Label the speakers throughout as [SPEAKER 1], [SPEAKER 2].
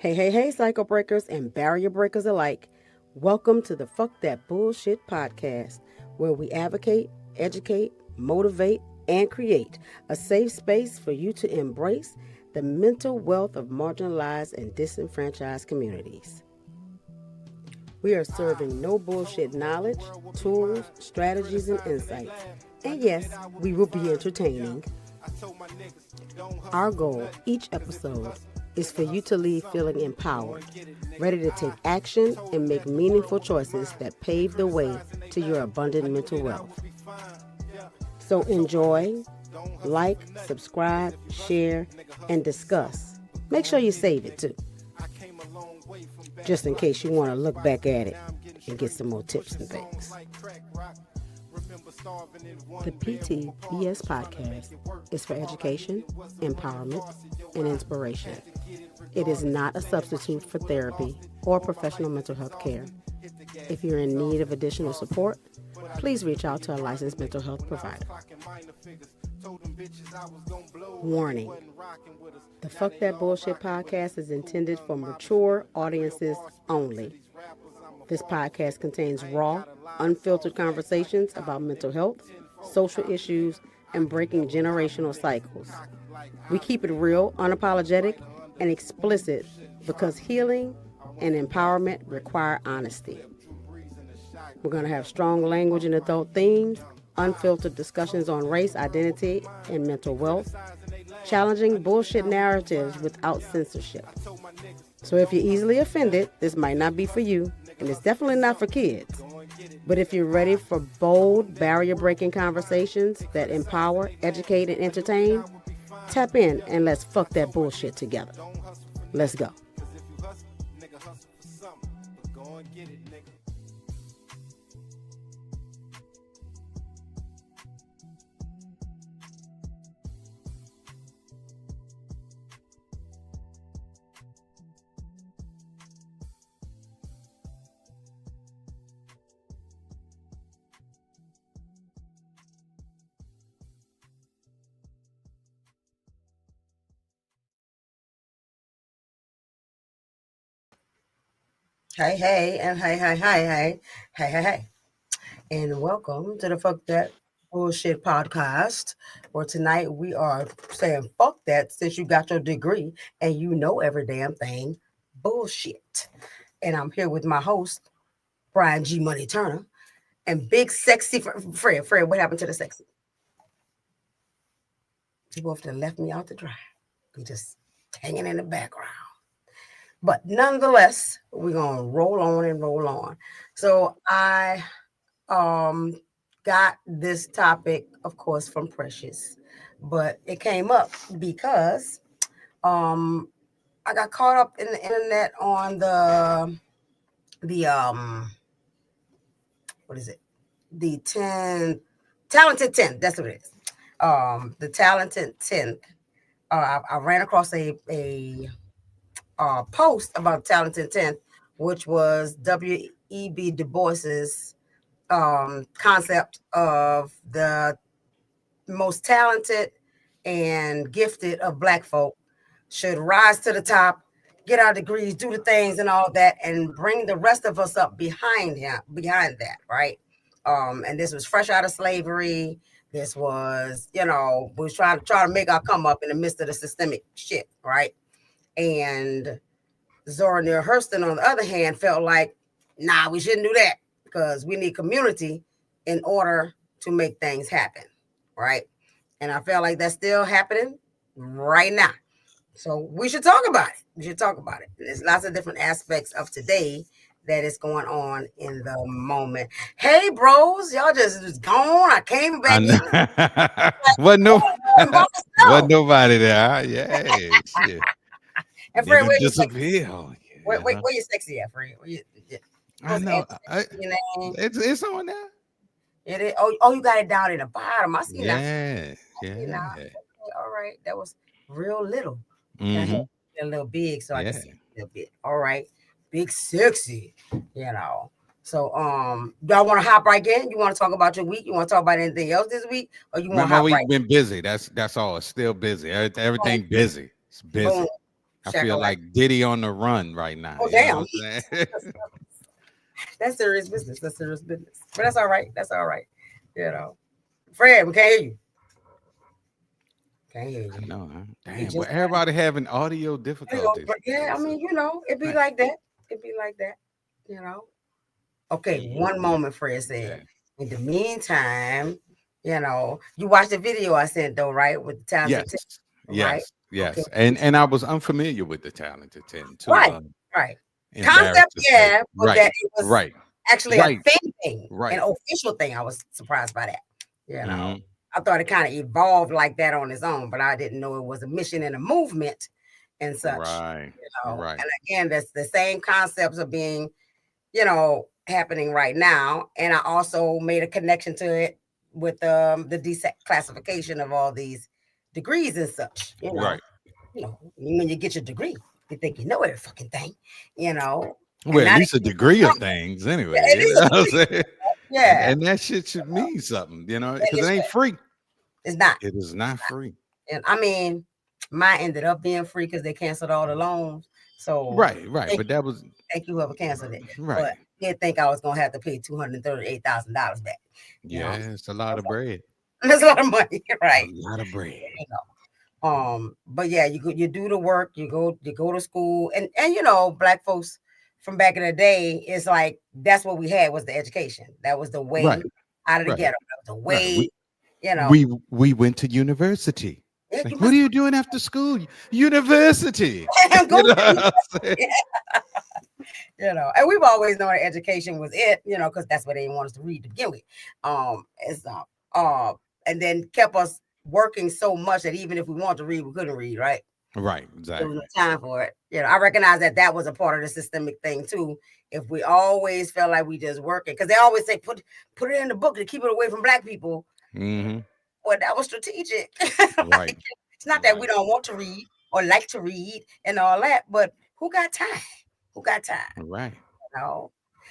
[SPEAKER 1] Hey, cycle breakers and barrier breakers alike. Welcome to the Fuck That Bullshit podcast, where we advocate, educate, motivate, and create a safe space for you to embrace the mental wealth of marginalized and disenfranchised communities. We are serving no bullshit knowledge, tools, strategies, and insights. And yes, we will be entertaining. Our goal each episode is for you to leave feeling empowered, ready to take action and make meaningful choices that pave the way to your abundant mental wealth. So enjoy, like, subscribe, share, and discuss. Make sure you save it too, just in case you want to look back at it and get some more tips and things. The PTBS podcast is for education, empowerment, and inspiration. It is not a substitute for therapy or professional mental health care. If you're in need of additional support, please reach out to a licensed mental health provider. Warning: the Fuck That Bullshit podcast is intended for mature audiences only. This podcast contains raw, unfiltered conversations about mental health, social issues, and breaking generational cycles. We keep it real, unapologetic, and explicit because healing and empowerment require honesty. We're going to have strong language and adult themes, unfiltered discussions on race, identity, and mental wealth, challenging bullshit narratives without censorship. So if you're easily offended, this might not be for you, and it's definitely not for kids. But if you're ready for bold, barrier-breaking conversations that empower, educate, and entertain, tap in and let's fuck that bullshit together. Let's go. Hey, and hey, and welcome to the Fuck That Bullshit podcast, where tonight we are saying fuck that since you got your degree and you know every damn thing bullshit. And I'm here with my host, Brian G. Money Turner, and big sexy Fred. Fred, what happened to the sexy? He both left me out to dry. He just hanging in the background. But nonetheless, we're going to roll on. So I got this topic, of course, from Precious. But it came up because I got caught up in the internet on the what is it? The Talented 10. That's what it is. The Talented 10. I ran across a post about Talented 10, which was W.E.B. Du Bois's concept of the most talented and gifted of Black folk should rise to the top, get our degrees, do the things and all that, and bring the rest of us up behind that, right? And this was fresh out of slavery. This was, we was trying to make our come up in the midst of the systemic shit, right? And Zora Neale Hurston, on the other hand, felt like, nah, we shouldn't do that because we need community in order to make things happen, right? And I felt like that's still happening right now. So we should talk about it. There's lots of different aspects of today that is going on in the moment. Hey, bros, y'all just was gone. I came back in.
[SPEAKER 2] Wasn't nobody there. Yeah, shit.
[SPEAKER 1] And Fred, where you
[SPEAKER 2] disappear?
[SPEAKER 1] Where you sexy at, Fred?
[SPEAKER 2] I know. It's on there.
[SPEAKER 1] It is. Oh, you got it down at the bottom. I see
[SPEAKER 2] that. Yeah.
[SPEAKER 1] Okay, all right. That was real little.
[SPEAKER 2] Mm-hmm.
[SPEAKER 1] A little big, so I can see a little bit. All right. Big sexy, So y'all want to hop right in? You want to talk about your week? You want to talk about anything else this week? Or you want to hop right?
[SPEAKER 2] Been busy. That's all. It's still busy. Everything busy. It's busy.
[SPEAKER 1] Boom.
[SPEAKER 2] I feel like Diddy on the run right now.
[SPEAKER 1] Oh,
[SPEAKER 2] you know
[SPEAKER 1] damn.
[SPEAKER 2] what I'm saying?
[SPEAKER 1] That's serious business. That's serious business. But that's all right. That's all right. You know, Fred, we can't hear you. Can't hear
[SPEAKER 2] I
[SPEAKER 1] you.
[SPEAKER 2] know, huh?
[SPEAKER 1] You
[SPEAKER 2] Damn, but
[SPEAKER 1] just
[SPEAKER 2] everybody having audio
[SPEAKER 1] you know,
[SPEAKER 2] difficulties.
[SPEAKER 1] but yeah, I mean, you know, it'd be
[SPEAKER 2] Right.
[SPEAKER 1] like that. It'd be like that. You know. Okay, one
[SPEAKER 2] Yeah.
[SPEAKER 1] moment, Fred said.
[SPEAKER 2] Yeah.
[SPEAKER 1] In the meantime, you know, you watched the video I sent though, right? With the talented,
[SPEAKER 2] Yes.
[SPEAKER 1] right?
[SPEAKER 2] Yes.
[SPEAKER 1] Okay,
[SPEAKER 2] Yes. And I was unfamiliar with the Talented 10 too.
[SPEAKER 1] right, right.
[SPEAKER 2] Embarrassed
[SPEAKER 1] Concept,
[SPEAKER 2] to say.
[SPEAKER 1] yeah, but
[SPEAKER 2] Right.
[SPEAKER 1] that it was
[SPEAKER 2] Right.
[SPEAKER 1] actually a
[SPEAKER 2] Right.
[SPEAKER 1] thing, an
[SPEAKER 2] Right.
[SPEAKER 1] official thing. I was surprised by that. You know,
[SPEAKER 2] Hmm.
[SPEAKER 1] I thought it kind of evolved like that on its own, but I didn't know it was a mission and a movement and such.
[SPEAKER 2] Right.
[SPEAKER 1] You know,
[SPEAKER 2] Right.
[SPEAKER 1] and again, that's the same concepts are being, you know, happening right now. And I also made a connection to it with the declassification of all these degrees and such.
[SPEAKER 2] Right.
[SPEAKER 1] You know, when you get your degree, you think you know every fucking thing, you know, and
[SPEAKER 2] Well, at
[SPEAKER 1] not
[SPEAKER 2] least a degree of things
[SPEAKER 1] yeah,
[SPEAKER 2] anyway.
[SPEAKER 1] it
[SPEAKER 2] You
[SPEAKER 1] is a
[SPEAKER 2] know what I'm
[SPEAKER 1] degree.
[SPEAKER 2] saying?
[SPEAKER 1] Yeah,
[SPEAKER 2] And that shit should mean something,
[SPEAKER 1] it
[SPEAKER 2] because it
[SPEAKER 1] is.
[SPEAKER 2] ain't free.
[SPEAKER 1] It's not.
[SPEAKER 2] It is not free.
[SPEAKER 1] And I mean, mine ended up being free because they canceled all the loans. So
[SPEAKER 2] Right. Right.
[SPEAKER 1] thank
[SPEAKER 2] But that was
[SPEAKER 1] thank you whoever canceled it.
[SPEAKER 2] right.
[SPEAKER 1] But did think I was gonna have to pay $238,000 back. You know,
[SPEAKER 2] Yeah, it's a lot of bread.
[SPEAKER 1] that's a lot of money,
[SPEAKER 2] A
[SPEAKER 1] right?
[SPEAKER 2] lot of bread.
[SPEAKER 1] You know. But yeah, you do the work, you go to school, and you know, black folks from back in the day, it's like that's what we had was the education. That was the way
[SPEAKER 2] Right.
[SPEAKER 1] out of the
[SPEAKER 2] Right.
[SPEAKER 1] ghetto. That was the
[SPEAKER 2] Right.
[SPEAKER 1] way, you know.
[SPEAKER 2] We went to university.
[SPEAKER 1] Yeah,
[SPEAKER 2] Like,
[SPEAKER 1] you
[SPEAKER 2] what are
[SPEAKER 1] must
[SPEAKER 2] you doing after school? University.
[SPEAKER 1] go
[SPEAKER 2] You know
[SPEAKER 1] to
[SPEAKER 2] what I'm saying?
[SPEAKER 1] you know, and we've always known that education was it, you know, because that's what they didn't want us to read to begin with. It's and then kept us working so much that even if we wanted to read, we couldn't read, right?
[SPEAKER 2] Right,
[SPEAKER 1] There was no
[SPEAKER 2] exactly.
[SPEAKER 1] time for it. You know, I recognize that that was a part of the systemic thing too. If we always felt like we just working, because they always say put it in the book to keep it away from black people.
[SPEAKER 2] Hmm.
[SPEAKER 1] Well, that was strategic.
[SPEAKER 2] Right.
[SPEAKER 1] Like, it's not that we
[SPEAKER 2] Right.
[SPEAKER 1] don't want to read or like to read and all that, but who got time? Who got time?
[SPEAKER 2] Right.
[SPEAKER 1] You know?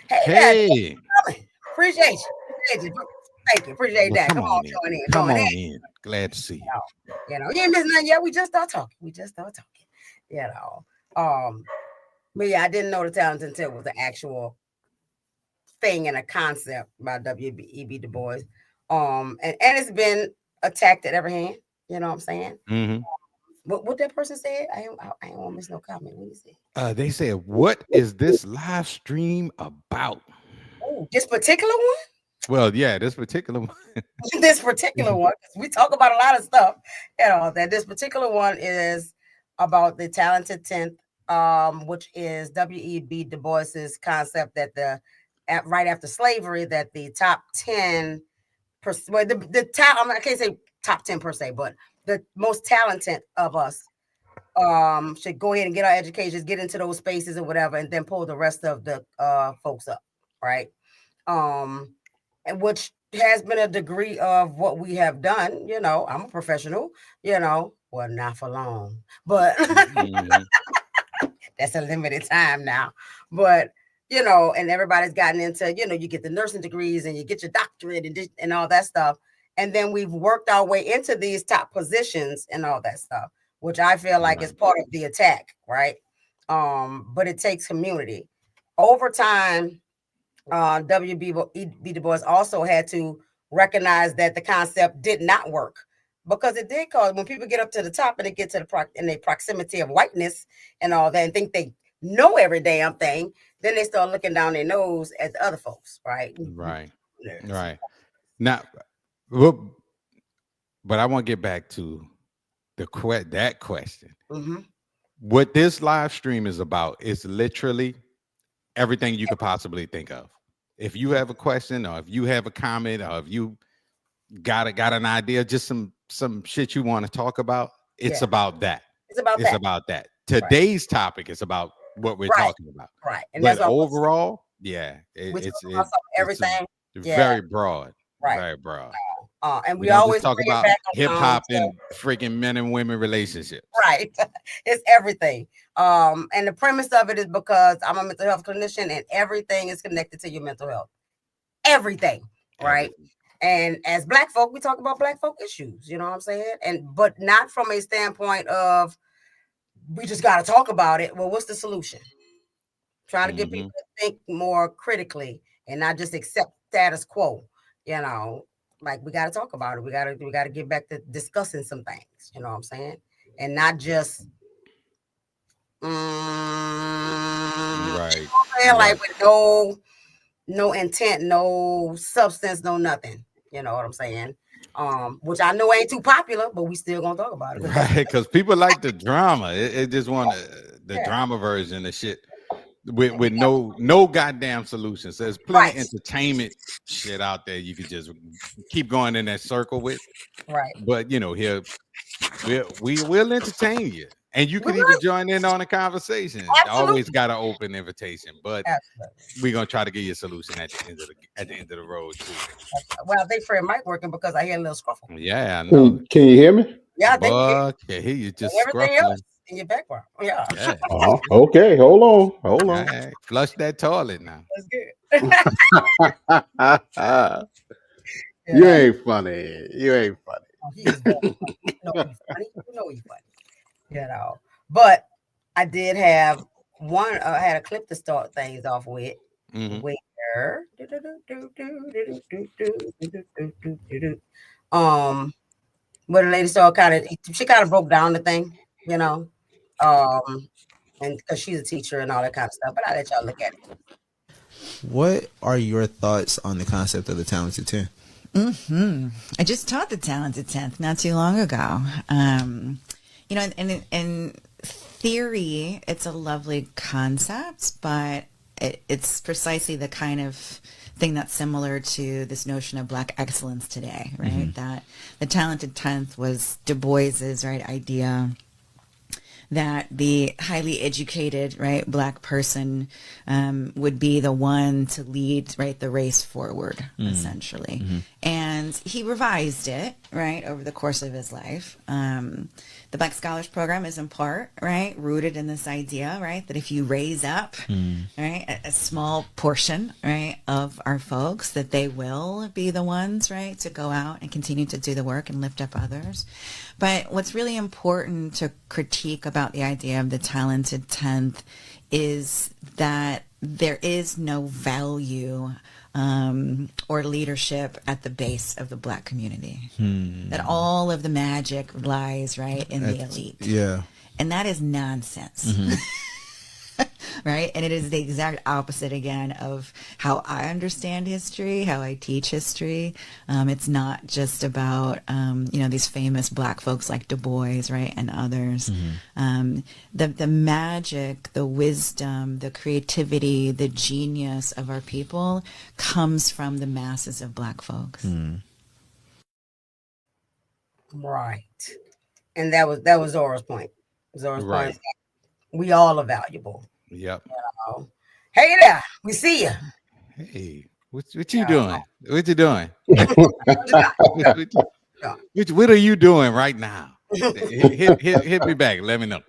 [SPEAKER 1] Hey there,
[SPEAKER 2] Hey.
[SPEAKER 1] coming. Appreciate you. Appreciate you. Thank you. Appreciate
[SPEAKER 2] Well,
[SPEAKER 1] that.
[SPEAKER 2] come
[SPEAKER 1] Come on,
[SPEAKER 2] on in.
[SPEAKER 1] join in.
[SPEAKER 2] Come
[SPEAKER 1] Join in.
[SPEAKER 2] on in. Glad to see you.
[SPEAKER 1] You ain't missing nothing yet. We just start talking. We just start talking. You know. But yeah, I didn't know the talent until it was an actual thing and a concept by W.E.B. Du Bois. And it's been attacked at every hand. You know what I'm saying?
[SPEAKER 2] Hmm.
[SPEAKER 1] What that person said, I ain't want to miss no comment. What he said?
[SPEAKER 2] They said, what is this live stream about?
[SPEAKER 1] Oh, this particular one?
[SPEAKER 2] Well, yeah, this particular one.
[SPEAKER 1] This particular one, 'cause we talk about a lot of stuff, you know, that this particular one is about the talented 10th, which is W.E.B. Du Bois's concept that right after slavery, that the top 10 well, the top, I can't say top 10 per se, but the most talented of us should go ahead and get our educations, get into those spaces or whatever, and then pull the rest of the folks up, right? Um, and which has been a degree of what we have done. You know, I'm a professional, you know, well, not for long, but
[SPEAKER 2] Hmm.
[SPEAKER 1] that's a limited time now. But you know, and everybody's gotten into, you know, you get the nursing degrees and you get your doctorate and all that stuff. And then we've worked our way into these top positions and all that stuff, which I feel like is
[SPEAKER 2] Right.
[SPEAKER 1] part of the attack, right? But it takes community. Over time, W.B. Du Bois also had to recognize that the concept did not work because it did cause when people get up to the top and they get to in the proximity of whiteness and all that and think they know every damn thing, then they start looking down their nose at the other folks, right?
[SPEAKER 2] Right.
[SPEAKER 1] Nerds.
[SPEAKER 2] Right. Now, well, but I want to get back to that question.
[SPEAKER 1] Mhm.
[SPEAKER 2] What this live stream is about is literally everything you could possibly think of. If you have a question, or if you have a comment, or if you got an idea, just some shit you want to talk about, it's
[SPEAKER 1] Yeah,
[SPEAKER 2] about that.
[SPEAKER 1] it's about
[SPEAKER 2] It's
[SPEAKER 1] that.
[SPEAKER 2] about that.
[SPEAKER 1] Right,
[SPEAKER 2] Today's topic is about what we're
[SPEAKER 1] right,
[SPEAKER 2] talking about.
[SPEAKER 1] right. And
[SPEAKER 2] But
[SPEAKER 1] that's what
[SPEAKER 2] overall, yeah,
[SPEAKER 1] we talk
[SPEAKER 2] it's
[SPEAKER 1] about
[SPEAKER 2] it's a
[SPEAKER 1] everything. Yeah,
[SPEAKER 2] very broad,
[SPEAKER 1] right.
[SPEAKER 2] very broad.
[SPEAKER 1] And
[SPEAKER 2] We
[SPEAKER 1] we
[SPEAKER 2] don't just
[SPEAKER 1] always
[SPEAKER 2] talk
[SPEAKER 1] bring it
[SPEAKER 2] about
[SPEAKER 1] back
[SPEAKER 2] hip
[SPEAKER 1] around
[SPEAKER 2] hop
[SPEAKER 1] to
[SPEAKER 2] and freaking men and women relationships.
[SPEAKER 1] right. It's everything. And the premise of it is because I'm a mental health clinician and everything is connected to your mental health. Everything. Right.
[SPEAKER 2] Everything.
[SPEAKER 1] And as black folk, we talk about black folk issues, you know what I'm saying? But not from a standpoint of we just got to talk about it. Well, what's the solution? Trying to get
[SPEAKER 2] Mm-hmm.
[SPEAKER 1] people to think more critically and not just accept status quo. You know, like we got to talk about it. We got to get back to discussing some things. You know what I'm saying? And not just
[SPEAKER 2] Right.
[SPEAKER 1] like
[SPEAKER 2] Right.
[SPEAKER 1] with no intent, no substance, no nothing. You know what I'm saying? Which I know ain't too popular, but we still gonna talk about it because that's
[SPEAKER 2] Right. Because people like the drama. It just want the
[SPEAKER 1] yeah,
[SPEAKER 2] drama version of shit with no goddamn solutions. There's plenty of
[SPEAKER 1] right,
[SPEAKER 2] entertainment shit out there you could just keep going in that circle with.
[SPEAKER 1] right.
[SPEAKER 2] But here we will entertain you. And you
[SPEAKER 1] We
[SPEAKER 2] could even
[SPEAKER 1] will
[SPEAKER 2] join in on a conversation. Always
[SPEAKER 1] absolutely,
[SPEAKER 2] got an open invitation. But
[SPEAKER 1] absolutely.
[SPEAKER 2] we're gonna try to give you a solution at the end of the road too.
[SPEAKER 1] Well, I think Fred mic working because I hear a little scruffle.
[SPEAKER 2] Yeah, I
[SPEAKER 3] Can
[SPEAKER 2] know.
[SPEAKER 3] can you hear me?
[SPEAKER 1] Yeah, I think you hear
[SPEAKER 2] But I hear you
[SPEAKER 1] and
[SPEAKER 2] just
[SPEAKER 1] everything else
[SPEAKER 2] scruffling.
[SPEAKER 1] in your background. Yeah,
[SPEAKER 2] Yeah.
[SPEAKER 3] Okay, hold on, hold
[SPEAKER 2] All
[SPEAKER 3] on.
[SPEAKER 2] right. Flush that toilet now.
[SPEAKER 1] that's good.
[SPEAKER 3] You
[SPEAKER 1] Yeah,
[SPEAKER 3] ain't funny. You ain't funny.
[SPEAKER 1] he is very funny. You know he's funny. You know he's funny. You know, but I did have one. I had a clip to start things off with.
[SPEAKER 2] Hmm.
[SPEAKER 1] Where um where the lady started she kind of broke down the thing, you know, um and because she's a teacher and all that kind of stuff. But I let y'all look at it.
[SPEAKER 4] What are your thoughts on the concept of the talented 10?
[SPEAKER 5] I just taught the talented 10th not too long ago. In theory, it's a lovely concept, but it's precisely the kind of thing that's similar to this notion of Black excellence today, right? That the talented 10th was Du Bois's, right, idea that the highly educated, right, Black person would be the one to lead, right, the race forward, essentially. And he revised it, right, over the course of his life. The Black Scholars Program is in part, right, rooted in this idea, right, that if you raise up, right, a small portion, right, of our folks, that they will be the ones, right, to go out and continue to do the work and lift up others. But what's really important to critique about the idea of the talented 10th is that there is no value or leadership at the base of the Black community. That all of the magic lies, right, in the elite.
[SPEAKER 4] Yeah.
[SPEAKER 5] And that is nonsense. Right? And it is the exact opposite again of how I understand history, how I teach history. It's not just about, these famous Black folks like Du Bois, right, and others. The magic, the wisdom, the creativity, the genius of our people comes from the masses of Black folks.
[SPEAKER 1] Right. And that was Zora's point. Zora's point
[SPEAKER 2] Right.
[SPEAKER 1] is that we all are valuable.
[SPEAKER 2] Yep.
[SPEAKER 1] Oh. Hey there, we see you.
[SPEAKER 2] Hey, what you doing? What you doing? What are you doing right now? Hit me back. Let me know.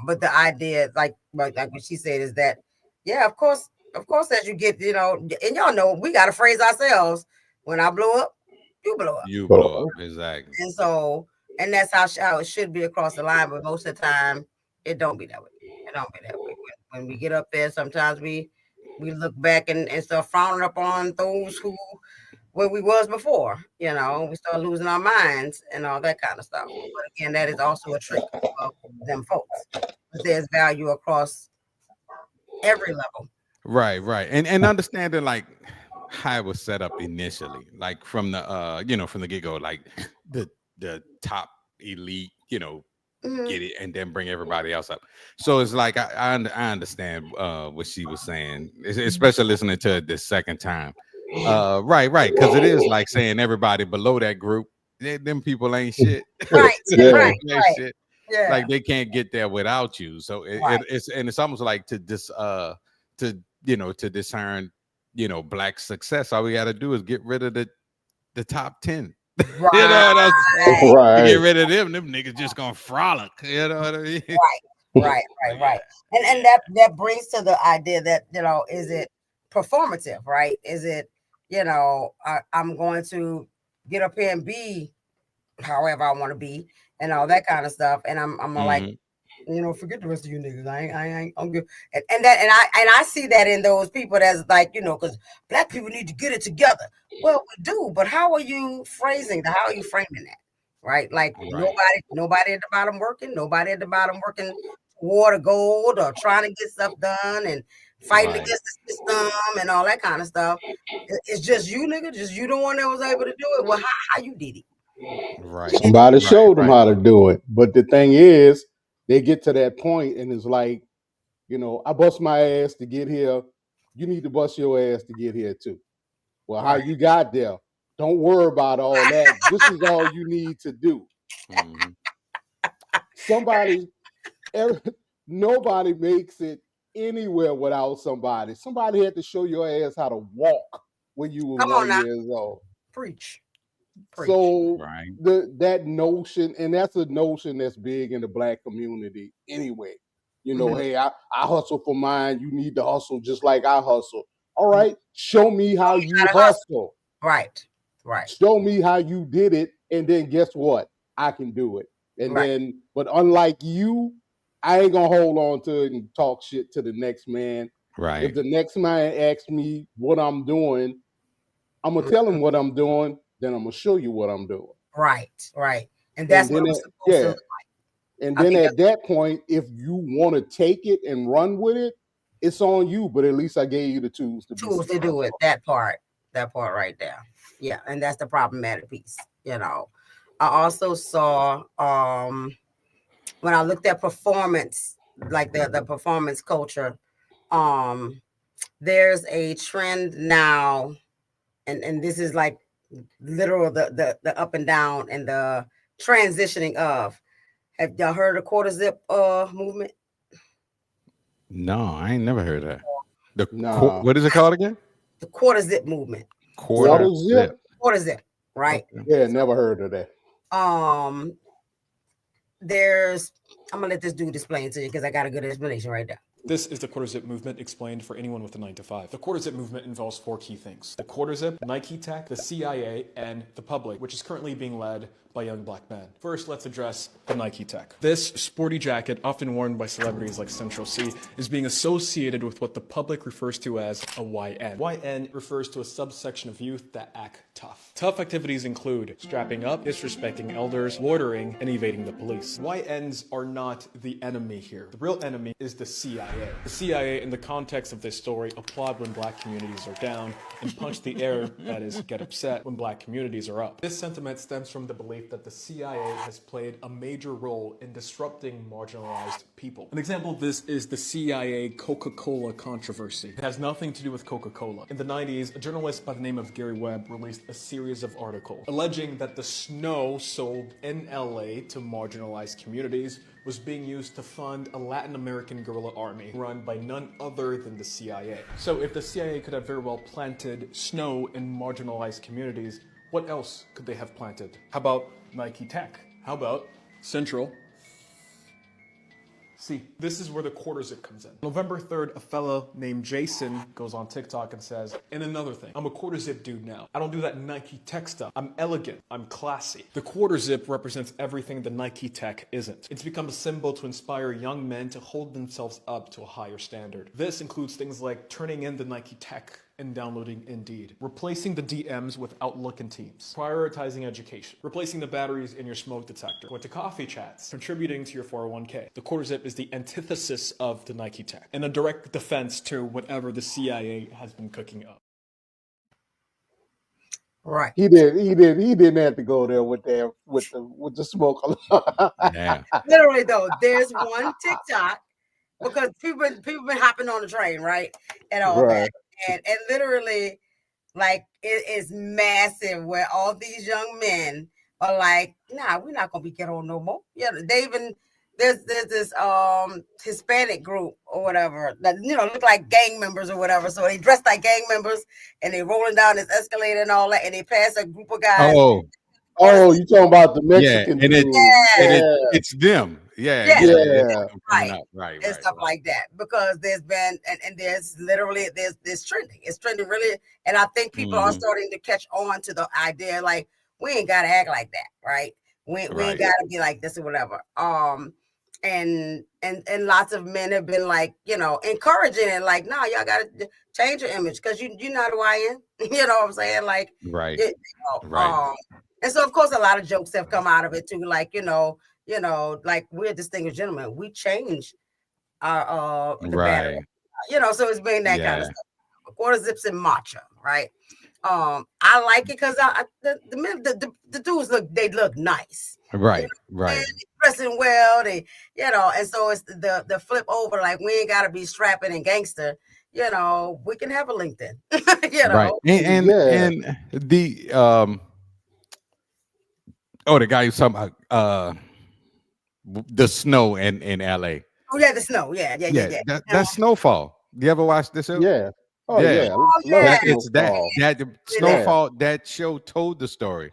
[SPEAKER 1] But the idea, like what she said, is that, yeah, of course, as you get, and y'all know, we got to phrase ourselves. When I blow up, you blow up.
[SPEAKER 2] You blow up. Exactly.
[SPEAKER 1] And so, and that's how it should be across the line. But most of the time, it don't be that way. It don't be that way. When we get up there, sometimes we look back and start frowning upon those who where we was before. We start losing our minds and all that kind of stuff. But again, that is also a trick of them folks. But there's value across every level.
[SPEAKER 2] Right. And understanding like how it was set up initially, like from the from the get-go, like the top elite, get it and then bring everybody else up. So it's like I understand what she was saying, especially listening to it the second time. Right, because it is like saying everybody below that group, them people ain't shit.
[SPEAKER 1] Right, right,
[SPEAKER 2] Ain't
[SPEAKER 1] right.
[SPEAKER 2] shit.
[SPEAKER 1] Yeah.
[SPEAKER 2] Like they can't get there without you. So it's almost like to discern Black success. All we got to do is get rid of the top 10.
[SPEAKER 1] Right.
[SPEAKER 2] You know what I'm saying? To
[SPEAKER 3] Right.
[SPEAKER 2] get rid of them niggas just gonna frolic. You know what I mean?
[SPEAKER 1] Right. And that brings to the idea that, is it performative, right? Is it, I'm going to get up here and be however I want to be, and all that kind of stuff. And I'm like,
[SPEAKER 2] Mhm.
[SPEAKER 1] forget the rest of you niggas. I'm good. And I see that in those people that's like, because black people need to get it together. Well, we do, but how are you phrasing that? How are you framing that? Right? Like
[SPEAKER 2] Right.
[SPEAKER 1] nobody at the bottom working, nobody at the bottom working toward a goal or trying to get stuff done and fighting
[SPEAKER 2] Right.
[SPEAKER 1] against the system and all that kind of stuff. It's just you, nigga. Just you the one that was able to do it. Well, how you did it?
[SPEAKER 2] Right.
[SPEAKER 3] Somebody
[SPEAKER 2] Right.
[SPEAKER 3] showed them
[SPEAKER 2] Right.
[SPEAKER 3] how to do it. But the thing is, they get to that point and it's like, I bust my ass to get here. You need to bust your ass to get here too. Well, how
[SPEAKER 1] Right.
[SPEAKER 3] you got there? Don't worry about all that. This is all you need to do.
[SPEAKER 2] Mhm.
[SPEAKER 3] Somebody, nobody makes it anywhere without somebody. Somebody had to show your ass how to walk when you were
[SPEAKER 1] Come on
[SPEAKER 3] 1
[SPEAKER 1] now.
[SPEAKER 3] years old.
[SPEAKER 1] Preach.
[SPEAKER 3] So
[SPEAKER 2] Right.
[SPEAKER 3] that notion, and that's a notion that's big in the black community anyway.
[SPEAKER 1] Mhm.
[SPEAKER 3] Hey, I hustle for mine. You need to hustle just like I hustle. All right, show me how you
[SPEAKER 1] Gotta hustle.
[SPEAKER 3] hustle.
[SPEAKER 1] Right.
[SPEAKER 3] Show me how you did it, and then guess what? I can do it. And
[SPEAKER 1] Right.
[SPEAKER 3] then, but unlike you, I ain't gonna hold on to it and talk shit to the next man. If
[SPEAKER 2] Right.
[SPEAKER 3] the next man asks me what I'm doing, I'm gonna tell him what I'm doing. Then I'm gonna show you what I'm doing.
[SPEAKER 1] Right. And
[SPEAKER 3] And
[SPEAKER 1] that's what
[SPEAKER 3] then,
[SPEAKER 1] it was supposed to look like.
[SPEAKER 3] and
[SPEAKER 1] I
[SPEAKER 3] then
[SPEAKER 1] think
[SPEAKER 3] at that point, if you want to take it and run with it, it's on you. But at least I gave you the tools to be
[SPEAKER 1] tools to do it. That part right there. Yeah, and that's the problematic piece. I also saw when I looked at performance, like the performance culture, there's a trend now, and this is like literal the up and down and the transitioning of. Have y'all heard of quarter zip movement?
[SPEAKER 2] No, I ain't never heard that.
[SPEAKER 3] Nah.
[SPEAKER 2] What is it called again?
[SPEAKER 1] The quarter zip movement.
[SPEAKER 2] Quarter
[SPEAKER 3] Quarter zip?
[SPEAKER 2] zip.
[SPEAKER 1] Quarter zip, right?
[SPEAKER 2] Okay.
[SPEAKER 3] Yeah, never heard of that.
[SPEAKER 1] There's I'm gonna let this dude explain to you because I got a good explanation right there.
[SPEAKER 6] This is the quarter zip movement explained for anyone with a 9 to 5. The quarter zip movement involves 4 key things: the quarter zip, Nike Tech, the CIA, and the public, which is currently being led by young black men. First, let's address the Nike Tech. This sporty jacket, often worn by celebrities like Central C, is being associated with what the public refers to as a YN. YN refers to a subsection of youth that act tough. Tough activities include strapping up, disrespecting elders, loitering, and evading the police. YNs are not the enemy here. The real enemy is the CIA. The CIA, in the context of this story, applaud when black communities are down and punch the air, that is, get upset when black communities are up. This sentiment stems from the belief that the CIA has played a major role in disrupting marginalized people. An example of this is the CIA Coca-Cola controversy. It has nothing to do with Coca-Cola. In the 90s, a journalist by the name of Gary Webb released a series of articles alleging that the snow sold in LA to marginalized communities was being used to fund a Latin American guerrilla army run by none other than the CIA. So if the CIA could have very well planted snow in marginalized communities, what else could they have planted? How about Nike Tech? How about Central? See, this is where the quarter zip comes in. November 3rd, a fella named Jason goes on TikTok and says, and another thing, I'm a quarter zip dude now. I don't do that Nike Tech stuff. I'm elegant. I'm classy. The quarter zip represents everything the Nike Tech isn't. It's become a symbol to inspire young men to hold themselves up to a higher standard. This includes things like turning in the Nike Tech and downloading Indeed, replacing the DMs with Outlook and Teams, prioritizing education, replacing the batteries in your smoke detector, going to coffee chats, contributing to your 401k. The quarter zip is the antithesis of the Nike Tech and a direct defense to whatever the CIA has been cooking up.
[SPEAKER 1] Right.
[SPEAKER 3] He didn't have to go there with the smoke.
[SPEAKER 2] Yeah.
[SPEAKER 1] Literally though, there's one TikTok because people been hopping on the train, right? And all
[SPEAKER 3] Right.
[SPEAKER 1] that. And literally, like, it is massive where all these young men are like, nah, we're not gonna be ghetto no more. Yeah, they even there's this Hispanic group or whatever that look like gang members or whatever. So they dress like gang members and they rolling down this escalator and all that, and they pass a group of guys.
[SPEAKER 3] Oh, you talking about the
[SPEAKER 2] yeah,
[SPEAKER 3] Mexican
[SPEAKER 2] and
[SPEAKER 3] dude?
[SPEAKER 2] it's them. Yeah.
[SPEAKER 1] Yeah.
[SPEAKER 2] It's coming up. Right.
[SPEAKER 1] And stuff like that, because there's been and there's literally there's trending. It's trending really, and I think people are starting to catch on to the idea like we ain't gotta act like that, right? We ain't
[SPEAKER 2] Right.
[SPEAKER 1] gotta be like this or whatever. And lots of men have been like, encouraging it, like, no, y'all gotta change your image because you know who I am. You know what I'm saying? Like,
[SPEAKER 2] Right.
[SPEAKER 1] it,
[SPEAKER 2] Right.
[SPEAKER 1] and so of course a lot of jokes have come out of it too, like, like we're distinguished gentlemen. We change our the battery,
[SPEAKER 2] Right.
[SPEAKER 1] so it's been that kind of
[SPEAKER 2] Yeah.
[SPEAKER 1] stuff. Quarter zips and matcha, right? I like it because the men, the dudes look nice.
[SPEAKER 2] Right.
[SPEAKER 1] And
[SPEAKER 2] Right.
[SPEAKER 1] they dressing well, and so it's the flip over, like we ain't gotta be strapping and gangster, we can have a LinkedIn,
[SPEAKER 2] Right. And
[SPEAKER 3] Yeah.
[SPEAKER 2] and the the guy who's talking about the snow in LA.
[SPEAKER 1] Oh yeah, the snow, yeah.
[SPEAKER 2] Yeah, that's Snowfall. You ever watch this show?
[SPEAKER 3] Yeah. Oh
[SPEAKER 2] Yeah.
[SPEAKER 3] yeah.
[SPEAKER 1] Oh
[SPEAKER 3] Love
[SPEAKER 1] yeah,
[SPEAKER 2] It's
[SPEAKER 3] Snowfall.
[SPEAKER 2] that
[SPEAKER 1] yeah.
[SPEAKER 2] Snowfall, that show told the story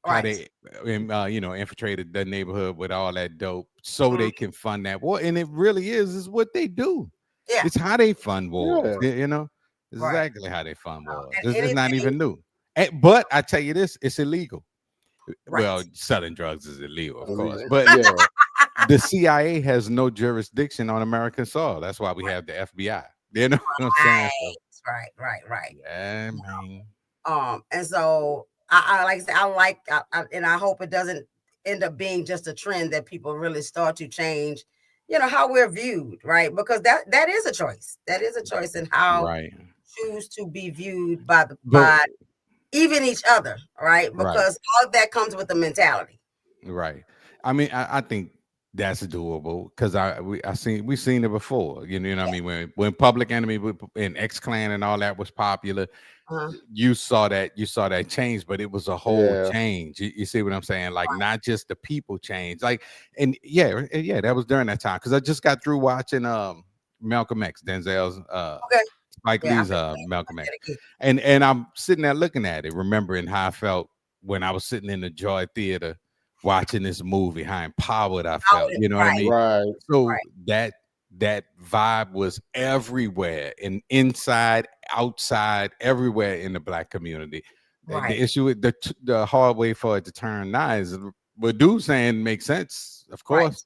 [SPEAKER 2] how
[SPEAKER 1] Right.
[SPEAKER 2] they infiltrated the neighborhood with all that dope so they can fund that war. And it really is what they do.
[SPEAKER 1] Yeah.
[SPEAKER 2] It's how they fund wars.
[SPEAKER 3] Yeah.
[SPEAKER 2] It's
[SPEAKER 1] Right.
[SPEAKER 2] exactly how they fund wars.
[SPEAKER 1] And
[SPEAKER 2] It's not
[SPEAKER 1] anything,
[SPEAKER 2] even new. But I tell you this, it's illegal.
[SPEAKER 1] right.
[SPEAKER 2] Well, selling drugs is illegal, of course,
[SPEAKER 3] Illegal.
[SPEAKER 2] but
[SPEAKER 3] Yeah.
[SPEAKER 2] the CIA has no jurisdiction on American soil. That's why we have the FBI. You know what I'm saying? So,
[SPEAKER 1] Right.
[SPEAKER 2] yeah, man.
[SPEAKER 1] And so I like I said, and I hope it doesn't end up being just a trend that people really start to change, how we're viewed, right? Because that is a choice. That is a choice in how
[SPEAKER 2] Right.
[SPEAKER 1] choose to be viewed by
[SPEAKER 2] But
[SPEAKER 1] even each other, right?
[SPEAKER 2] right.
[SPEAKER 1] Because all of that comes with the mentality.
[SPEAKER 2] Right. I mean, I think that's doable because we've seen it before. You know what I mean? When Public Enemy and X Clan and all that was popular,
[SPEAKER 1] Uh-huh.
[SPEAKER 2] you saw that change, but it was a whole
[SPEAKER 3] Yeah.
[SPEAKER 2] change. You see what I'm saying? Like not just the people change. Like, and yeah, that was during that time because I just got through watching Malcolm X, Denzel's
[SPEAKER 1] Okay.
[SPEAKER 2] Spike
[SPEAKER 1] Yeah,
[SPEAKER 2] Lee's Malcolm X. And I'm sitting there looking at it, remembering how I felt when I was sitting in the Joy Theater watching this movie, how empowered I felt. You know what I mean?
[SPEAKER 3] Right.
[SPEAKER 2] So
[SPEAKER 1] Right.
[SPEAKER 2] that vibe was everywhere, and inside, outside, everywhere in the Black community.
[SPEAKER 1] Right.
[SPEAKER 2] The issue with the hard way for it to turn now is what dude's saying makes sense, of course.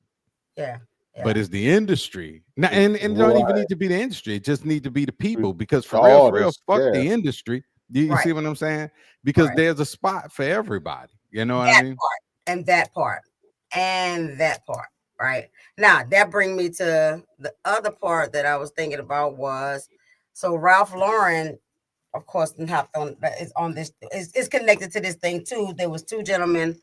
[SPEAKER 1] Yeah.
[SPEAKER 2] But it's the industry. Now, and it don't even need to be the industry. It just need to be the people. Because for real, fuck the industry. You see what I'm saying? Because there's a spot for everybody. You know what I mean?
[SPEAKER 1] And that part. Right. Now that brings me to the other part that I was thinking about was, so Ralph Lauren, of course, is connected to this thing too. There was two gentlemen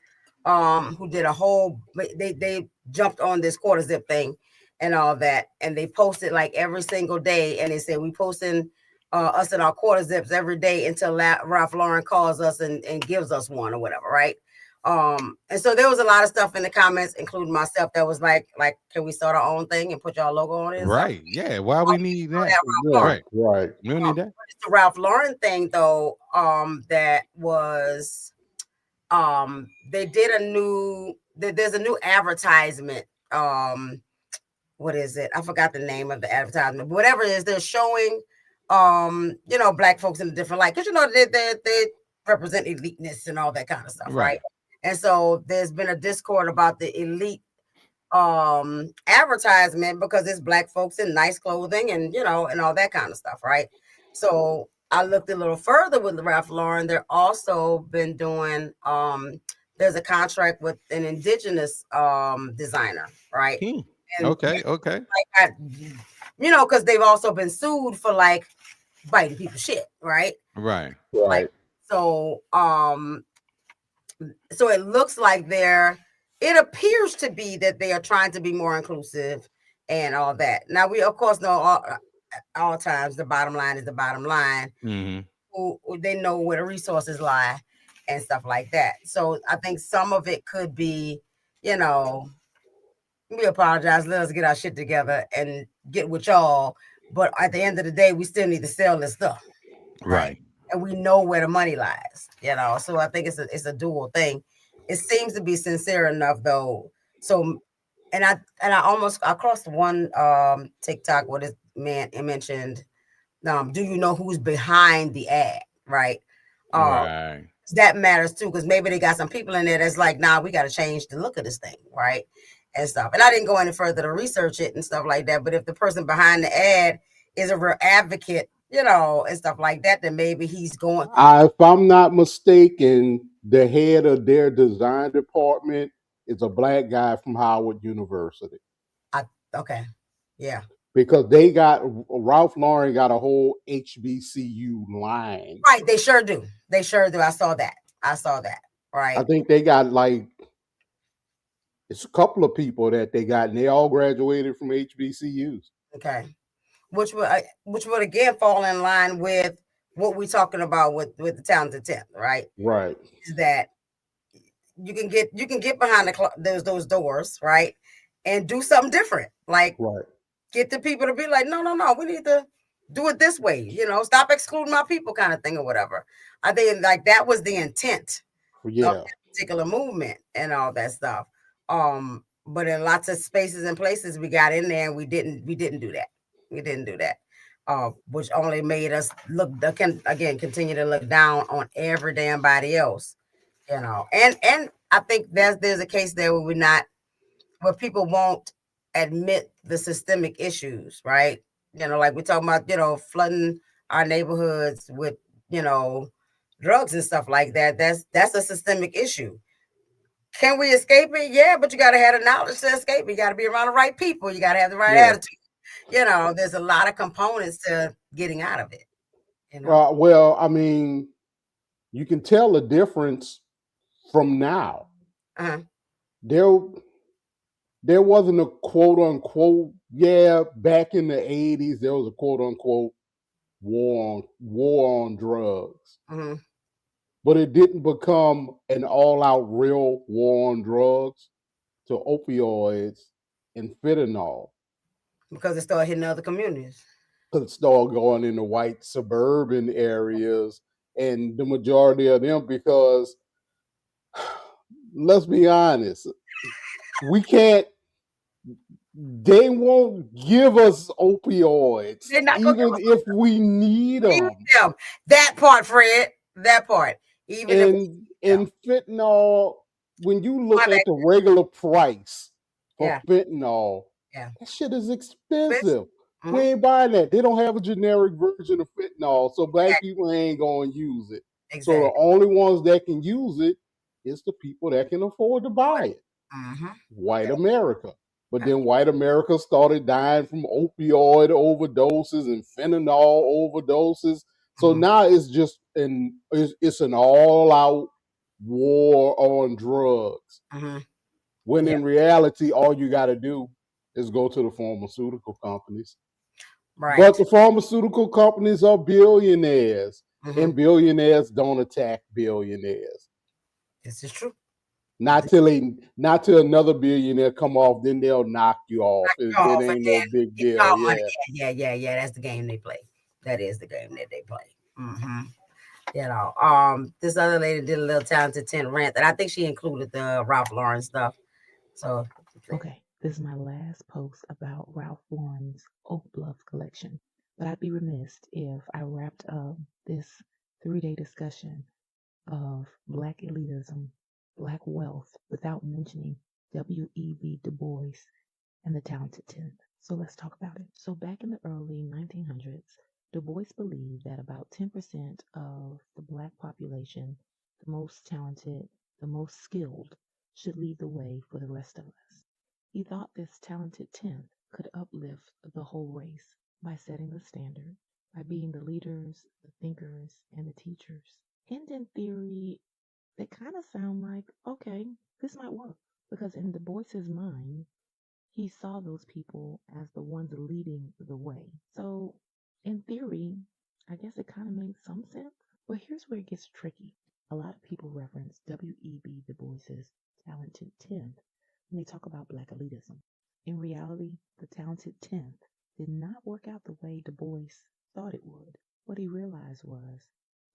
[SPEAKER 1] who did a whole, they jumped on this quarter zip thing and all that, and they posted like every single day, and they said we posting us in our quarter zips every day until Ralph Lauren calls us and gives us one or whatever, right? And so there was a lot of stuff in the comments, including myself, that was like, can we start our own thing and put y'all logo on it?
[SPEAKER 2] Right. Yeah. Why we need that?
[SPEAKER 3] Right.
[SPEAKER 2] We don't need that.
[SPEAKER 1] It's the Ralph Lauren thing though, that was they did there's a new advertisement. What is it? I forgot the name of the advertisement, but whatever it is, they're showing Black folks in a different light, because they represent eliteness and all that kind of stuff, right? And so there's been a discord about the elite advertisement because it's Black folks in nice clothing and and all that kind of stuff, right? So I looked a little further with Ralph Lauren. They're also been doing there's a contract with an indigenous designer, right? And
[SPEAKER 2] Okay.
[SPEAKER 1] like because they've also been sued for like biting people's shit, right?
[SPEAKER 2] Right.
[SPEAKER 1] Like, so it looks like it appears to be that they are trying to be more inclusive and all that. Now we of course know all times the bottom line is the bottom line.
[SPEAKER 2] Mm-hmm.
[SPEAKER 1] Who they know where the resources lie and stuff like that. So I think some of it could be, we apologize, let us get our shit together and get with y'all. But at the end of the day, we still need to sell this stuff.
[SPEAKER 2] Right.
[SPEAKER 1] And we know where the money lies, So I think it's a dual thing. It seems to be sincere enough though. So and I crossed one TikTok where this man mentioned, do you know who's behind the ad? Right.
[SPEAKER 2] Right.
[SPEAKER 1] that matters too, because maybe they got some people in there that's like, nah, we got to change the look of this thing, right? And stuff. And I didn't go any further to research it and stuff like that. But if the person behind the ad is a real advocate, and stuff like that, then maybe he's going.
[SPEAKER 3] If I'm not mistaken, the head of their design department is a black guy from Howard University.
[SPEAKER 1] Okay, yeah,
[SPEAKER 3] Because they got Ralph Lauren got a whole HBCU line.
[SPEAKER 1] right. They sure do. They sure do. I saw that. Right.
[SPEAKER 3] I think they got like it's a couple of people that they got, and they all graduated from HBCUs.
[SPEAKER 1] Okay. Which would again fall in line with what we're talking about with the talented 10th, right?
[SPEAKER 3] Right.
[SPEAKER 1] Is that you can get behind those doors, right, and do something different, like
[SPEAKER 3] Right.
[SPEAKER 1] get the people to be like, no, we need to do it this way, stop excluding my people, kind of thing, or whatever. I think like that was the intent of
[SPEAKER 3] Yeah.
[SPEAKER 1] that particular movement and all that stuff. But in lots of spaces and places we got in there and we didn't do that. We didn't do that. Which only made us continue to look down on every damn body else, and I think there's a case there where people won't admit the systemic issues, right? Like we're talking about, flooding our neighborhoods with, drugs and stuff like that. That's a systemic issue. Can we escape it? Yeah, but you got to have the knowledge to escape it. You got to be around the right people. You got to have the right attitude. There's a lot of components to getting out of it.
[SPEAKER 3] Well, I mean, you can tell the difference from now.
[SPEAKER 1] Uh-huh.
[SPEAKER 3] There wasn't a quote unquote, back in the 80s, there was a quote unquote war on drugs.
[SPEAKER 1] Mm-hmm.
[SPEAKER 3] But it didn't become an all out real war on drugs to opioids and fentanyl.
[SPEAKER 1] Because it started hitting other communities.
[SPEAKER 3] Because it started going into white suburban areas, and the majority of them, because let's be honest, they won't give us opioids, even if we need them.
[SPEAKER 1] That part, Fred, that part.
[SPEAKER 3] Even in fentanyl, when you look at the regular price for fentanyl, that shit is expensive. Mm-hmm. We ain't buying that. They don't have a generic version of fentanyl, so black people ain't going to use it. Exactly. So the only ones that can use it is the people that can afford to buy it. Mm-hmm. White America. But then white America started dying from opioid overdoses and fentanyl overdoses. So now it's just it's an all-out war on drugs. Mm-hmm. When in reality, all you got to do is go to the pharmaceutical companies. Right. But the pharmaceutical companies are billionaires, and billionaires don't attack billionaires.
[SPEAKER 1] This is true.
[SPEAKER 3] Not till another billionaire come off, then they'll knock you off. It ain't no big deal.
[SPEAKER 1] Yeah. That's the game they play. That is the game that they play. Mm-hmm. This other lady did a little talented 10 rant, and I think she included the Ralph Lauren stuff. So
[SPEAKER 7] okay, this is my last post about Ralph Lauren's Oak Bluff collection. But I'd be remiss if I wrapped up this 3-day discussion of Black elitism, Black wealth, without mentioning W.E.B. Du Bois and the talented 10th. So let's talk about it. So back in the early 1900s, Du Bois believed that about 10% of the Black population, the most talented, the most skilled, should lead the way for the rest of us. He thought this talented 10th could uplift the whole race by setting the standard, by being the leaders, the thinkers, and the teachers. And in theory, they kind of sound like, okay, this might work. Because in Du Bois's mind, he saw those people as the ones leading the way. So, in theory, I guess it kind of makes some sense. But here's where it gets tricky. A lot of people reference W.E.B. Du Bois's talented 10th when they talk about Black elitism. In reality, the talented 10th did not work out the way Du Bois thought it would. What he realized was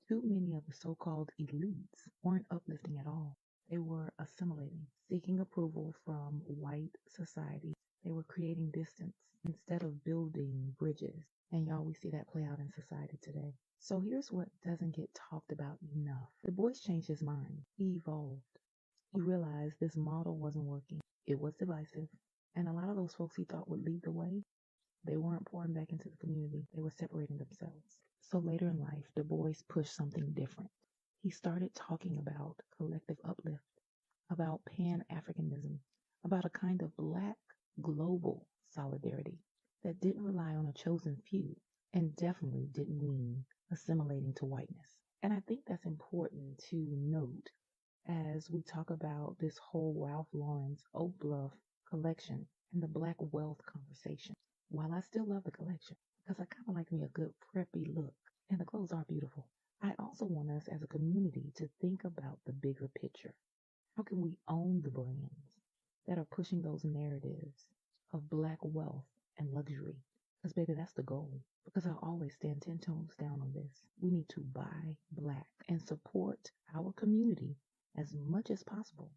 [SPEAKER 7] too many of the so-called elites weren't uplifting at all. They were assimilating, seeking approval from white society. They were creating distance instead of building bridges. And y'all, we see that play out in society today. So here's what doesn't get talked about enough. Du Bois changed his mind. He evolved. He realized this model wasn't working. It was divisive. And a lot of those folks he thought would lead the way, they weren't pouring back into the community. They were separating themselves. So later in life, Du Bois pushed something different. He started talking about collective uplift, about Pan-Africanism, about a kind of Black global solidarity that didn't rely on a chosen few and definitely didn't mean assimilating to whiteness. And I think that's important to note as we talk about this whole Ralph Lauren's Oak Bluff collection and the Black wealth conversation. While I still love the collection, because I kind of like me a good preppy look, and the clothes are beautiful, I also want us as a community to think about the bigger picture. How can we own the brands that are pushing those narratives of Black wealth and luxury? Because, baby, that's the goal. Because I always stand 10 toes down on this. We need to buy Black and support our community as much as possible.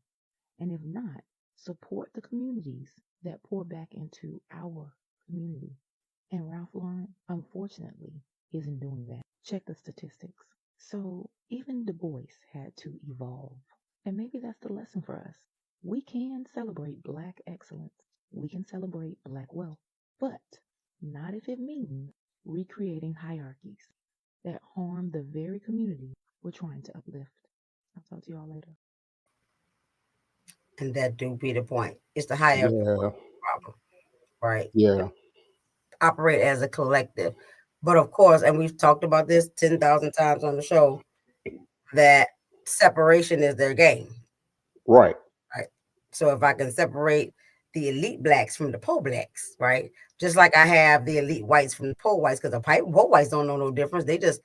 [SPEAKER 7] And if not, support the communities that pour back into our community. And Ralph Lauren, unfortunately, isn't doing that. Check the statistics. So even Du Bois had to evolve. And maybe that's the lesson for us. We can celebrate Black excellence. We can celebrate Black wealth. But not if it means recreating hierarchies that harm the very community we're trying to uplift. I'll talk to y'all later.
[SPEAKER 1] And that do be the point. It's the hierarchy problem, right?
[SPEAKER 3] Yeah.
[SPEAKER 1] Operate as a collective. But of course, and we've talked about this 10,000 times on the show, that separation is their game.
[SPEAKER 3] Right.
[SPEAKER 1] Right. So if I can separate the elite Blacks from the poor Blacks, right? Just like I have the elite whites from the poor whites, because the poor whites don't know no difference. They just,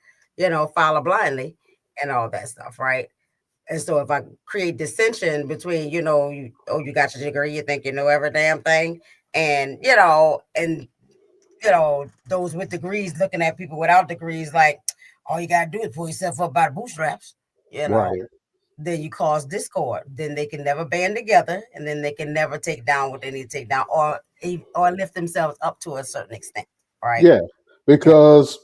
[SPEAKER 1] follow blindly and all that stuff, right? And so if I create dissension between, you got your degree, you think you know every damn thing, and those with degrees looking at people without degrees like, all you gotta do is pull yourself up by the bootstraps,
[SPEAKER 3] Right.
[SPEAKER 1] then you cause discord. Then they can never band together, and then they can never take down what they need to take down, or lift themselves up to a certain extent, right?
[SPEAKER 3] Yeah, because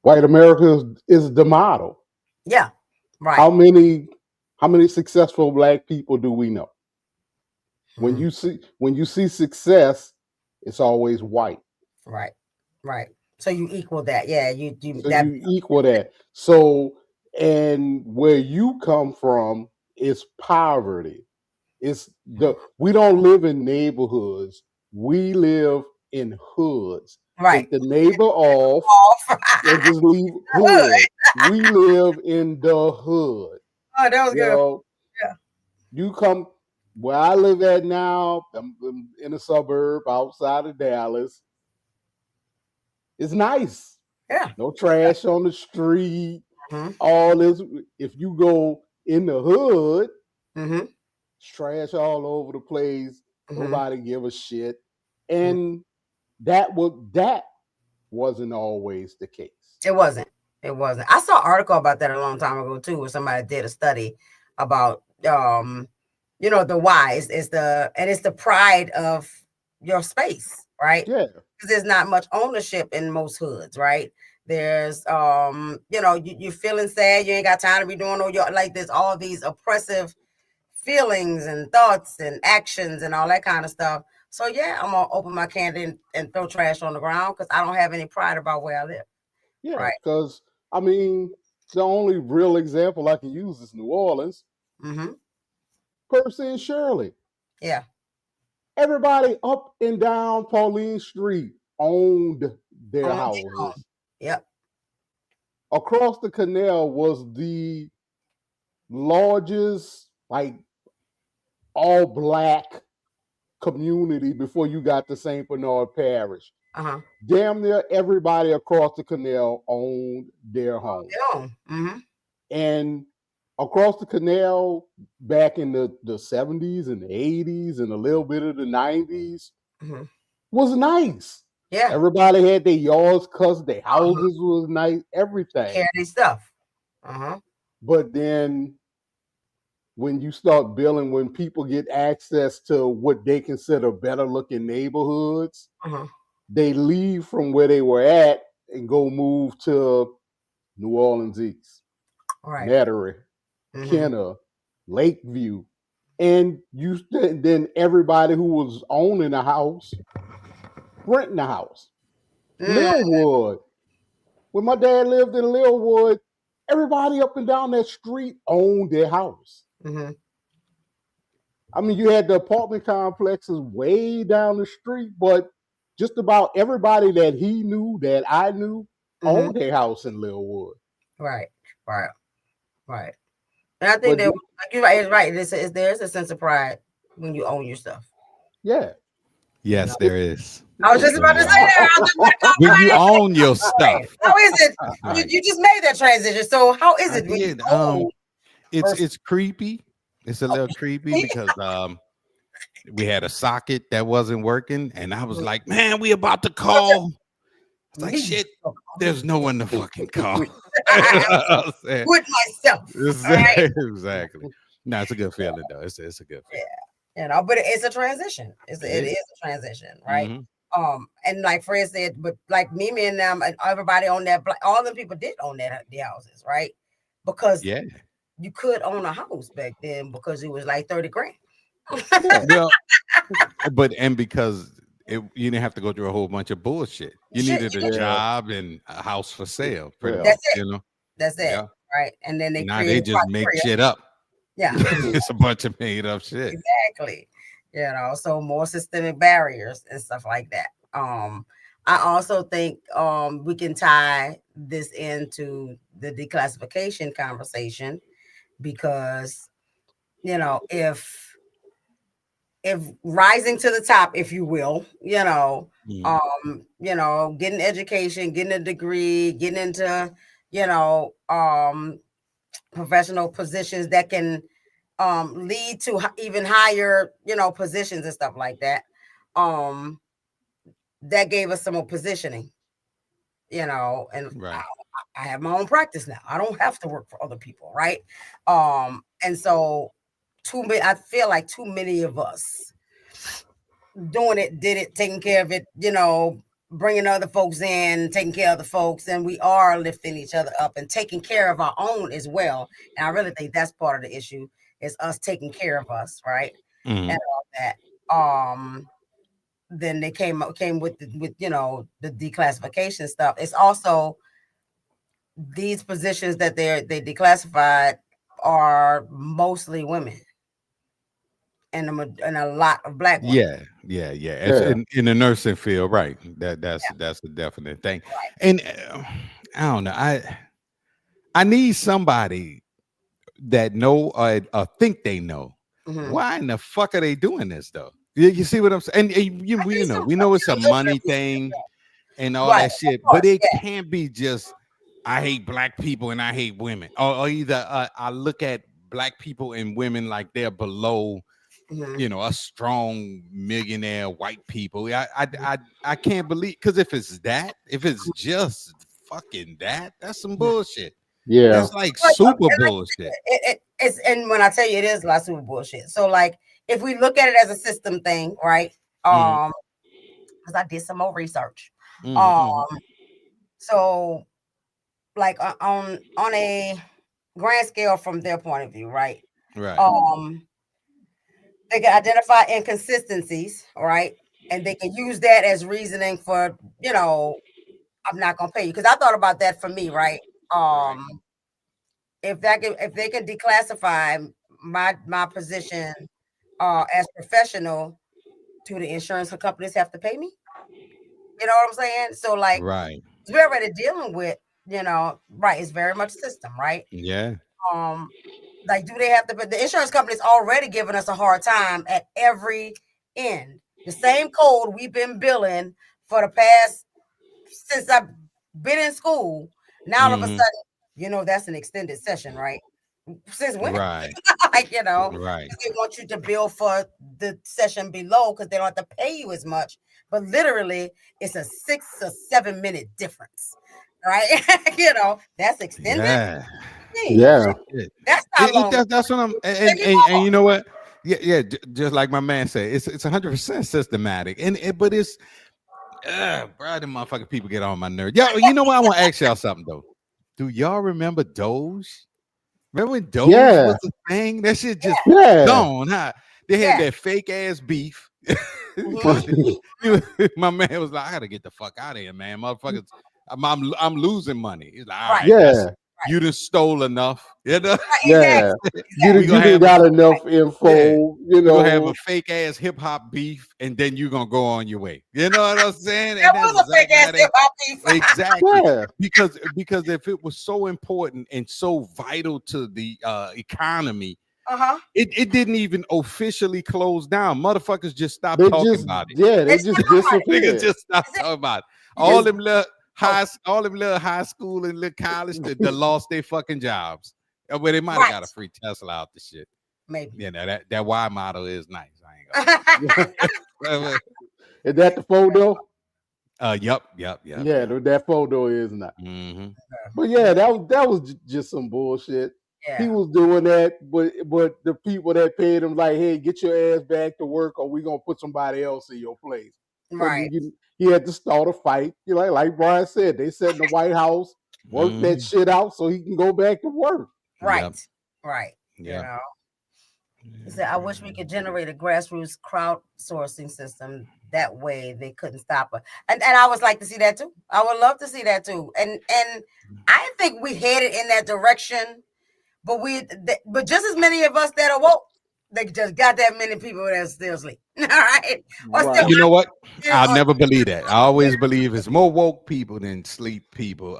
[SPEAKER 3] white America is the model.
[SPEAKER 1] Yeah, right.
[SPEAKER 3] How many successful Black people do we know? When you see success, it's always white.
[SPEAKER 1] Right. So you equal that. Yeah, you
[SPEAKER 3] So you equal that. So, and where you come from is poverty. We don't live in neighborhoods. We live in hoods.
[SPEAKER 1] Right.
[SPEAKER 3] Take the neighbor off and just leave hood. We live in the hood.
[SPEAKER 1] Oh, that was good. Yeah.
[SPEAKER 3] You come where I live at now, I'm in a suburb outside of Dallas. It's nice.
[SPEAKER 1] Yeah.
[SPEAKER 3] No trash on the street. All this. If you go in the hood, it's trash all over the place. Nobody give a shit. And that wasn't always the case.
[SPEAKER 1] It wasn't. I saw an article about that a long time ago too, where somebody did a study about the why. It's the pride of your space, right?
[SPEAKER 3] Yeah.
[SPEAKER 1] Because there's not much ownership in most hoods, right? There's you're feeling sad, you ain't got time to be doing there's all these oppressive feelings and thoughts and actions and all that kind of stuff. So yeah, I'm gonna open my can and throw trash on the ground because I don't have any pride about where I live.
[SPEAKER 3] Yeah, because the only real example I can use is New Orleans. Percy and Shirley.
[SPEAKER 1] Yeah.
[SPEAKER 3] Everybody up and down Pauline Street owned their houses.
[SPEAKER 1] Yep.
[SPEAKER 3] Across the canal was the largest, all Black community before you got to St. Bernard Parish. Damn near everybody across the canal owned their home. And across the canal back in the 70s and the 80s and a little bit of the 90s was nice.
[SPEAKER 1] Yeah.
[SPEAKER 3] Everybody had their yards cut, their houses was nice, everything.
[SPEAKER 1] Carry stuff.
[SPEAKER 3] But then when you start building, when people get access to what they consider better looking neighborhoods, they leave from where they were at and go move to New Orleans East, Metairie, Kenner, Lakeview. And then everybody who was owning a house, renting a house. Lilwood. When my dad lived in Lilwood, everybody up and down that street owned their house. I mean, you had the apartment complexes way down the street, but just about everybody that he knew, that I knew, owned their house in Lilwood.
[SPEAKER 1] Right. And I think that, like you're right, it's right. There's a sense of pride when you own your stuff.
[SPEAKER 3] Yeah.
[SPEAKER 2] Yes, there is.
[SPEAKER 1] I was just about to say that.
[SPEAKER 2] When you own your stuff.
[SPEAKER 1] How is it? You just made that transition. So how is it?
[SPEAKER 2] It's creepy. It's a little creepy because we had a socket that wasn't working, and I was like, "Man, we about to call." It's like, shit, there's no one to fucking call.
[SPEAKER 1] With myself.
[SPEAKER 2] Exactly. No, it's a good feeling though. It's a good feeling.
[SPEAKER 1] Yeah. But it's a transition. It is a transition, right? And like Fred said, but like Mimi and them and everybody on that, all the people did own the houses, right? Because you could own a house back then because it was like 30 grand.
[SPEAKER 2] Well, because you didn't have to go through a whole bunch of bullshit. You needed a job and a house for sale.
[SPEAKER 1] That's it.
[SPEAKER 2] That's
[SPEAKER 1] it. Yeah. Right. And then they
[SPEAKER 2] just make shit up.
[SPEAKER 1] Yeah.
[SPEAKER 2] It's a bunch of made up shit.
[SPEAKER 1] Exactly. So more systemic barriers and stuff like that. I also think we can tie this into the declassification conversation because, if rising to the top, if you will, getting education, getting a degree, getting into, professional positions that can lead to even higher, positions and stuff like that. That gave us some more positioning, and I have my own practice now. I don't have to work for other people, right? And so I feel like too many of us did it, taking care of it, bringing other folks in, taking care of the folks, and we are lifting each other up and taking care of our own as well. And I really think that's part of the issue is us taking care of us, right? And all that. Then they came with the declassification stuff. It's also these positions that they declassified are mostly women. And a lot of black women.
[SPEAKER 2] Yeah. In the nursing field, right? That's a definite thing. Right. And I don't know. I need somebody that know or think they know. Why in the fuck are they doing this though? You see what I'm saying? And we know it's a money thing and all that shit, but it can't be just I hate black people and I hate women, or either I look at black people and women like they're below. Us strong millionaire white people. I can't believe, because if it's just fucking that's some bullshit.
[SPEAKER 3] Yeah,
[SPEAKER 2] that's like super bullshit.
[SPEAKER 1] It's and when I tell you it is a lot of super bullshit. So like if we look at it as a system thing, right? Because I did some more research. So like on a grand scale from their point of view, right?
[SPEAKER 2] Right.
[SPEAKER 1] They can identify inconsistencies, right? And they can use that as reasoning for, I'm not gonna pay you. Because I thought about that for me, right? If they can declassify my position as professional, do the insurance companies have to pay me? You know what I'm saying? So like,
[SPEAKER 2] right,
[SPEAKER 1] we're already dealing with, right? It's very much system, right?
[SPEAKER 2] Yeah.
[SPEAKER 1] Like, do they have to? But the insurance company's already giving us a hard time at every end. The same code we've been billing for the past since I've been in school. Now all of a sudden, that's an extended session, right? Since when?
[SPEAKER 2] Right.
[SPEAKER 1] Like,
[SPEAKER 2] right.
[SPEAKER 1] They want you to bill for the session below because they don't have to pay you as much. But literally, it's a 6 or 7 minute difference, right? That's extended.
[SPEAKER 2] Yeah.
[SPEAKER 3] Yeah.
[SPEAKER 1] That's not long.
[SPEAKER 2] That's what I'm and you know what? Yeah, just like my man said, it's 100% systematic. But it's bro, them motherfucking people get on my nerves. Yo, you know what? I want to ask y'all something though. Do y'all remember Doge? Remember when Doge was a thing? That shit just gone, huh? They had that fake ass beef. My man was like, I gotta get the fuck out of here, man. Motherfuckers, I'm losing money. He's like, all right, you done stole enough. You know?
[SPEAKER 3] Yeah. You done got enough info, you know.
[SPEAKER 2] You're gonna have a fake ass hip hop beef, and then you're gonna go on your way. You know what I'm saying?
[SPEAKER 1] That was a fake ass hip hop beef.
[SPEAKER 2] Exactly. Because if it was so important and so vital to the economy, it didn't even officially close down. Motherfuckers just stopped talking about it.
[SPEAKER 3] Yeah, they just disappeared.
[SPEAKER 2] Niggas just stopped talking about it. All them little high school and little college that lost their fucking jobs. Well, they might have got a free Tesla out the shit.
[SPEAKER 1] Maybe.
[SPEAKER 2] Yeah, now that Y model is nice. I ain't gonna.
[SPEAKER 3] Is that the photo?
[SPEAKER 2] Yep.
[SPEAKER 3] Yeah, that photo is nice.
[SPEAKER 2] Mm-hmm.
[SPEAKER 3] But yeah, that was just some bullshit. Yeah. He was doing that, but the people that paid him like, hey, get your ass back to work, or we're gonna put somebody else in your place.
[SPEAKER 1] Right.
[SPEAKER 3] He had to start a fight. You know, like Brian said, they sat in the White House, work that shit out so he can go back to work.
[SPEAKER 1] Right.
[SPEAKER 2] Yep.
[SPEAKER 1] Right.
[SPEAKER 2] Yeah.
[SPEAKER 1] You know. He said, I wish we could generate a grassroots crowdsourcing system. That way they couldn't stop her. And I would like to see that too. I would love to see that too. And I think we headed in that direction, but just as many of us that are woke, they just got that many people that still sleep. All right.
[SPEAKER 3] Right.
[SPEAKER 2] You know what? I'll never believe that. I always believe it's more woke people than sleep people.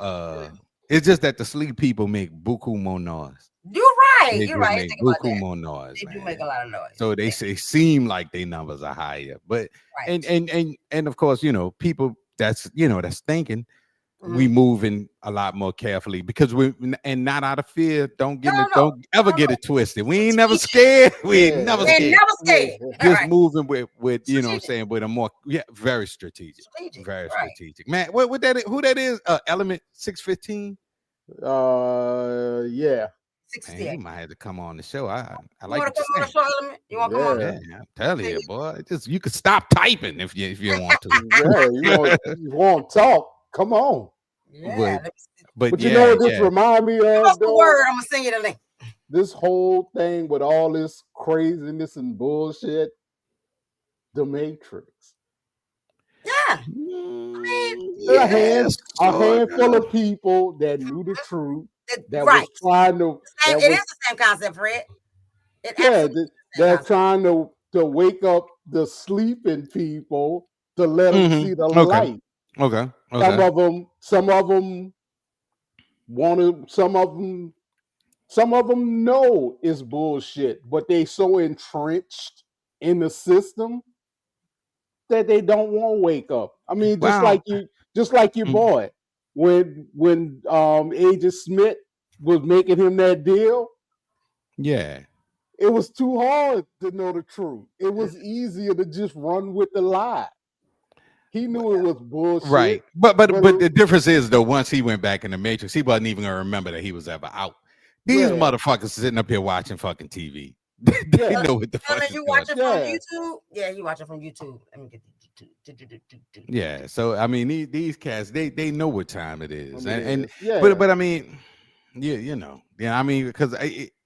[SPEAKER 2] It's just that the sleep people make buku more noise.
[SPEAKER 1] You're right. You're right.
[SPEAKER 2] Make buku more noise.
[SPEAKER 1] They do make a lot of noise.
[SPEAKER 2] So they seem like their numbers are higher, but and of course, you know, people that's thinking. We moving a lot more carefully because and not out of fear. Don't ever get it twisted. We ain't never scared. We ain't never scared. Just moving with you know what I'm saying, with a more very strategic. Very strategic. Man, who that is? Element 615.
[SPEAKER 3] Yeah.
[SPEAKER 2] Man, you might have to come on the show. I like
[SPEAKER 1] you want to come on the show, Element? You want to come on?
[SPEAKER 2] Yeah, I'm telling you, boy. You could stop typing if you want to.
[SPEAKER 3] You want to talk? Come on.
[SPEAKER 1] Yeah,
[SPEAKER 3] but you know what this remind me of?
[SPEAKER 1] What's the word? I'm gonna send you the link.
[SPEAKER 3] This whole thing with all this craziness and bullshit, The Matrix.
[SPEAKER 1] Yeah,
[SPEAKER 3] a handful of people that knew the truth. That was trying to.
[SPEAKER 1] It is the same concept, Fred.
[SPEAKER 3] They're trying to wake up the sleeping people to let them see the light.
[SPEAKER 2] Okay.
[SPEAKER 3] Some of them want to. Some of them know it's bullshit, but they so entrenched in the system that they don't want to wake up. I mean, just like your boy, when Agent Smith was making him that deal.
[SPEAKER 2] Yeah.
[SPEAKER 3] It was too hard to know the truth. It was easier to just run with the lie. He knew it was bullshit.
[SPEAKER 2] Right. But the difference is though, once he went back in the Matrix, he wasn't even gonna remember that he was ever out. These motherfuckers sitting up here watching fucking TV. They know what the fuck.
[SPEAKER 1] You watch it from YouTube? Yeah, you watch it from YouTube. Let me get YouTube.
[SPEAKER 2] Yeah. So I mean, these cats, they know what time it is, but I mean, you know, I mean, because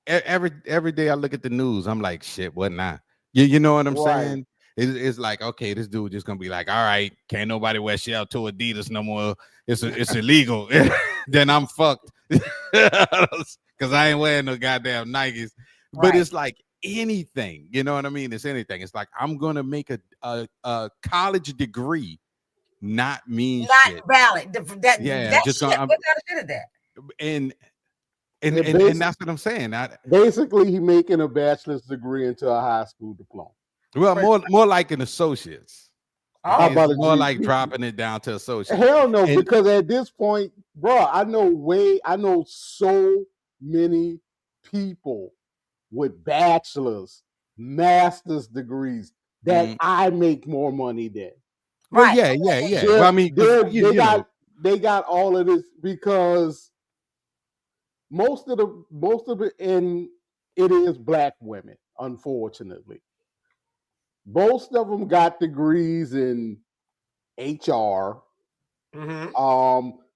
[SPEAKER 2] every day I look at the news, I'm like, shit, what now? You know what I'm saying? It's like, okay, this dude just gonna be like, all right, can't nobody wear shell to Adidas no more. It's illegal. Then I'm fucked because I ain't wearing no goddamn Nikes. But it's like anything, you know what I mean? It's anything. It's like I'm gonna make a college degree not mean shit.
[SPEAKER 1] Valid.
[SPEAKER 2] That
[SPEAKER 1] just shit. What kind of shit is that?
[SPEAKER 2] And that's what I'm saying.
[SPEAKER 3] Basically, he making a bachelor's degree into a high school diploma.
[SPEAKER 2] Well, more like an associate's.
[SPEAKER 3] How about
[SPEAKER 2] more like dropping it down to associate?
[SPEAKER 3] Hell no, because at this point, bro, I know so many people with bachelor's, master's degrees that I make more money than.
[SPEAKER 2] Well, yeah. Well, I mean,
[SPEAKER 3] they got all of this because most of it, and it is black women, unfortunately. Most of them got degrees in HR,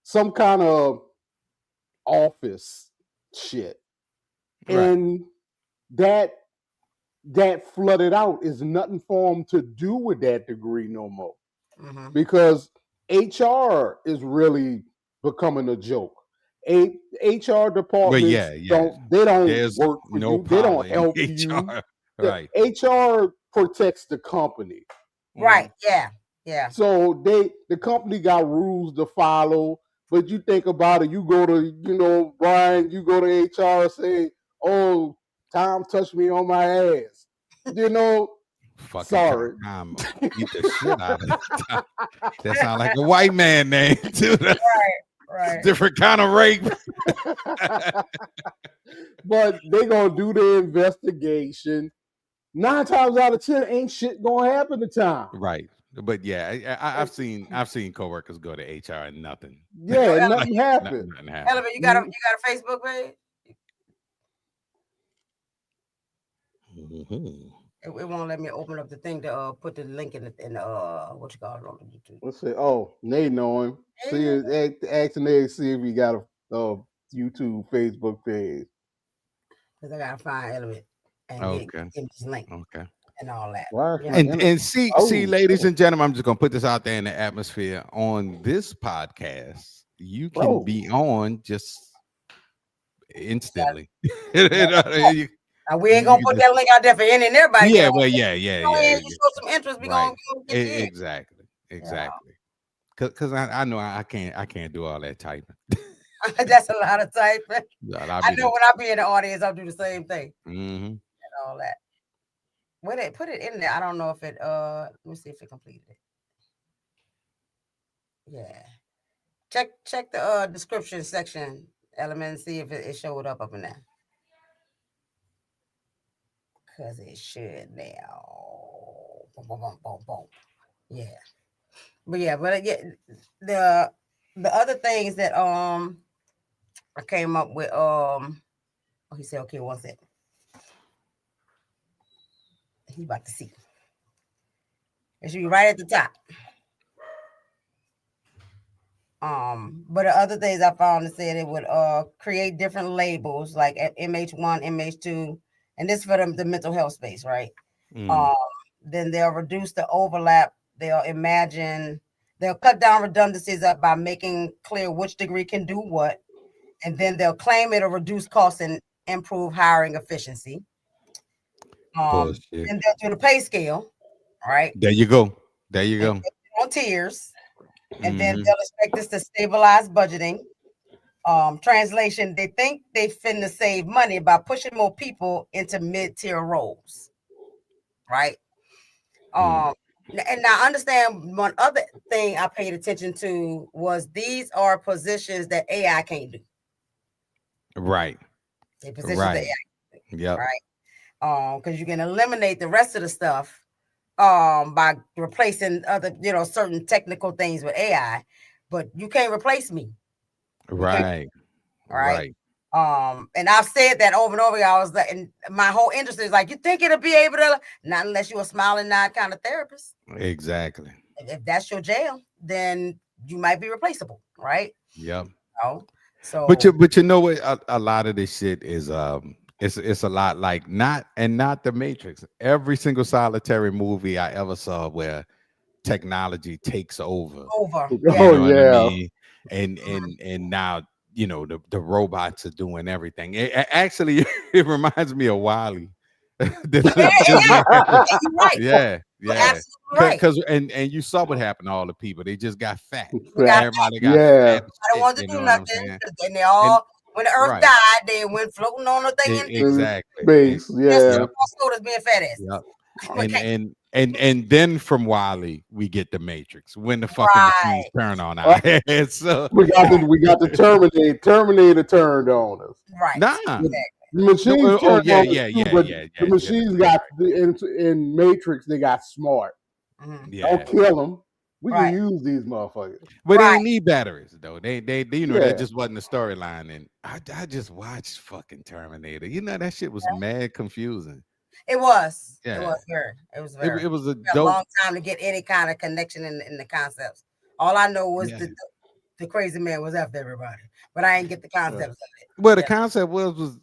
[SPEAKER 3] some kind of office shit, and that flooded out is nothing for them to do with that degree no more, because HR is really becoming a joke. HR departments don't
[SPEAKER 2] There's
[SPEAKER 3] work for
[SPEAKER 2] no
[SPEAKER 3] you. They don't
[SPEAKER 2] power in
[SPEAKER 3] help
[SPEAKER 2] HR.
[SPEAKER 3] you.
[SPEAKER 2] Right.
[SPEAKER 3] HR protects the company.
[SPEAKER 1] Right. Yeah.
[SPEAKER 3] So the company got rules to follow. But you think about it, you go to, Brian, you go to HR and say, "Oh, Tom touched me on my ass."
[SPEAKER 2] Fucking
[SPEAKER 3] Sorry.
[SPEAKER 2] Tom, beat the shit out of it. That sounds like a white man name too.
[SPEAKER 1] Right.
[SPEAKER 2] Different kind of rape.
[SPEAKER 3] But they gonna do the investigation. 9 times out of 10, ain't shit gonna happen to Tom.
[SPEAKER 2] Right. But yeah, I've seen coworkers go to HR and nothing.
[SPEAKER 3] Yeah, nothing happened.
[SPEAKER 1] Nothing happened. Element, you got a Facebook page? It won't let me open up the thing to put the link in what you call it on YouTube.
[SPEAKER 3] Let's see. Oh, they know him. Asking Nate see if he got a YouTube, Facebook page.
[SPEAKER 1] Because I gotta find Element and get his link.
[SPEAKER 2] Okay.
[SPEAKER 1] And all that.
[SPEAKER 2] And see, ladies and gentlemen, I'm just gonna put this out there in the atmosphere. On this podcast, you can be on just instantly.
[SPEAKER 1] Now, we ain't gonna put that link out there for any and everybody.
[SPEAKER 2] Yeah, well, yeah.
[SPEAKER 1] You show some interest, we gonna get you
[SPEAKER 2] exactly. Because I know I can't do all that typing.
[SPEAKER 1] That's a lot of typing. I know when I be in the audience, I'll do the same thing. And all that. When they put it in there, I don't know if it let me see if it completed it. Yeah. Check the description section element and see if it showed up in there. Cause it should now. Boom, boom, boom, boom, boom. Yeah. But the other things that I came up with he said, okay, one second. He's about to see. It should be right at the top. But the other things I found that said it would create different labels like MH1, MH2, and this for the mental health space, right? Then they'll reduce the overlap. They'll cut down redundancies up by making clear which degree can do what, and then they'll claim it'll reduce costs and improve hiring efficiency. And they'll do the pay scale, right?
[SPEAKER 2] There you go.
[SPEAKER 1] On tiers, and then they'll expect this to stabilize budgeting. Translation: they think they finna save money by pushing more people into mid-tier roles, right? And now understand one other thing I paid attention to was these are positions that AI can't do.
[SPEAKER 2] Right.
[SPEAKER 1] They positions that AI
[SPEAKER 2] can't do.
[SPEAKER 1] Right. Because you can eliminate the rest of the stuff by replacing other, certain technical things with AI, but you can't replace me.
[SPEAKER 2] Right.
[SPEAKER 1] And I've said that over and over. I was like, and my whole industry is like, you think it'll be able to? Not unless you're a smiling nod kind of therapist.
[SPEAKER 2] Exactly.
[SPEAKER 1] If that's your jam, then you might be replaceable, right?
[SPEAKER 2] Yep.
[SPEAKER 1] So,
[SPEAKER 2] but you know what? A lot of this shit is it's a lot like not the Matrix. Every single solitary movie I ever saw where technology takes over.
[SPEAKER 3] Yeah.
[SPEAKER 2] And now the robots are doing everything. Actually, it reminds me of Wall-E. Yeah. Because and you saw what happened to all the people. They just got fat. Everybody got fat.
[SPEAKER 1] I don't want to do nothing. And they all, when the Earth died, they went floating on the thing.
[SPEAKER 2] Exactly.
[SPEAKER 3] Space. Yeah.
[SPEAKER 1] Being fat ass.
[SPEAKER 2] And then from Wall-E, we get the Matrix when the fucking machines turn on our heads. So
[SPEAKER 3] we got the Terminator turned on us.
[SPEAKER 1] Right.
[SPEAKER 2] Nah.
[SPEAKER 3] The machines turned on us the machines got in Matrix. They got smart.
[SPEAKER 2] Yeah.
[SPEAKER 3] Don't kill them. We can use these motherfuckers.
[SPEAKER 2] But they didn't need batteries though. They you know,
[SPEAKER 3] Yeah.
[SPEAKER 2] that just wasn't the storyline. And I just watched fucking Terminator. You know, that shit was mad confusing.
[SPEAKER 1] It was.
[SPEAKER 2] Yeah.
[SPEAKER 1] It was very. It was very.
[SPEAKER 2] It was a
[SPEAKER 1] long time to get any kind of connection in the concepts. All I know was the crazy man was after everybody, but I didn't get the concepts of it.
[SPEAKER 2] Well, the concept was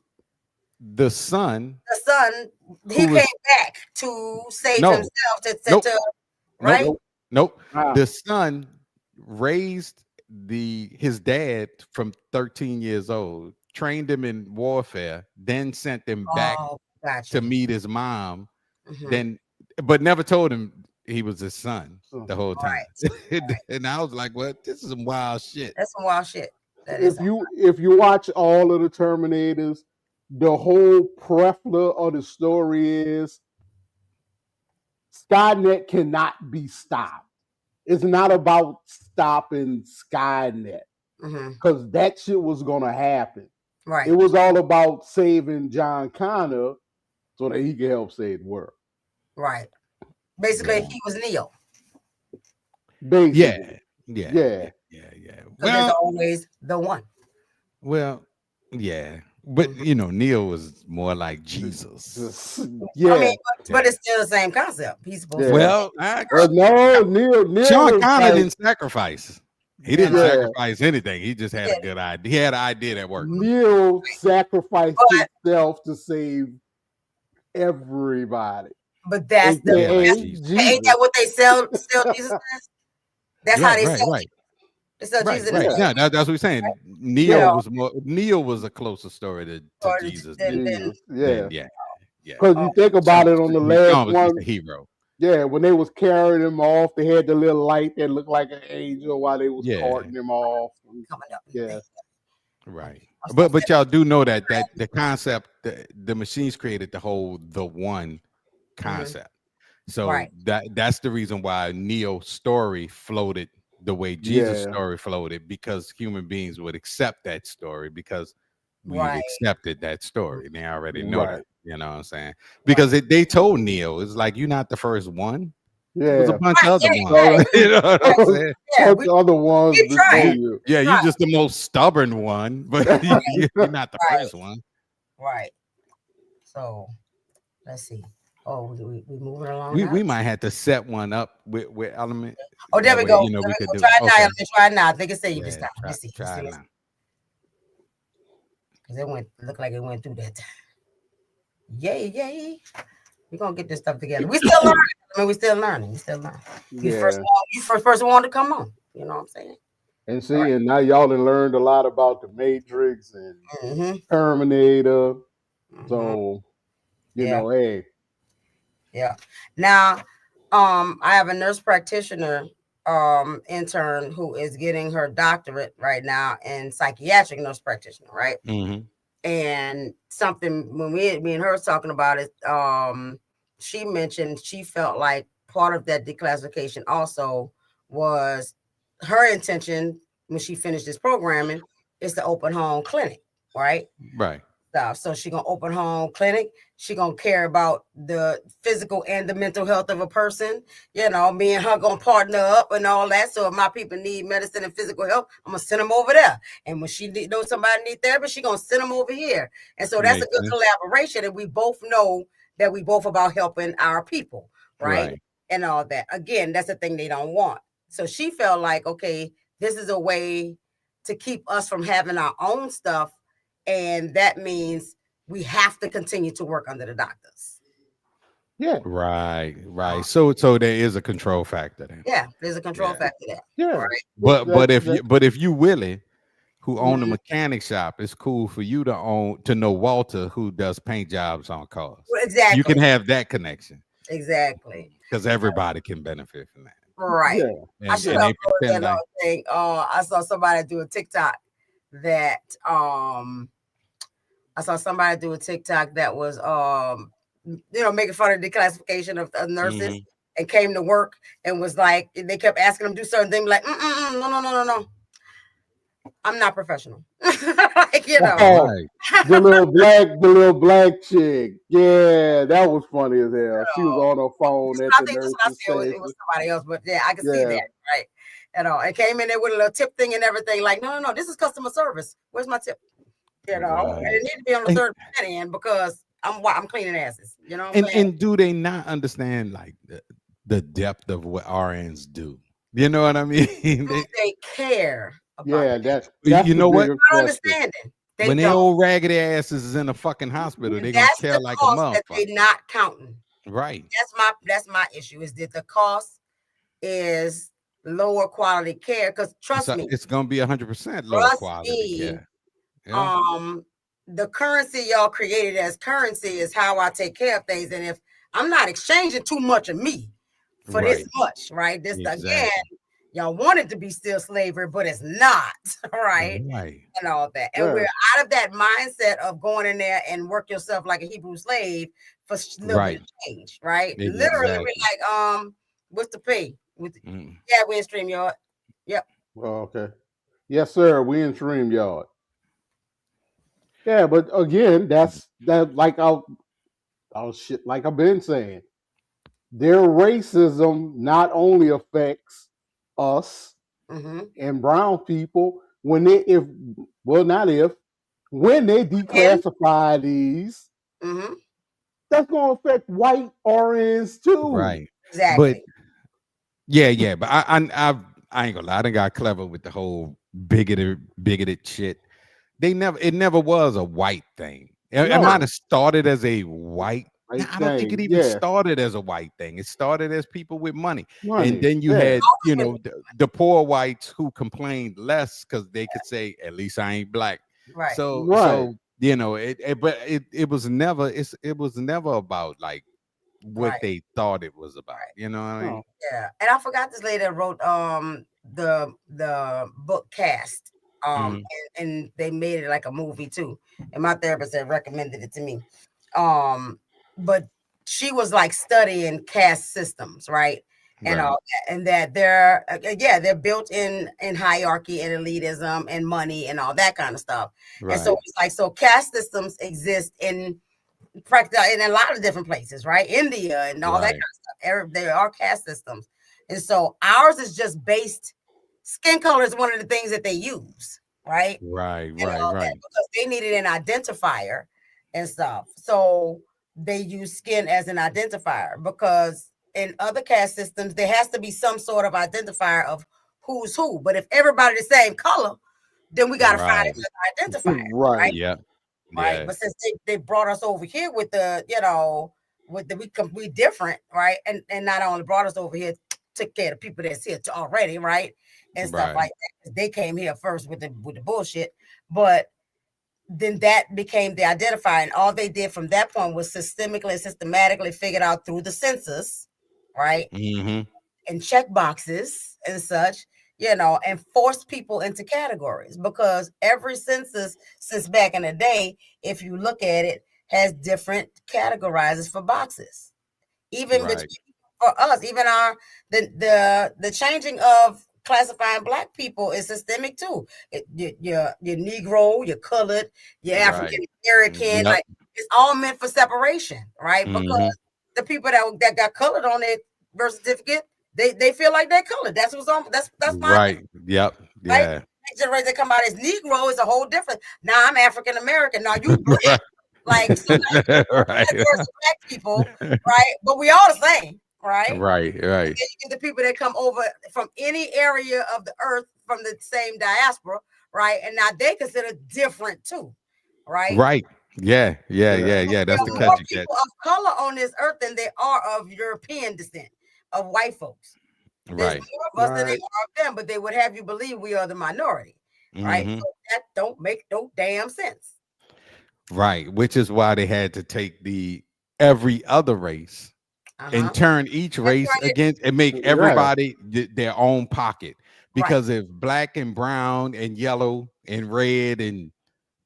[SPEAKER 2] the son.
[SPEAKER 1] The son, he came back to save himself. Right?
[SPEAKER 2] Nope. The son raised his dad from 13 years old, trained him in warfare, then sent him back to meet his mom, then but never told him he was his son the whole time. And I was like, well, this is some wild shit.
[SPEAKER 1] That's some wild shit.
[SPEAKER 3] If you watch all of the Terminators, the whole preface of the story is Skynet cannot be stopped. It's not about stopping Skynet because that shit was gonna happen.
[SPEAKER 1] Right.
[SPEAKER 3] It was all about saving John Connor so that he could help save the world.
[SPEAKER 1] Right. Basically, he was Neo.
[SPEAKER 3] Basically.
[SPEAKER 2] Yeah.
[SPEAKER 1] Well, there's always the one.
[SPEAKER 2] Well, yeah. But you know, Neo was more like Jesus.
[SPEAKER 3] Yeah.
[SPEAKER 1] I mean, but it's still the same concept. He's supposed to
[SPEAKER 2] Neil
[SPEAKER 3] Sean
[SPEAKER 2] Connor didn't sacrifice. He didn't sacrifice anything. He just had a good idea. He had an idea that worked.
[SPEAKER 3] Neo sacrificed himself to save everybody.
[SPEAKER 1] But that's ain't that what they sell Jesus as? That's how they sell it. They sell Jesus.
[SPEAKER 2] Right. Yeah, that's what we're saying. Neo was a closer story to Jesus.
[SPEAKER 3] Yeah. Because you think about it, on the last one,
[SPEAKER 2] the hero.
[SPEAKER 3] Yeah, when they was carrying him off, they had the little light that looked like an angel while they was carting him off. Yeah.
[SPEAKER 2] Right. But y'all do know that the concept, the machines created the one concept. So that's the reason why Neo's story floated the way Jesus' story floated, because human beings would accept that story because we accepted that story. They already know that. You know what I'm saying? Because they told Neo, it's like, you're not the first one.
[SPEAKER 3] Yeah.
[SPEAKER 2] There's a bunch of other ones. You know what I'm saying?
[SPEAKER 3] The other ones.
[SPEAKER 2] You're just the most stubborn one, but you're not the first one.
[SPEAKER 1] Right. So let's see. Oh, we moving along.
[SPEAKER 2] We might have to set one up with Element.
[SPEAKER 1] Oh, there we go.
[SPEAKER 2] You know, we could do
[SPEAKER 1] try
[SPEAKER 2] it.
[SPEAKER 1] Try it now. They can say you can stop.
[SPEAKER 2] Let's see. Try it now.
[SPEAKER 1] Because it looked like it went through that. Yay. We're gonna get this stuff together. We still learning. We're still learning. You first person wanted to come on. You know what I'm saying?
[SPEAKER 3] And see, and now y'all have learned a lot about the Matrix and Terminator. So you know, hey.
[SPEAKER 1] Yeah. Now, I have a nurse practitioner intern who is getting her doctorate right now in psychiatric nurse practitioner, right? And something when me and her was talking about it, she mentioned she felt like part of that declassification also was her intention when she finished this programming is to open home clinic, right?
[SPEAKER 2] Right.
[SPEAKER 1] So she gonna open home clinic. She gonna care about the physical and the mental health of a person. You know, me and her gonna partner up and all that. So if my people need medicine and physical health, I'm gonna send them over there. And when she knows somebody need therapy, she gonna send them over here. And so that's a good collaboration. And we both know that we both about helping our people, right? And all that. Again, that's the thing they don't want. So she felt like, okay, this is a way to keep us from having our own stuff. And that means we have to continue to work under the doctors.
[SPEAKER 3] Yeah.
[SPEAKER 2] Right. So there is a control factor there.
[SPEAKER 1] Yeah, there's a control factor there.
[SPEAKER 3] Yeah.
[SPEAKER 1] Right.
[SPEAKER 2] But if you Willie, who own a mechanic shop, it's cool for you to know Walter, who does paint jobs on cars.
[SPEAKER 1] Exactly.
[SPEAKER 2] You can have that connection.
[SPEAKER 1] Exactly.
[SPEAKER 2] Because everybody can benefit from that.
[SPEAKER 1] Right.
[SPEAKER 3] Yeah.
[SPEAKER 1] I should have that other thing. I saw somebody do a TikTok that was making fun of the classification of nurses and came to work and was like, they kept asking them to do certain things like no. I'm not professional. Like,
[SPEAKER 3] Oh, the little black chick. Yeah, that was funny as hell. She was on her phone at
[SPEAKER 1] I
[SPEAKER 3] the
[SPEAKER 1] think that's what I
[SPEAKER 3] nurse's
[SPEAKER 1] said. It
[SPEAKER 3] station.
[SPEAKER 1] was somebody else, but yeah, I can see
[SPEAKER 3] Yeah.
[SPEAKER 1] that, right? It came in there with a little tip thing and everything. Like, no, this is customer service. Where's my tip? And it need to be on the third end because I'm cleaning asses. You know what I'm saying?
[SPEAKER 2] And do they not understand like the depth of what RNs do? You know what I mean?
[SPEAKER 1] Do they care about
[SPEAKER 3] Yeah,
[SPEAKER 1] that?
[SPEAKER 3] that's
[SPEAKER 2] you
[SPEAKER 3] the
[SPEAKER 2] know what?
[SPEAKER 3] bigger
[SPEAKER 1] Not
[SPEAKER 3] question.
[SPEAKER 1] understanding.
[SPEAKER 2] When their old raggedy asses is in a fucking hospital, they're gonna
[SPEAKER 1] That's
[SPEAKER 2] care
[SPEAKER 1] the
[SPEAKER 2] like a
[SPEAKER 1] cost that
[SPEAKER 2] motherfucker.
[SPEAKER 1] they're not counting.
[SPEAKER 2] Right.
[SPEAKER 1] That's my issue is that the cost is lower quality care. Because trust me,
[SPEAKER 2] It's gonna be 100% lower quality care. Yeah.
[SPEAKER 1] The currency y'all created as currency is how I take care of things. And if I'm not exchanging too much of me for this much, right? This again, y'all want it to be still slavery, but it's not, right? And all that. And we're out of that mindset of going in there and work yourself like a Hebrew slave for a little bit of change, right? Literally, we're like, what's the pay? Yeah, we're in StreamYard. Yep.
[SPEAKER 3] Well, okay. Yes, sir. We in StreamYard. Yeah, but again, that's that like like I've been saying. Their racism not only affects us and brown people when they when they declassify these, that's gonna affect white RNs too.
[SPEAKER 2] Right.
[SPEAKER 1] Exactly.
[SPEAKER 2] But yeah. But I ain't gonna lie, I done got clever with the whole bigoted shit. It never was a white thing. It might have started as a white. I don't think it even started as a white thing. It started as people with money. And then you had, the poor whites who complained less because they could say, at least I ain't black.
[SPEAKER 1] Right.
[SPEAKER 2] So but it was never about like what they thought it was about. You know what I mean?
[SPEAKER 1] Yeah. And I forgot this lady that wrote the book Cast. And they made it like a movie too. And my therapist had recommended it to me. But she was like studying caste systems, right? And all that, and that they're built in hierarchy and elitism and money and all that kind of stuff. And so it's like, so caste systems exist in a lot of different places, right? India and all that kind of stuff. There are caste systems. And so ours is just based, skin color is one of the things that they use, right?
[SPEAKER 2] Right.
[SPEAKER 1] Because they needed an identifier and stuff. So they use skin as an identifier because in other caste systems, there has to be some sort of identifier of who's who. But if everybody the same color, then we got to find another identifier. Right.
[SPEAKER 2] Yeah.
[SPEAKER 1] Right. But since they brought us over here with the, we different, right? And not only brought us over here, took care of the people that's here already, right? And stuff like that. They came here first with the bullshit. But then that became the identifier. And all they did from that point was systematically figured out through the census, right? And check boxes and such, and force people into categories, because every census since back in the day, if you look at it, has different categorizers for boxes. Even for us, even the changing of classifying black people is systemic too. Your Negro, your colored, your African American, like it's all meant for separation, right? Because the people that got colored on their birth certificate, they feel like they're colored. That's what's on. That's my
[SPEAKER 2] right. Yep. Yeah.
[SPEAKER 1] Right? Next generation that come out as Negro is a whole different. Now I'm African American. Now you black. Like black people, right? But we all the same, right?
[SPEAKER 2] Right.
[SPEAKER 1] And then you get the people that come over from any area of the earth from the same diaspora, right? And now they consider different too, right?
[SPEAKER 2] Right. Yeah. That's the catchy catch.
[SPEAKER 1] People of color on this earth than they are of European descent, of white folks. There's more of us than they are of them, but they would have you believe we are the minority, right? So that don't make no damn sense.
[SPEAKER 2] Right, which is why they had to take every other race and turn each race against and make everybody their own pocket. Because if black and brown and yellow and red and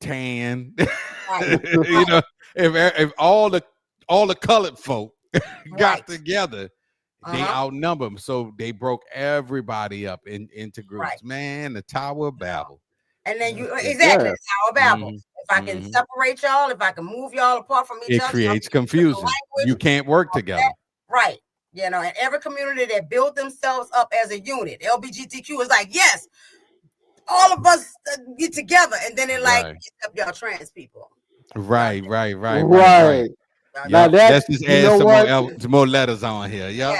[SPEAKER 2] tan, if all the colored folk got together, they outnumber them. So they broke everybody up into groups. Man, the Tower of Babel.
[SPEAKER 1] And then you exactly it's how Babel. If I can
[SPEAKER 2] Mhm.
[SPEAKER 1] separate y'all, if I can move y'all apart from each
[SPEAKER 2] It
[SPEAKER 1] other,
[SPEAKER 2] creates confusion. You can't work together.
[SPEAKER 1] Right. You know, and every community that built themselves up as a unit, LGBTQ is like, yes, all of us get together, and then they're like, except y'all trans people.
[SPEAKER 2] Right.
[SPEAKER 3] Now
[SPEAKER 2] Let's just
[SPEAKER 3] you
[SPEAKER 2] add
[SPEAKER 3] know
[SPEAKER 2] some
[SPEAKER 3] what?
[SPEAKER 2] more letters on here.
[SPEAKER 1] Yeah.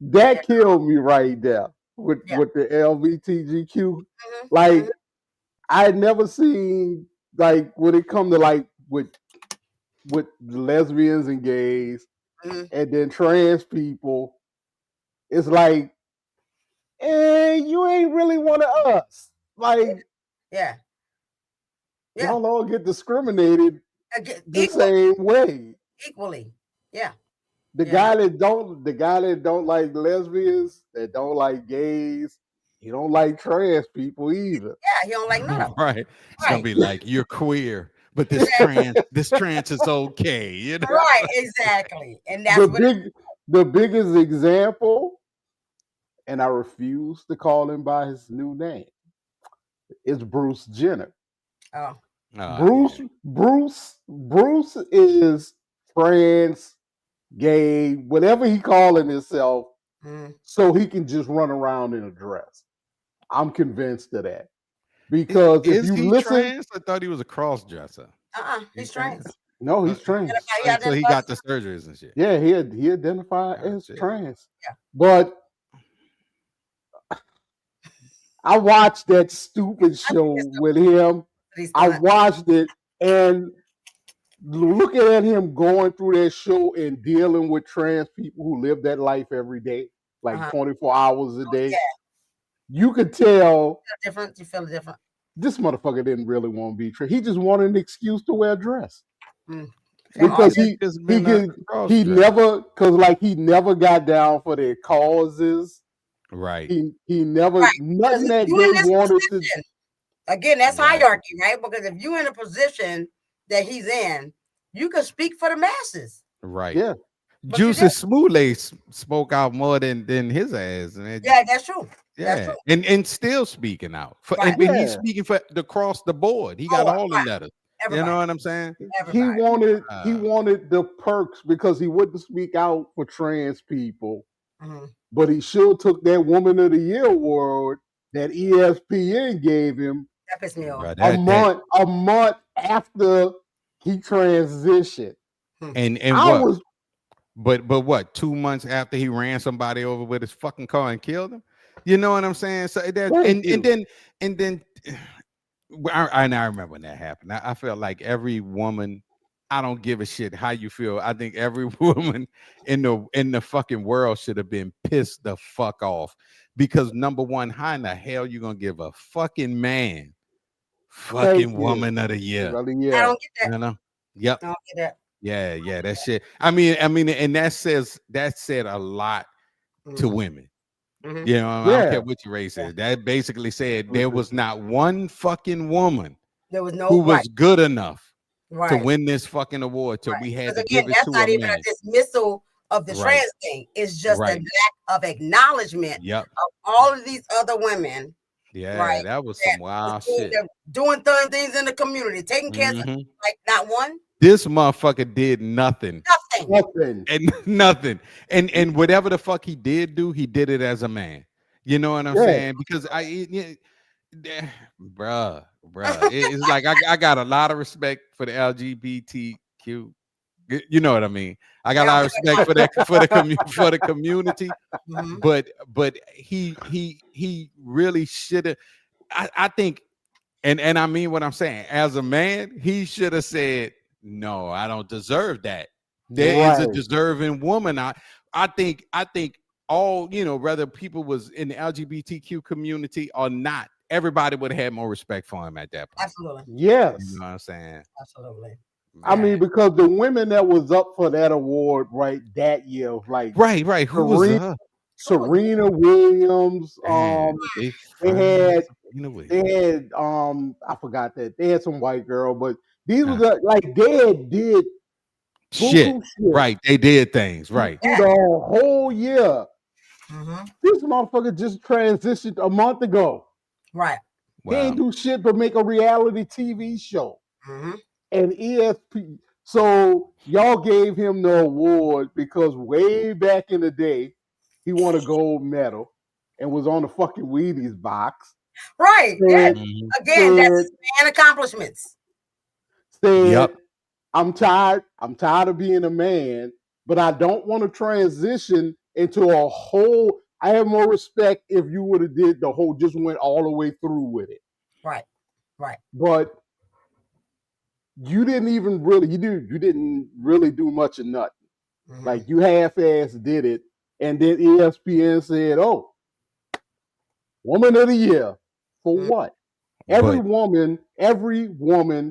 [SPEAKER 3] That killed me right there with the LGBTQ. Like I had never seen like when it come to like with lesbians and gays and then trans people, it's like, you ain't really one of us. Like, y'all all get discriminated the same way.
[SPEAKER 1] Equally, yeah.
[SPEAKER 3] The guy that don't like lesbians, that don't like gays, he don't like trans people either.
[SPEAKER 1] Yeah, he don't like none of them.
[SPEAKER 2] Right. It's gonna be like, you're queer, but this trans is okay. You know?
[SPEAKER 1] Right, exactly. And that's
[SPEAKER 3] the biggest example, and I refuse to call him by his new name, is Bruce Jenner. Bruce is trans, gay, whatever he calling himself, so he can just run around in a dress. I'm convinced of that. Because if you listen,
[SPEAKER 2] trans? I thought he was a cross dresser.
[SPEAKER 1] He's trans.
[SPEAKER 3] No, he's trans.
[SPEAKER 2] So he got the surgeries and shit.
[SPEAKER 3] Yeah, he identified as trans. Yeah. But I watched that stupid show with him. I watched it, and looking at him going through that show and dealing with trans people who live that life every day, like 24 hours a day, you could tell.
[SPEAKER 1] You feel different.
[SPEAKER 3] This motherfucker didn't really want to be trans. He just wanted an excuse to wear a dress. Because he never got down for their causes.
[SPEAKER 2] Right.
[SPEAKER 3] He never nothing that they wanted to.
[SPEAKER 1] Again, that's hierarchy, right? Because if you're in a position that he's in, you can speak for the masses.
[SPEAKER 2] Right.
[SPEAKER 3] Yeah.
[SPEAKER 2] Juicy Smoothie spoke out more than his ass.
[SPEAKER 1] Yeah, that's true.
[SPEAKER 2] Yeah,
[SPEAKER 1] that's true.
[SPEAKER 2] And still speaking out. And he's speaking for across the board. He got all the letters.
[SPEAKER 1] Everybody.
[SPEAKER 2] You know what I'm saying?
[SPEAKER 1] Everybody.
[SPEAKER 3] He wanted the perks because he wouldn't speak out for trans people. But he sure took that Woman of the Year award that ESPN gave him.
[SPEAKER 1] That pissed me off.
[SPEAKER 3] A month after he transitioned.
[SPEAKER 2] And But what? 2 months after he ran somebody over with his fucking car and killed him. You know what I'm saying? So that and then I remember when that happened. I felt like every woman. I don't give a shit how you feel. I think every woman in the fucking world should have been pissed the fuck off because number one, how in the hell you gonna give a fucking man fucking Woman of the Year?
[SPEAKER 1] I don't get that.
[SPEAKER 2] You know? Yep.
[SPEAKER 1] I don't get that.
[SPEAKER 2] Yeah, that shit. I mean, and that said a lot to women. You know, I don't care what your race is. That basically said there was not one fucking woman who was good enough to win this fucking award till we had to give it to a man. That's not even a
[SPEAKER 1] dismissal of the trans thing. It's just a lack of acknowledgement of all of these other women.
[SPEAKER 2] Yeah, that was some wild shit.
[SPEAKER 1] Doing things in the community, taking care of like not one.
[SPEAKER 2] This motherfucker did nothing. And whatever the fuck he did do, he did it as a man. You know what I'm saying? Because bruh. It's like I got a lot of respect for the LGBTQ. You know what I mean? I got a lot of respect for the community. But he really should have. I think, and I mean what I'm saying. As a man, he should have said, "No, I don't deserve that. There is a deserving woman." I think all, whether people was in the LGBTQ community or not, everybody would have had more respect for him at that point.
[SPEAKER 1] Absolutely.
[SPEAKER 3] Yes.
[SPEAKER 2] You know what I'm saying?
[SPEAKER 1] Absolutely.
[SPEAKER 2] Man.
[SPEAKER 3] I mean, because the women that was up for that award that year, like
[SPEAKER 2] right. Who was up?
[SPEAKER 3] Serena Williams. They had I forgot that they had some white girl, but these was like they did
[SPEAKER 2] shit. Right. They did things right.
[SPEAKER 3] The whole year. This motherfucker just transitioned a month ago.
[SPEAKER 1] Right.
[SPEAKER 3] He ain't do shit but make a reality TV show.
[SPEAKER 1] Mm-hmm.
[SPEAKER 3] And ESP. So y'all gave him the award because way back in the day, he won a gold medal and was on the fucking Wheaties box.
[SPEAKER 1] Right.
[SPEAKER 3] Said,
[SPEAKER 1] Again, that's his man accomplishments.
[SPEAKER 3] Said, I'm tired of being a man, but I don't want to transition into a whole. I have more respect if you would have did the whole, just went all the way through with it.
[SPEAKER 1] Right.
[SPEAKER 3] But you didn't even really, you didn't really do much of nothing. Mm-hmm. Like you half-ass did it, and then ESPN said, "Oh, Woman of the Year for what?" Every woman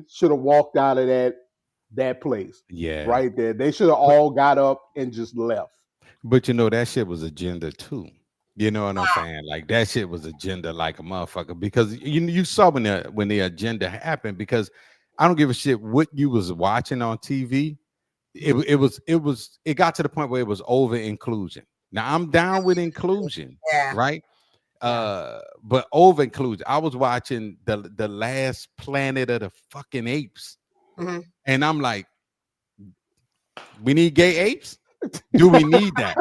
[SPEAKER 3] should have walked out of that place.
[SPEAKER 2] Yeah,
[SPEAKER 3] right there. They should have all got up and just left.
[SPEAKER 2] But that shit was agenda too. You know what I'm saying? Like that shit was agenda like a motherfucker because you saw when the agenda happened. Because I don't give a shit what you was watching on TV. It got to the point where it was over inclusion. Now I'm down with inclusion, right? But over inclusion. I was watching the last Planet of the fucking Apes, and I'm like, we need gay apes. Do we need that?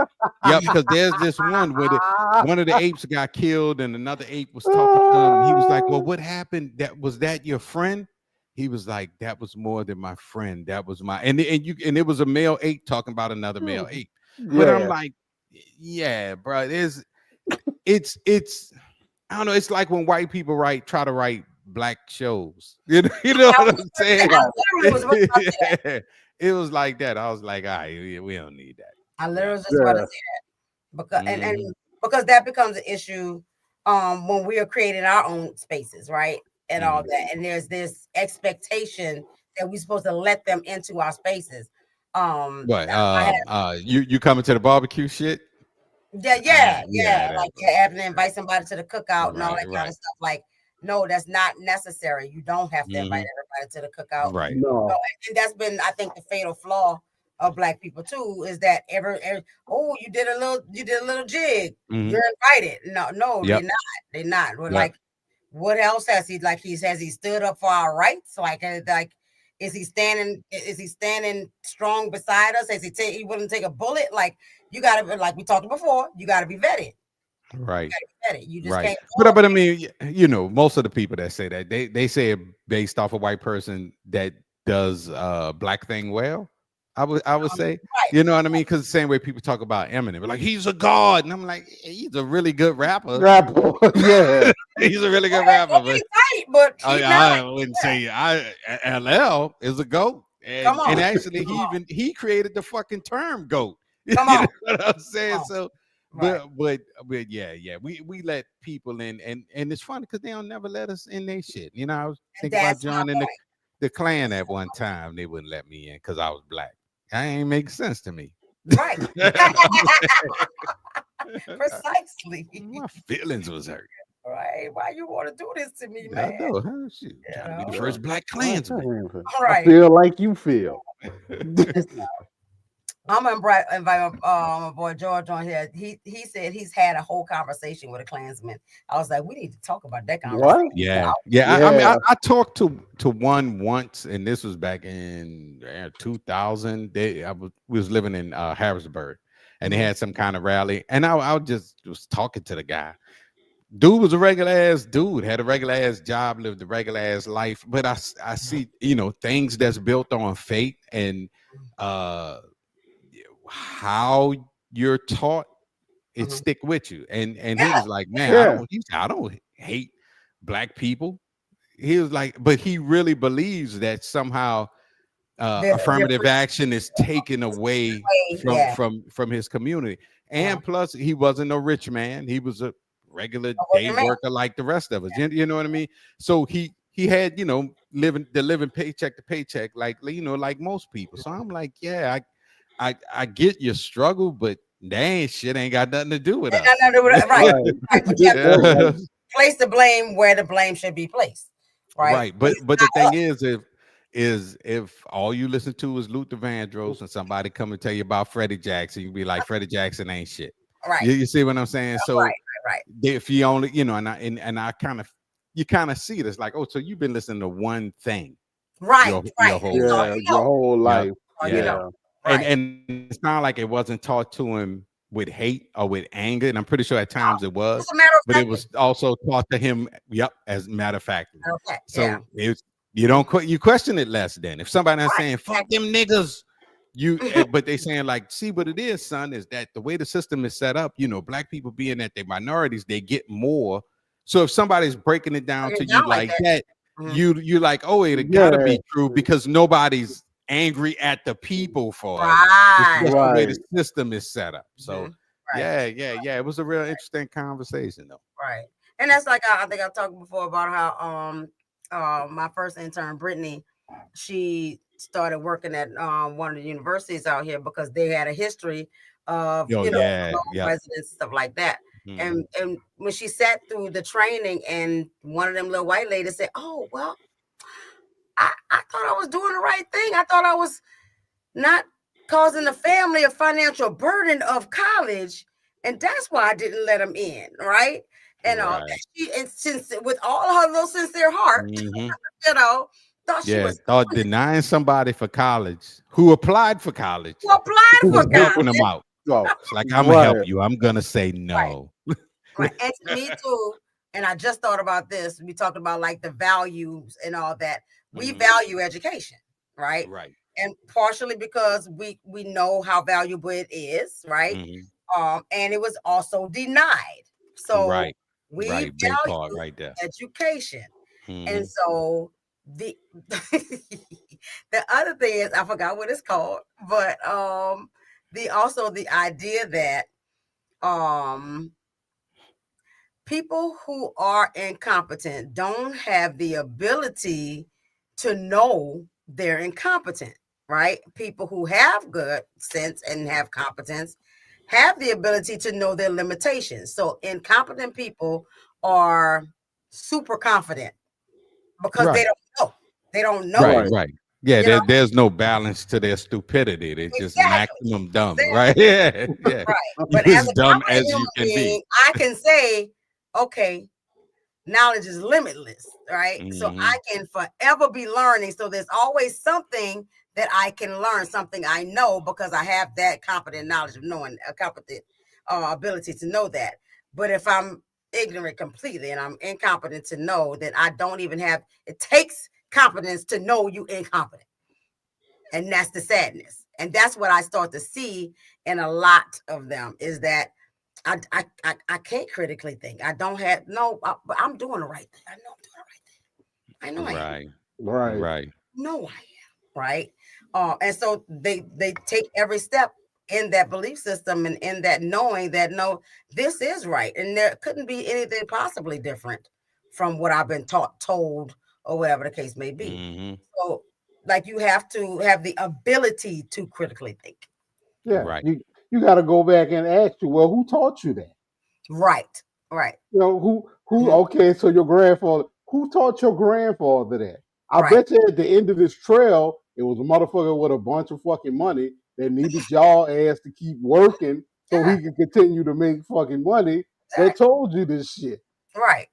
[SPEAKER 2] Yeah, because there's this one where one of the apes got killed and another ape was talking to him. He was like, well, what happened? Was that your friend? He was like, that was more than my friend. That was my and it was a male ape talking about another male ape. But I'm like, yeah, bro, it's I don't know. It's like when white people try to write black shows. You know what I'm saying? It was like that. I was like, all right, we don't need that.
[SPEAKER 1] I literally was just about to say that because and because that becomes an issue when we are creating our own spaces, right? And all that. And there's this expectation that we're supposed to let them into our spaces.
[SPEAKER 2] You coming to the barbecue shit?
[SPEAKER 1] Yeah. Like having to invite somebody to the cookout and all that kind of stuff. Like, no, that's not necessary. You don't have to invite everybody to the cookout.
[SPEAKER 2] Right.
[SPEAKER 3] No.
[SPEAKER 1] And that's been, I think, the fatal flaw of Black people too, is that you did a little jig. You're invited. No, they're not. We're like, what else has he has he stood up for our rights? Like is he standing strong beside us? Has he wouldn't take a bullet? Like you gotta be, like we talked before, you gotta be vetted.
[SPEAKER 2] Right.
[SPEAKER 1] You just can't.
[SPEAKER 2] But I mean, most of the people that say that they say it based off a white person that does black thing well. I would say, you know what I mean? Because the same way people talk about Eminem, like he's a god, and I'm like, he's a really good rapper.
[SPEAKER 3] Yeah,
[SPEAKER 2] he's a really good rapper.
[SPEAKER 1] But
[SPEAKER 2] I wouldn't say LL is a goat, and actually he created the fucking term goat.
[SPEAKER 1] Come on,
[SPEAKER 2] you know what I'm saying? So. But yeah, we let people in, and it's funny because they don't never let us in their shit. I was thinking about joining the Klan at one time. They wouldn't let me in because I was black. That ain't make sense to me.
[SPEAKER 1] Right. Precisely.
[SPEAKER 2] My feelings was hurt.
[SPEAKER 1] Right. Why you want to do this to me, man?
[SPEAKER 2] I know, huh? Shit. Trying to be the first black Klansman.
[SPEAKER 3] Right. I feel like you feel.
[SPEAKER 1] I'm gonna invite my boy George on here. He said he's had a whole conversation with a Klansman. I was like, we need to talk about that conversation.
[SPEAKER 3] What?
[SPEAKER 2] Yeah. I mean, I talked to one once, and this was back in 2000. We was living in Harrisburg, and they had some kind of rally, and I just was talking to the guy. Dude was a regular ass dude, had a regular ass job, lived a regular ass life. But I see, things that's built on faith and how you're taught, it stick with you. And he was like, man, I don't hate black people. He was like, but he really believes that somehow affirmative action is taken away from his community. And plus, he wasn't a rich man. He was a regular day worker like the rest of us. You know what I mean? So he had, living paycheck to paycheck, like most people. So I'm like, I get your struggle, but shit ain't got nothing to do with us.
[SPEAKER 1] Right. Place the blame where the blame should be placed. Right.
[SPEAKER 2] But the thing is if all you listen to is Luther Vandross and somebody come and tell you about Freddie Jackson, you be like, Freddie Jackson ain't shit.
[SPEAKER 1] Right.
[SPEAKER 2] You see what I'm saying? So
[SPEAKER 1] right.
[SPEAKER 2] if you only, and I kind of you kind of see it. It's like, oh, so you've been listening to one thing,
[SPEAKER 1] Right.
[SPEAKER 2] your whole life.
[SPEAKER 3] Your whole life.
[SPEAKER 2] Yeah. And it's not like it wasn't taught to him with hate or with anger, and I'm pretty sure at times it was, but it was also taught to him, as a matter of fact. So it's, you question it less. Then if somebody is saying fuck them niggas, but they saying like, see what it is, son, is that the way the system is set up, black people being that they're minorities, they get more. So if somebody's breaking it down to you like that, you're like, oh, it gotta be true because nobody's angry at the people for it. It's just the way the system is set up. So yeah, it was a real interesting conversation though.
[SPEAKER 1] Right. And that's like, I think I talked before about how my first intern, Brittany, she started working at one of the universities out here because they had a history of residents, stuff like that. And when she sat through the training, and one of them little white ladies said, oh, well, I thought I was doing the right thing. I thought I was not causing the family a financial burden of college, and that's why I didn't let them in, right? And since with all her little sincere heart, thought she was
[SPEAKER 2] denying somebody for college who applied for college, helping them out. It's like, I'm gonna help you. I'm gonna say no.
[SPEAKER 1] Right. And me too. And I just thought about this. We talked about like the values and all that. We value education, right?
[SPEAKER 2] Right.
[SPEAKER 1] And partially because we know how valuable it is, right? And it was also denied. So we value education. And so the the other thing is, I forgot what it's called, but the idea that people who are incompetent don't have the ability to know they're incompetent, right? People who have good sense and have competence have the ability to know their limitations. So incompetent people are super confident because they don't know. They don't know.
[SPEAKER 2] Right. Yeah, there's no balance to their stupidity. They're just maximum dumb, right? Yeah.
[SPEAKER 1] Right. But as
[SPEAKER 2] dumb as you can be.
[SPEAKER 1] I can say, okay, knowledge is limitless, right? So I can forever be learning. So there's always something that I can learn, something I know, because I have that competent knowledge of knowing, a competent ability to know that. But if I'm ignorant completely and I'm incompetent to know, that I don't even have, it takes competence to know you incompetent. And that's the sadness. And that's what I start to see in a lot of them, is that I can't critically think. I don't have but I'm doing the right thing. I know I'm doing the right thing. I know I am.
[SPEAKER 3] Right.
[SPEAKER 1] No, I am. Right. And so they take every step in that belief system and in that knowing that no, this is right. And there couldn't be anything possibly different from what I've been told, or whatever the case may be. So like, you have to have the ability to critically think.
[SPEAKER 3] Yeah. Right. You got to go back and ask you, well, who taught you that?
[SPEAKER 1] Right.
[SPEAKER 3] Who okay, so your grandfather, who taught your grandfather that? I bet you at the end of this trail, it was a motherfucker with a bunch of fucking money that needed y'all ass to keep working so he could continue to make fucking money that told you this shit.
[SPEAKER 1] Right.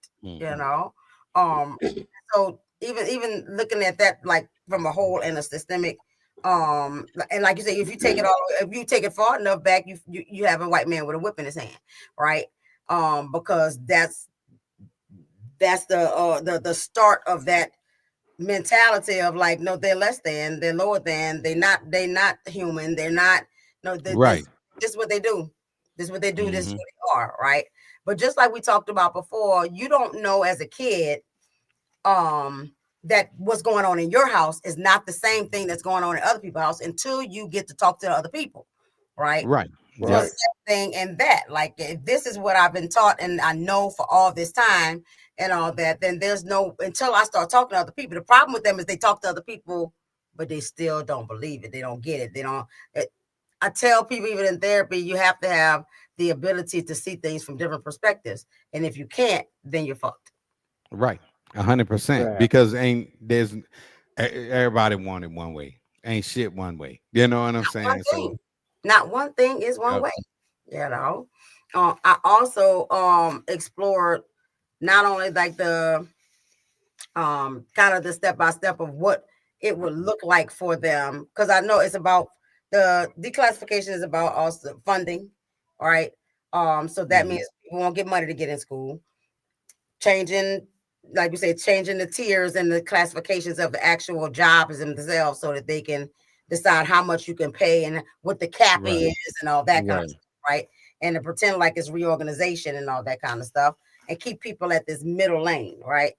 [SPEAKER 1] So even looking at that, like from a whole and a systemic, and like you say, if you take it far enough back, you have a white man with a whip in his hand, right? Because that's the start of that mentality of like, no, they're less than, they're lower than, they're not human, they're not, this is what they do. This is what they do, this is who they are, right? But just like we talked about before, you don't know as a kid that what's going on in your house is not the same thing that's going on in other people's house until you get to talk to other people, right? So same thing in that, like, if this is what I've been taught and I know for all this time and all that, then there's no, until I start talking to other people. The problem with them is they talk to other people, but they still don't believe it. They don't get it. They don't. I tell people, even in therapy, you have to have the ability to see things from different perspectives. And if you can't, then you're fucked.
[SPEAKER 2] Right. 100%. Because everybody wanted one way. Ain't shit one way. You know what I'm saying? So
[SPEAKER 1] not one thing is one way. I also explored not only like the kind of the step by step of what it would look like for them. Because I know it's about the declassification is about also funding, all right. So that means people won't get money to get in school. Changing, like we say, changing the tiers and the classifications of the actual jobs themselves so that they can decide how much you can pay and what the cap is and all that kind of stuff, right? And to pretend like it's reorganization and all that kind of stuff and keep people at this middle lane, right?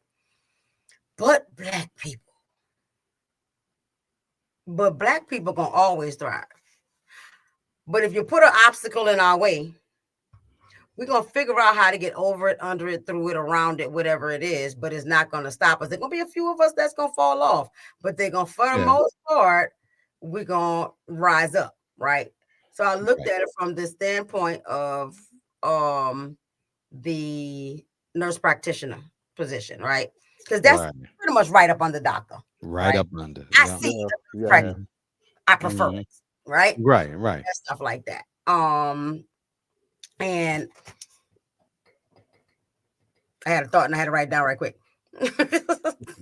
[SPEAKER 1] But black people gonna always thrive. But if you put an obstacle in our way, we're going to figure out how to get over it, under it, through it, around it, whatever it is, but it's not going to stop us. There's going to be a few of us that's going to fall off, but they're going to, for the most part, we're going to rise up, right? So I looked at it from the standpoint of the nurse practitioner position, right? Because that's pretty much right up under doctor.
[SPEAKER 2] Right up under.
[SPEAKER 1] I see pregnant. I prefer it, right?
[SPEAKER 2] Right.
[SPEAKER 1] And stuff like that. And I had a thought and I had to write it down right quick.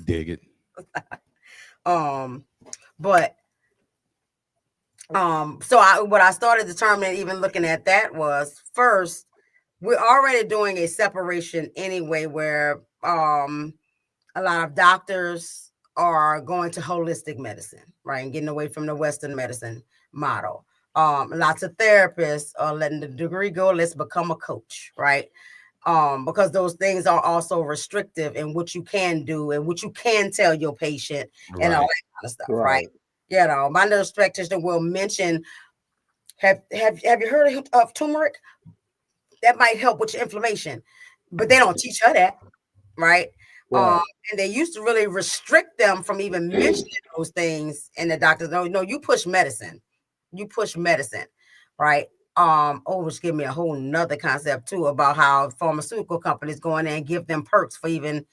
[SPEAKER 2] Dig it.
[SPEAKER 1] But so what I started determining, even looking at that, was first, we're already doing a separation anyway, where a lot of doctors are going to holistic medicine, right, and getting away from the Western medicine model. Lots of therapists are letting the degree go. Let's become a coach, right? Because those things are also restrictive in what you can do and what you can tell your patient and all that kind of stuff, right? You know, my nurse practitioner will mention, have you heard of turmeric? That might help with your inflammation, but they don't teach her that, right? And they used to really restrict them from even mentioning those things. And the doctors, no, you push medicine. Right? Which give me a whole nother concept too about how pharmaceutical companies go in there and give them perks for even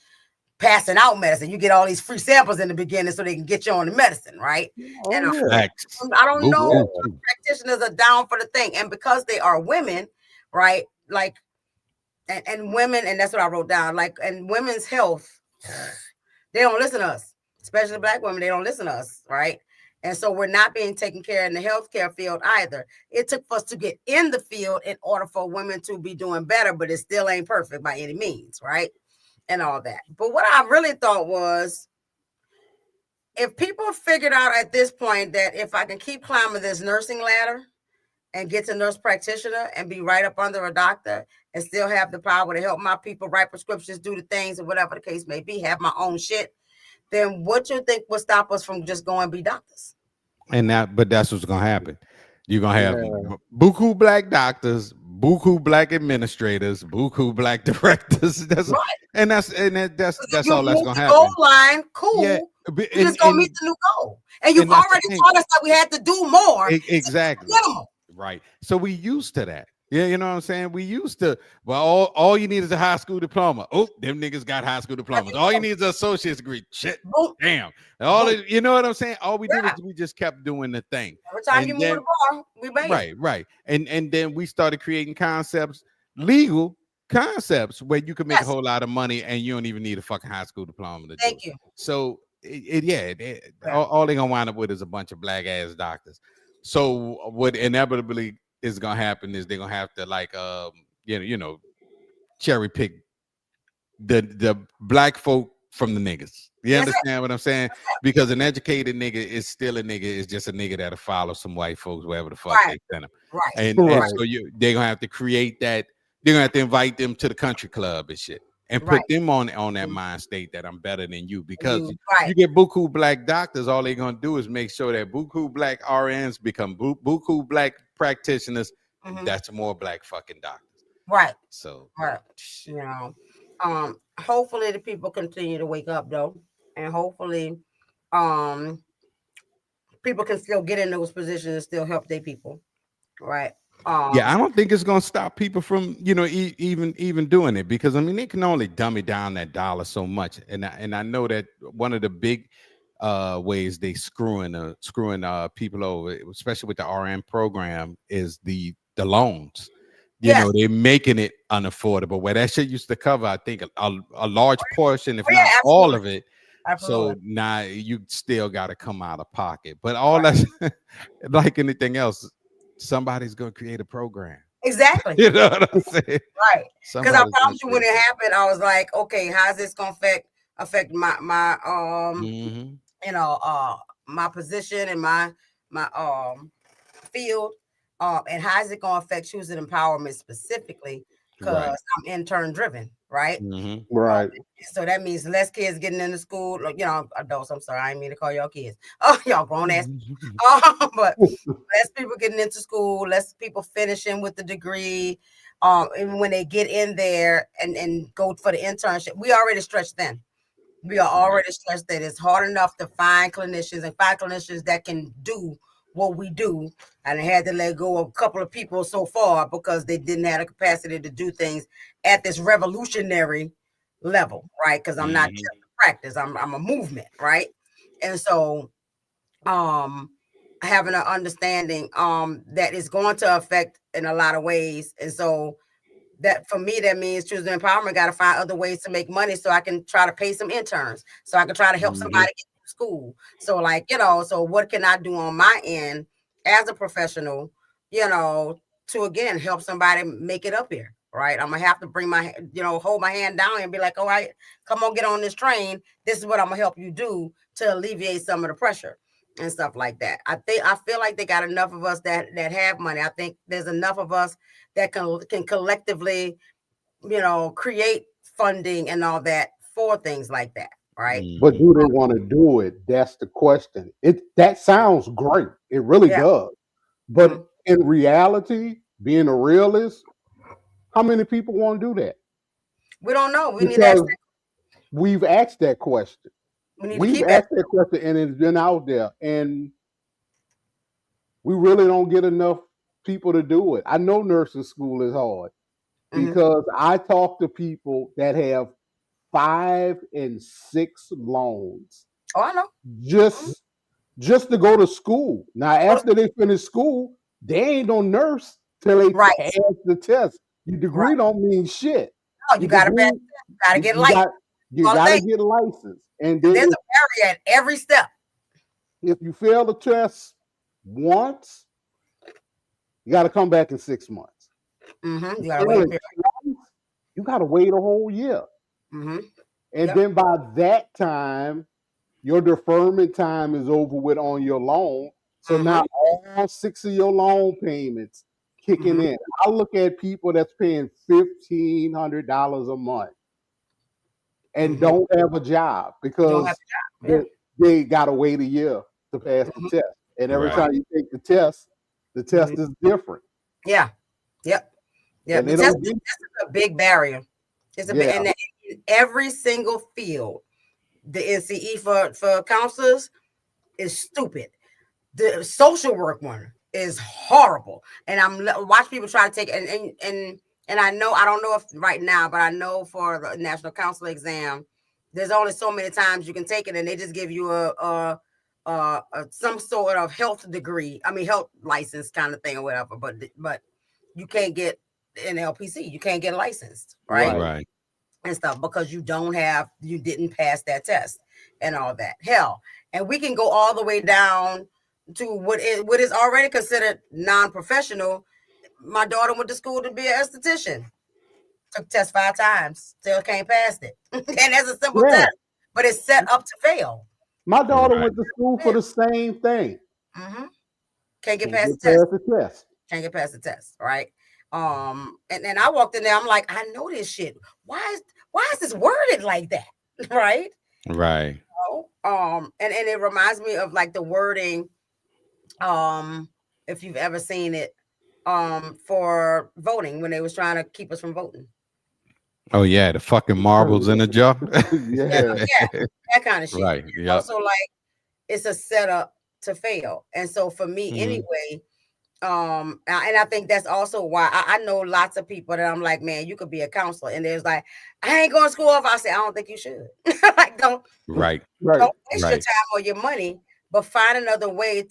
[SPEAKER 1] passing out medicine. You get all these free samples in the beginning so they can get you on the medicine, right? And I don't know if practitioners are down for the thing. And because they are women, right? Like, and women, and that's what I wrote down, like, and women's health, they don't listen to us, especially black women, they don't listen to us, right? And so we're not being taken care of in the healthcare field either. It took us to get in the field in order for women to be doing better, but it still ain't perfect by any means, right? And all that. But what I really thought was, if people figured out at this point that if I can keep climbing this nursing ladder and get to nurse practitioner and be right up under a doctor and still have the power to help my people write prescriptions, do the things, or whatever the case may be, have my own shit, then what you think would stop us from just going be doctors?
[SPEAKER 2] But that's what's gonna happen. You're gonna have buku black doctors, buku black administrators, buku black directors. That's all that's gonna happen.
[SPEAKER 1] Goal line, cool. Yeah, we're just gonna meet the new goal. And you've already taught us that we had to do more.
[SPEAKER 2] Exactly. Right. So we used to that. Yeah, you know what I'm saying? We used to, well, all you need is a high school diploma. Oh, them niggas got high school diplomas. All you need is an associate's degree. Shit. Damn. You know what I'm saying? All we did is we just kept doing the thing.
[SPEAKER 1] Every time you move the bar, we made
[SPEAKER 2] Right. And then we started creating concepts, legal concepts, where you can make a whole lot of money and you don't even need a fucking high school diploma to do it. So all they're gonna wind up with is a bunch of black ass doctors. So what inevitably is gonna happen is they're gonna have to cherry pick the black folk from the niggas. You understand what I'm saying? Because an educated nigga is still a nigga, is just a nigga that'll follow some white folks wherever the fuck they send them. And so they're gonna have to create that. They're gonna have to invite them to the country club and shit, and put them on that mind state that I'm better than you. Because you get buku black doctors, all they're gonna do is make sure that buku black RNs become buku black practitioners. That's more black fucking doctors.
[SPEAKER 1] Right.
[SPEAKER 2] So
[SPEAKER 1] you know, hopefully the people continue to wake up though, and hopefully people can still get in those positions and still help their people. Right.
[SPEAKER 2] I don't think it's gonna stop people from even doing it, because I mean they can only dummy down that dollar so much, and I know that one of the big ways they screwing people over, especially with the RN program, is the loans, You know, they're making it unaffordable. Where that shit used to cover, I think, a large portion, if not all of it.
[SPEAKER 1] Absolutely.
[SPEAKER 2] So now you still got to come out of pocket. But all that's like anything else, somebody's going to create a program.
[SPEAKER 1] Exactly.
[SPEAKER 2] You know what I'm saying?
[SPEAKER 1] Right. Because I promise you, when it happened, I was like, okay, how's this going to affect my you know, my position and my field, and how is it going to affect choosing empowerment specifically? Because I'm intern driven, right?
[SPEAKER 3] Right.
[SPEAKER 1] So that means less kids getting into school, you know, adults. I'm sorry, I didn't mean to call y'all kids. Oh, y'all grown ass. But less people getting into school, less people finishing with the degree. And when they get in there and go for the internship, we already stretched thin. We are already stressed that it's hard enough to find clinicians that can do what we do. And I had to let go of a couple of people so far because they didn't have the capacity to do things at this revolutionary level, right? Because I'm not just a practice, I'm a movement, right? And so having an understanding that it's going to affect in a lot of ways. And so that for me, that means choosing empowerment, got to find other ways to make money so I can try to pay some interns, so I can try to help somebody get to school. So like, you know, so what can I do on my end as a professional, you know, to again, help somebody make it up here, right? I'm gonna have to bring my, you know, hold my hand down and be like, all right, come on, get on this train. This is what I'm gonna help you do to alleviate some of the pressure and stuff like that. I feel like they got enough of us that have money. I think there's enough of us that can collectively, you know, create funding and all that for things like that, right?
[SPEAKER 3] But do they want to do it? That's the question. That sounds great. It really does. But in reality, being a realist, how many people want to do that?
[SPEAKER 1] We don't know. We need to ask that.
[SPEAKER 3] We've asked that question. We've asked that question, and it's been out there, and we really don't get enough people to do it. I know nursing school is hard because I talk to people that have 5 and 6 loans.
[SPEAKER 1] Oh, I know.
[SPEAKER 3] Just to go to school. Now, after they finish school, they ain't no nurse till they pass the test. Your degree don't mean shit.
[SPEAKER 1] No, you gotta pass. You gotta get licensed.
[SPEAKER 3] You gotta get licensed. And then
[SPEAKER 1] there's a barrier at every step.
[SPEAKER 3] If you fail the test once, you got to come back in 6 months.
[SPEAKER 1] You gotta wait.
[SPEAKER 3] You got to wait a whole year. And then by that time, your deferment time is over with on your loan. So now all 6 of your loan payments kicking in. I look at people that's paying $1,500 a month and don't have a job because they got to wait a year to pass the test. And every time you take the test is different.
[SPEAKER 1] Yeah. The test is a big barrier. It's a big, and in every single field, the NCE for counselors is stupid. The social work one is horrible. And I'm watch people try to take and I know, I don't know if right now, but I know for the national counselor exam, there's only so many times you can take it, and they just give you a some sort of health degree. I mean, health license kind of thing or whatever. But you can't get an LPC. You can't get licensed, right? And stuff because you didn't pass that test and all that. Hell, and we can go all the way down to what is already considered non-professional. My daughter went to school to be an esthetician. Took the test 5 times, still can't pass it. And that's a simple test, but it's set up to fail.
[SPEAKER 3] My daughter went to school for the same thing.
[SPEAKER 1] Can't get past the test. Can't get past the test, right? And I walked in there, I'm like, I know this shit. Why is this worded like that? Right?
[SPEAKER 2] Right.
[SPEAKER 1] And it reminds me of like the wording, if you've ever seen it, for voting when they was trying to keep us from voting.
[SPEAKER 2] Oh yeah, the fucking marbles in a jar.
[SPEAKER 1] That kind of shit.
[SPEAKER 2] Right. Yeah.
[SPEAKER 1] Also, like it's a setup to fail. And so for me, anyway, and I think that's also why I know lots of people that I'm like, man, you could be a counselor, and there's like, I ain't going to school off. I say, I don't think you should. Like, don't waste your time or your money, but find another way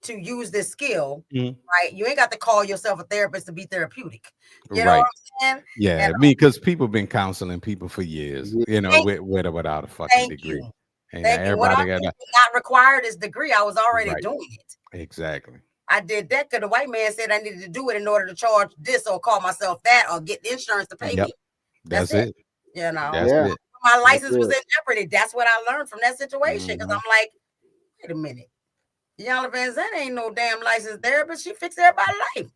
[SPEAKER 1] to use this skill,
[SPEAKER 2] Mhm.
[SPEAKER 1] right? You ain't got to call yourself a therapist to be therapeutic. You know
[SPEAKER 2] Right.
[SPEAKER 1] what I'm saying?
[SPEAKER 2] Yeah,
[SPEAKER 1] And,
[SPEAKER 2] because people been counseling people for years,
[SPEAKER 3] Yeah.
[SPEAKER 2] you know, with or without a fucking
[SPEAKER 1] thank
[SPEAKER 2] degree.
[SPEAKER 1] you.
[SPEAKER 2] And
[SPEAKER 1] Thank you. What
[SPEAKER 2] everybody
[SPEAKER 1] I
[SPEAKER 2] got
[SPEAKER 1] did not require this degree. I was already
[SPEAKER 2] Right.
[SPEAKER 1] doing it.
[SPEAKER 2] Exactly.
[SPEAKER 1] I did that because the white man said I needed to do it in order to charge this or call myself that or get insurance to pay
[SPEAKER 2] Yep.
[SPEAKER 1] me.
[SPEAKER 2] That's it.
[SPEAKER 1] You know,
[SPEAKER 2] That's
[SPEAKER 3] Yeah.
[SPEAKER 2] it.
[SPEAKER 1] my license
[SPEAKER 3] That's
[SPEAKER 1] was
[SPEAKER 3] it.
[SPEAKER 1] in jeopardy. That's what I learned from that situation. Because
[SPEAKER 2] Mhm.
[SPEAKER 1] I'm like, wait a minute. Yala Van Zandt ain't no damn licensed therapist. She fixed everybody's life.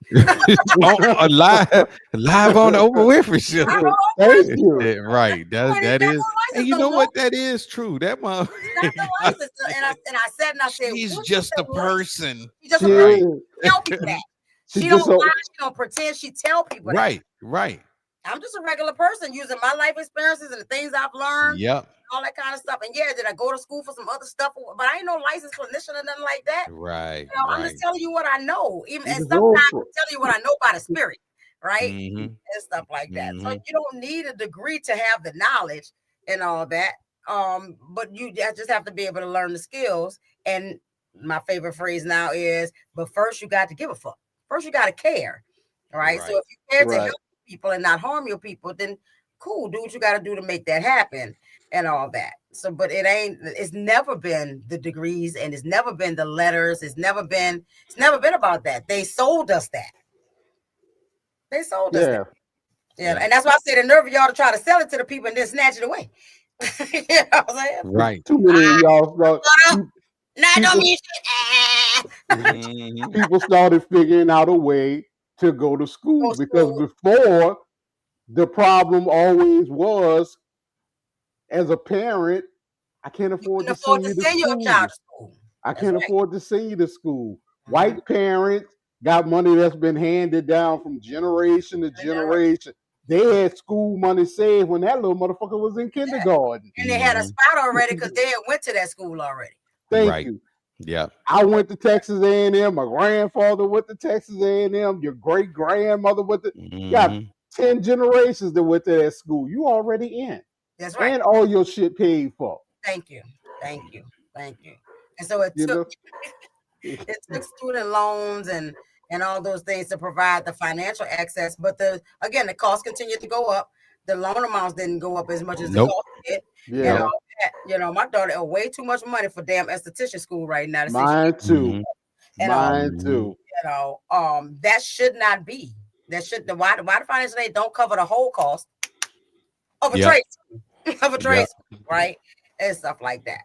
[SPEAKER 2] Oh, live on the Oprah Winfrey show.
[SPEAKER 1] I know
[SPEAKER 3] Thank you.
[SPEAKER 2] Yeah, right.
[SPEAKER 1] You ain't
[SPEAKER 2] That
[SPEAKER 1] got
[SPEAKER 2] is.
[SPEAKER 1] no
[SPEAKER 2] And
[SPEAKER 1] license,
[SPEAKER 2] you
[SPEAKER 1] so
[SPEAKER 2] know
[SPEAKER 1] no,
[SPEAKER 2] what? That is true. That mom.
[SPEAKER 1] she's not the license. And I said, and I said,
[SPEAKER 2] She's
[SPEAKER 1] what you
[SPEAKER 2] just
[SPEAKER 1] say,
[SPEAKER 2] a
[SPEAKER 1] what?
[SPEAKER 2] person.
[SPEAKER 1] She's just a
[SPEAKER 3] She
[SPEAKER 1] person.
[SPEAKER 2] Right.
[SPEAKER 3] is.
[SPEAKER 1] Tell people that.
[SPEAKER 3] She
[SPEAKER 1] She
[SPEAKER 3] just
[SPEAKER 1] don't
[SPEAKER 3] a
[SPEAKER 1] lie. She don't pretend. She tell people that.
[SPEAKER 2] Right. Right.
[SPEAKER 1] I'm just a regular person using my life experiences and the things I've learned,
[SPEAKER 2] Yep.
[SPEAKER 1] all that kind of stuff. And yeah, did I go to school for some other stuff? But I ain't no licensed clinician or nothing like that.
[SPEAKER 2] Right.
[SPEAKER 1] You know, I'm
[SPEAKER 2] Right.
[SPEAKER 1] just telling you what I know. Even
[SPEAKER 3] She's
[SPEAKER 1] and
[SPEAKER 3] a
[SPEAKER 1] sometimes
[SPEAKER 3] road
[SPEAKER 1] I'm
[SPEAKER 3] trip.
[SPEAKER 1] telling you what I know by the spirit, right?
[SPEAKER 2] Mhm.
[SPEAKER 1] And stuff like that. So
[SPEAKER 2] Mhm.
[SPEAKER 1] you don't need a degree to have the knowledge and all that. But you just have to be able to learn the skills. And my favorite phrase now is, but first you got to give a fuck. First you got to care. All right. So
[SPEAKER 2] Right.
[SPEAKER 1] if you care to
[SPEAKER 3] Right.
[SPEAKER 1] help people and not harm your people, then cool, do what you got to do to make that happen and all that. So, but it's never been the degrees and it's never been the letters. It's never been about that. They sold us that. They sold us that.
[SPEAKER 3] Yeah.
[SPEAKER 1] Yeah. And that's why I said the nerve of y'all to try to sell it to the people and then snatch it away. You know what I'm saying?
[SPEAKER 2] Right.
[SPEAKER 3] Too many of y'all.
[SPEAKER 1] No, I don't
[SPEAKER 3] People,
[SPEAKER 1] mean shit.
[SPEAKER 2] Mhm.
[SPEAKER 3] people started figuring out a way to go to school
[SPEAKER 1] Go to
[SPEAKER 3] because
[SPEAKER 1] school.
[SPEAKER 3] before the problem always was, as a parent, I can't afford
[SPEAKER 1] Can
[SPEAKER 3] to
[SPEAKER 1] afford
[SPEAKER 3] send
[SPEAKER 1] to
[SPEAKER 3] you to
[SPEAKER 1] send your child
[SPEAKER 3] school.
[SPEAKER 1] to school.
[SPEAKER 3] I
[SPEAKER 1] That's
[SPEAKER 3] can't
[SPEAKER 1] right.
[SPEAKER 3] afford to send you to school.
[SPEAKER 1] Mhm.
[SPEAKER 3] White parents got money that's been handed down from generation to generation. They had school money saved when that little motherfucker was in kindergarten.
[SPEAKER 1] And they had a
[SPEAKER 2] Mhm.
[SPEAKER 1] spot already because they had went to that school already.
[SPEAKER 3] Thank
[SPEAKER 2] Right.
[SPEAKER 3] you.
[SPEAKER 2] Yep.
[SPEAKER 3] I went to Texas A&M. My grandfather went to Texas A&M. Your great grandmother went to. Got
[SPEAKER 2] Mhm.
[SPEAKER 3] 10 generations that went to that school. You already in,
[SPEAKER 1] That's right.
[SPEAKER 3] and all your shit paid for.
[SPEAKER 1] Thank you. Thank you. Thank you. And so it
[SPEAKER 3] You
[SPEAKER 1] took
[SPEAKER 3] know.
[SPEAKER 1] student loans and all those things to provide the financial access. But the costs continued to go up. The loan amounts didn't go up as much as the
[SPEAKER 2] Nope.
[SPEAKER 1] cost did.
[SPEAKER 3] Yeah,
[SPEAKER 1] My daughter owed way too much money for damn esthetician school right now. To say
[SPEAKER 3] mine too.
[SPEAKER 2] Mhm.
[SPEAKER 1] And,
[SPEAKER 3] Mine
[SPEAKER 2] Mhm.
[SPEAKER 3] too.
[SPEAKER 1] that should not be. That should why the financial aid don't cover the whole cost of a
[SPEAKER 2] Yep.
[SPEAKER 1] trade of a trade
[SPEAKER 2] Yep.
[SPEAKER 1] school, right? And stuff like that,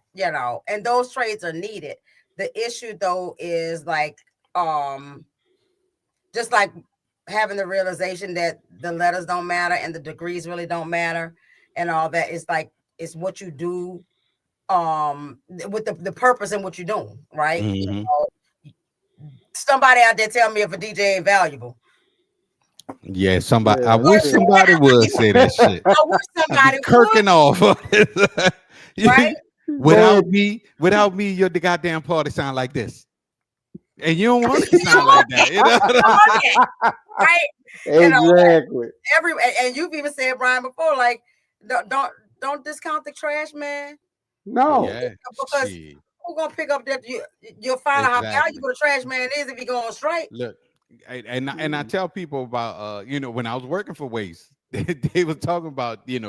[SPEAKER 1] and those trades are needed. The issue though is like just like having the realization that the letters don't matter and the degrees really don't matter and all that. It's like it's what you do with the purpose and what you're doing, right?
[SPEAKER 2] Mhm.
[SPEAKER 1] Somebody out there tell me if a DJ ain't valuable.
[SPEAKER 2] Yeah, somebody. I
[SPEAKER 3] Yeah.
[SPEAKER 2] wish somebody would say that shit.
[SPEAKER 1] I wish somebody would,
[SPEAKER 2] Kirking off.
[SPEAKER 1] right?
[SPEAKER 2] Without
[SPEAKER 3] Man,
[SPEAKER 2] me, your the goddamn party sound like this, and you don't want it to sound like that. You know what I'm saying?
[SPEAKER 1] Right?
[SPEAKER 3] exactly.
[SPEAKER 1] And you've even said, Brian, before, like don't discount the trash, man.
[SPEAKER 3] No.
[SPEAKER 2] Yeah.
[SPEAKER 1] Because
[SPEAKER 2] Shit.
[SPEAKER 1] who's gonna pick up that you'll find out how
[SPEAKER 2] Exactly.
[SPEAKER 1] valuable the trash man is if he go on strike.
[SPEAKER 2] Look, and I tell people about when I was working for Waste, they was talking about in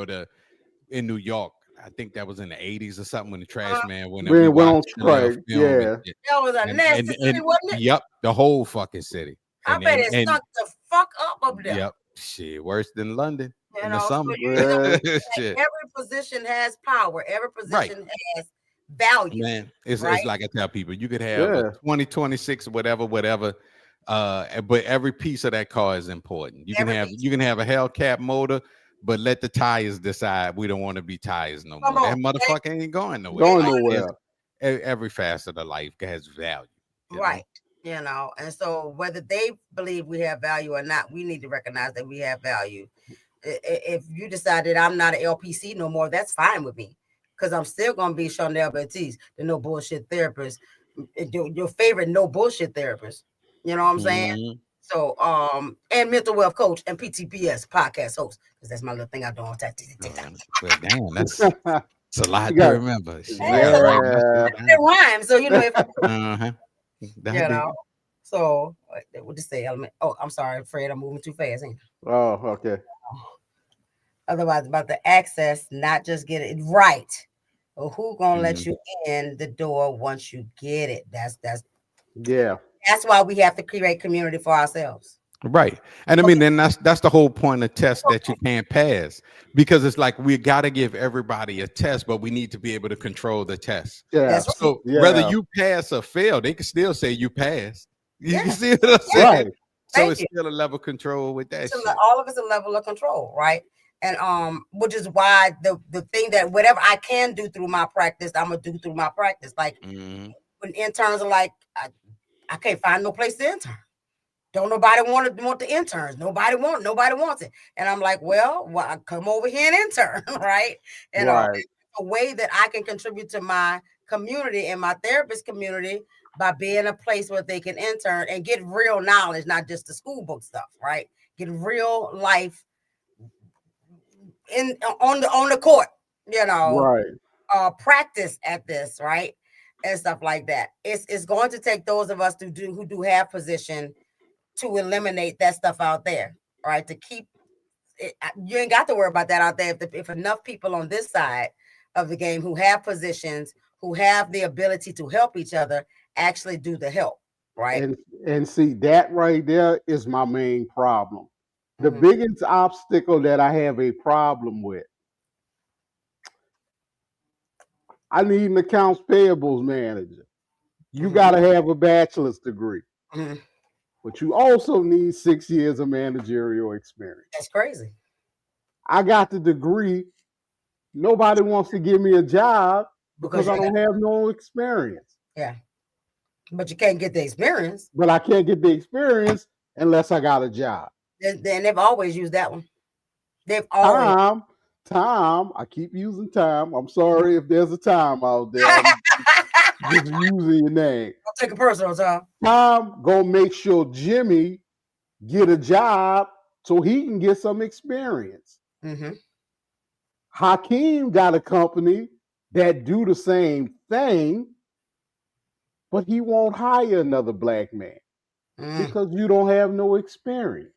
[SPEAKER 2] New York. I think that was in the 80s or something when the trash man went and we
[SPEAKER 3] Went on
[SPEAKER 2] watched Shawnnell
[SPEAKER 3] strike.
[SPEAKER 2] film and
[SPEAKER 3] Yeah.
[SPEAKER 2] shit.
[SPEAKER 1] That was a nasty city, wasn't it?
[SPEAKER 2] Yep, the whole fucking city.
[SPEAKER 1] I bet it stunk the fuck up there.
[SPEAKER 2] Yep, shit, worse than London in the
[SPEAKER 1] So
[SPEAKER 2] summer.
[SPEAKER 1] every position has power. Every position has value.
[SPEAKER 2] Man, it's like I tell people, you could have a 2026 whatever, but every piece of that car is important. You can have a Hellcat motor, but let the tires decide we don't want to be tires no more. That motherfucker ain't going nowhere.
[SPEAKER 3] Going nowhere.
[SPEAKER 2] Every facet of life has value.
[SPEAKER 1] Right. And so whether they believe we have value or not, we need to recognize that we have value. If you decided I'm not an LPC no more, that's fine with me. Because I'm still gonna be Shawnnell Batiste, the no bullshit therapist, your favorite no bullshit therapist. You know what I'm saying? So and mental wealth coach and PTPS podcast host, because that's my little thing I do on TikTok.
[SPEAKER 2] Well, damn, that's a lot to remember.
[SPEAKER 1] It rhymes, so if
[SPEAKER 2] That be.
[SPEAKER 1] So what to say? Element. Oh, I'm sorry, Fred. I'm moving too fast. Ain't I?
[SPEAKER 3] Oh, okay.
[SPEAKER 1] Otherwise, about the access, not just get it right. Well, who gonna let
[SPEAKER 2] Mhm.
[SPEAKER 1] you in the door once you get it?
[SPEAKER 3] Yeah.
[SPEAKER 1] That's why we have to create community for ourselves.
[SPEAKER 2] Right. And I mean, then that's the whole point of tests that you can't pass, because it's like we got to give everybody a test, but we need to be able to control the test.
[SPEAKER 3] Yeah.
[SPEAKER 1] That's right.
[SPEAKER 2] So whether
[SPEAKER 3] Yeah.
[SPEAKER 2] you pass or fail, they can still say you passed. You
[SPEAKER 1] Yeah.
[SPEAKER 2] see what I'm saying?
[SPEAKER 3] Right.
[SPEAKER 2] So
[SPEAKER 1] Thank
[SPEAKER 2] it's
[SPEAKER 1] you.
[SPEAKER 2] still a level of control with that
[SPEAKER 1] So
[SPEAKER 2] shit.
[SPEAKER 1] all of us a level of control, right? And which is why the thing that whatever I can do through my practice, I'm gonna do through my practice. Like
[SPEAKER 2] Mhm.
[SPEAKER 1] when interns are like, I can't find no place to intern. Don't nobody want the interns. Nobody wants it. And I'm like, well, come over here and intern, right? And
[SPEAKER 3] Right.
[SPEAKER 1] a way that I can contribute to my community and my therapist community by being a place where they can intern and get real knowledge, not just the school book stuff, right? Get real life on the court,
[SPEAKER 3] Right.
[SPEAKER 1] practice at this, right? And stuff like that. It's going to take those of us who do have position to eliminate that stuff out there, right? To keep it, you ain't got to worry about that out there. If enough people on this side of the game who have positions, who have the ability to help each other, actually do the help, right?
[SPEAKER 3] And see, that right there is my main problem. The
[SPEAKER 1] Mhm.
[SPEAKER 3] biggest obstacle that I have a problem with, I need an accounts payables manager. You
[SPEAKER 1] Mhm.
[SPEAKER 3] got to have a bachelor's degree,
[SPEAKER 1] Mhm.
[SPEAKER 3] but you also need 6 years of managerial experience.
[SPEAKER 1] That's crazy.
[SPEAKER 3] I got the degree. Nobody wants to give me a job because
[SPEAKER 1] Because
[SPEAKER 3] I don't have no experience.
[SPEAKER 1] yeah, but you can't get the experience.
[SPEAKER 3] But I can't get the experience unless I got a job.
[SPEAKER 1] Then they've always used that one. They've always
[SPEAKER 3] Time. I keep using time. I'm sorry if there's a time out there. I'm just using your name.
[SPEAKER 1] Don't take it personal, Tom.
[SPEAKER 3] Time, go make sure Jimmy get a job so he can get some experience.
[SPEAKER 1] Mm-hmm.
[SPEAKER 3] Hakeem got a company that do the same thing, but he won't hire another black man because you don't have no experience.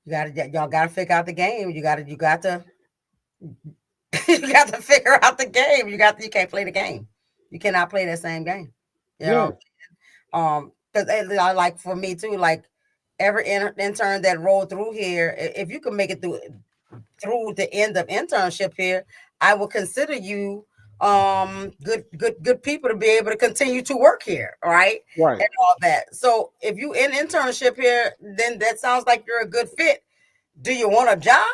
[SPEAKER 1] Y'all gotta figure out the game. You got to you got to figure out the game. You can't play the game. You cannot play that same game. You
[SPEAKER 3] Yeah.
[SPEAKER 1] know, because like for me too, like every intern that rolled through here, if you can make it through the end of internship here, I will consider you good people to be able to continue to work here, right?
[SPEAKER 3] Right.
[SPEAKER 1] And all that. So if you in internship here, then that sounds like you're a good fit. Do you want a job?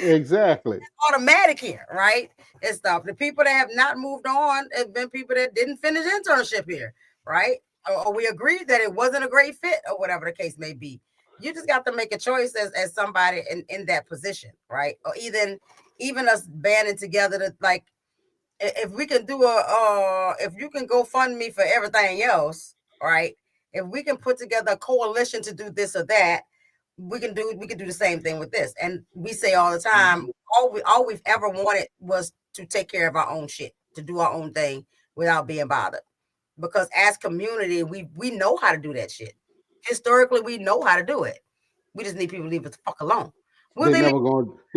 [SPEAKER 3] Exactly.
[SPEAKER 1] Automatic here, right? And stuff. The people that have not moved on have been people that didn't finish internship here, right? Or we agreed that it wasn't a great fit, or whatever the case may be. You just got to make a choice as somebody in that position, right? Or even us banding together to like, if we can do if you can go fund me for everything else, right? If we can put together a coalition to do this or that, we can do the same thing with this. And we say all the time, all we've ever wanted was to take care of our own shit, to do our own thing without being bothered. Because as community, we know how to do that shit. Historically, we know how to do it. We just need people to leave us the fuck alone.
[SPEAKER 3] They're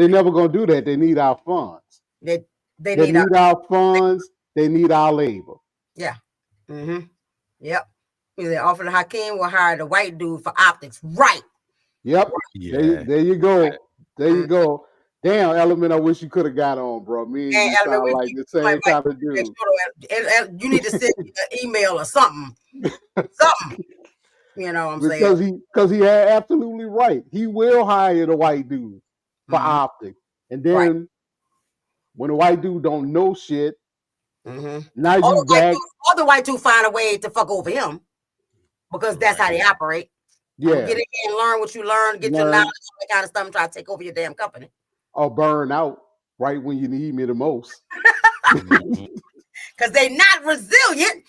[SPEAKER 3] never gonna do that. They need our funds.
[SPEAKER 1] They
[SPEAKER 3] They
[SPEAKER 1] need
[SPEAKER 3] need our funds. They need our labor.
[SPEAKER 1] Yeah. Mm-hmm. Yep. They offer the Hakeem will hire the white dude for optics. Right.
[SPEAKER 3] Yep.
[SPEAKER 2] Yeah.
[SPEAKER 3] There you go. There you go. Damn, Element, I wish you could have got on, bro. Me and you sound like the same kind of dude.
[SPEAKER 1] You need to send me an email or something. Something. You know what I'm saying?
[SPEAKER 3] Because he had absolutely right. He will hire the white dude for optics. And then when the white dude don't know shit, now you back.
[SPEAKER 1] All the white dude find a way to fuck over him because that's how they operate.
[SPEAKER 3] Yeah.
[SPEAKER 1] Get in here and learn what you learn, get your knowledge, all that kind of stuff, and try to take over your damn company.
[SPEAKER 3] Or burn out right when you need me the most.
[SPEAKER 1] Because they not resilient.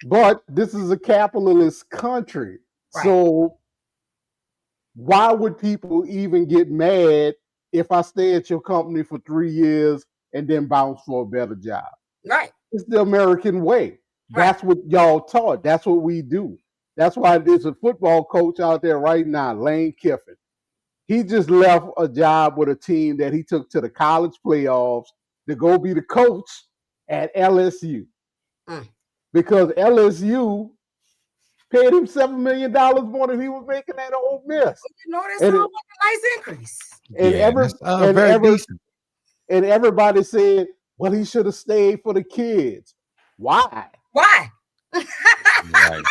[SPEAKER 3] But this is a capitalist country.
[SPEAKER 1] Right.
[SPEAKER 3] So why would people even get mad if I stay at your company for 3 years and then bounce for a better job.
[SPEAKER 1] Right.
[SPEAKER 3] It's the American way. That's what y'all taught. That's what we do. That's why there's a football coach out there right now, Lane Kiffin. He just left a job with a team that he took to the college playoffs to go be the coach at LSU. Because LSU paid him $7 million more than he was making at Ole Miss.
[SPEAKER 1] You know, that sounds like a nice increase.
[SPEAKER 3] And everybody said, well, he should have stayed for the kids. Why?
[SPEAKER 1] Why?
[SPEAKER 2] Right.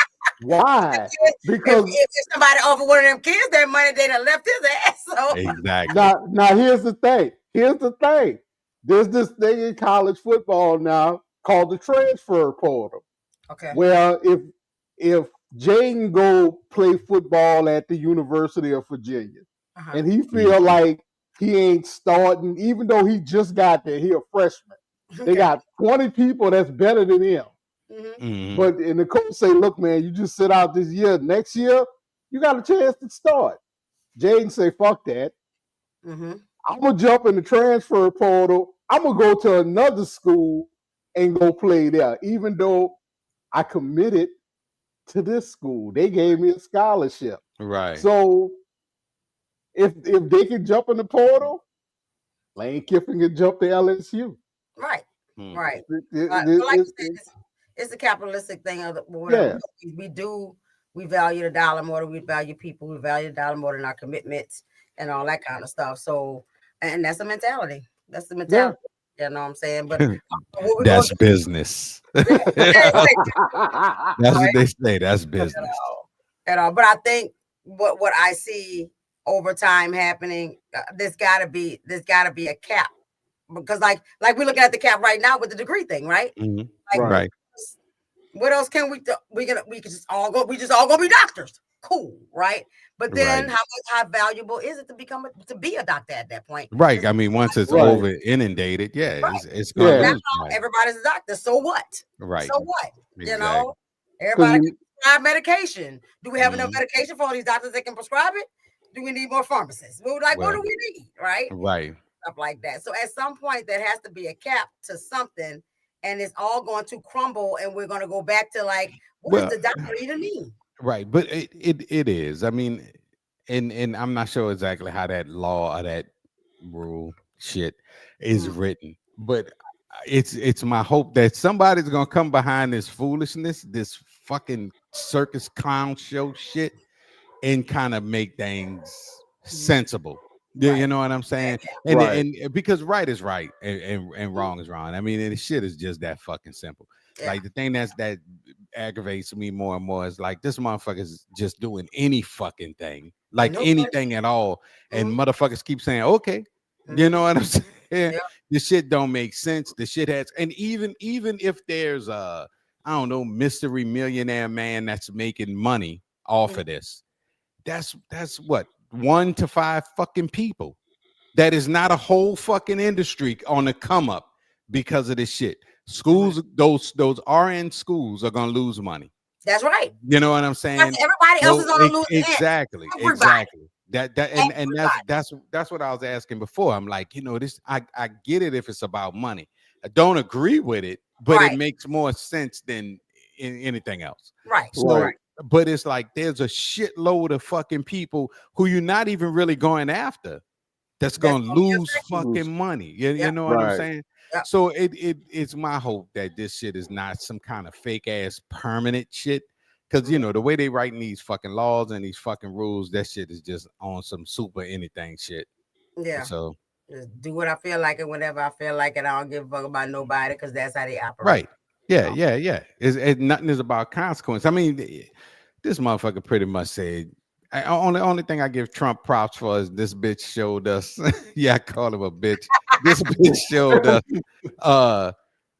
[SPEAKER 3] Why? Because
[SPEAKER 1] if somebody offered one of them kids that money, they'd have left his ass. So.
[SPEAKER 2] Exactly.
[SPEAKER 3] Now here's the thing. There's this thing in college football now called the transfer portal.
[SPEAKER 1] Okay.
[SPEAKER 3] Well, if Jaden go play football at the University of Virginia, and he feel like he ain't starting, even though he just got there, he a freshman. They got 20 people that's better than him. But and the coach say, look, man, you just sit out this year. Next year, you got a chance to start. Jaden say, fuck that. I'm going to jump in the transfer portal. I'm going to go to another school and go play there, even though I committed to this school. They gave me a scholarship.
[SPEAKER 2] Right.
[SPEAKER 3] So if they can jump in the portal, Lane Kiffin can jump to LSU.
[SPEAKER 1] Right. Right. Like you said, it's the capitalistic thing of the we value the dollar more than we value people. We value the dollar more than our commitments and all that kind of stuff. So, and that's the mentality. That's the mentality. You know what I'm saying? But
[SPEAKER 2] that's business. That's what they say. That's business.
[SPEAKER 1] But I think what I see over time happening, there's got to be a cap, because like we're looking at the cap right now with the degree thing, right?
[SPEAKER 2] Right.
[SPEAKER 1] What else can we do? We can just all go. We just all gonna be doctors. Cool, right? But then how valuable is it to be a doctor at that point?
[SPEAKER 2] Right. I mean, once it's over inundated, it's going to
[SPEAKER 1] everybody's a doctor. So what?
[SPEAKER 2] Right.
[SPEAKER 1] So what?
[SPEAKER 2] Exactly.
[SPEAKER 1] You know, everybody can prescribe medication. Do we have enough medication for all these doctors that can prescribe it? Do we need more pharmacists? What do we need? Right.
[SPEAKER 2] Right.
[SPEAKER 1] Stuff like that. So at some point there has to be a cap to something, and it's all going to crumble, and we're going to go back to what does the doctor even mean?
[SPEAKER 2] Right, but it is. I mean, and I'm not sure exactly how that law or that rule shit is written, but it's my hope that somebody's gonna come behind this foolishness, this fucking circus clown show shit, and kind of make things sensible. You know what I'm saying? And because right is right and wrong is wrong. I mean, and the shit is just that fucking simple. Like the thing that aggravates me more and more is like this motherfucker's just doing any fucking thing, like anything at all, and motherfuckers keep saying okay. You know what I'm saying? The shit don't make sense. The shit has, and even if there's I don't know, mystery millionaire man that's making money off of this, that's what 1 to 5 fucking people. That is not a whole fucking industry on the come up because of this shit. Schools, those RN schools are gonna lose money.
[SPEAKER 1] That's right.
[SPEAKER 2] You know what I'm saying?
[SPEAKER 1] Everybody else is gonna lose.
[SPEAKER 2] Exactly. That's what I was asking before. I'm like, you know, this I get it if it's about money. I don't agree with it, but it makes more sense than anything else.
[SPEAKER 1] Right.
[SPEAKER 2] So, but it's like there's a shitload of fucking people who you're not even really going after. That's gonna lose fucking money. You know what I'm saying? So it's my hope that this shit is not some kind of fake ass permanent shit, because you know the way they writing these fucking laws and these fucking rules, that shit is just on some super anything shit.
[SPEAKER 1] Yeah.
[SPEAKER 2] So
[SPEAKER 1] just do what I feel like and whenever I feel like it. I don't give a fuck about nobody because that's how they operate.
[SPEAKER 2] Right. Yeah. It's nothing is about consequence. I mean, this motherfucker pretty much said. Only thing I give Trump props for is this bitch showed us. I call him a bitch. This bitch showed us.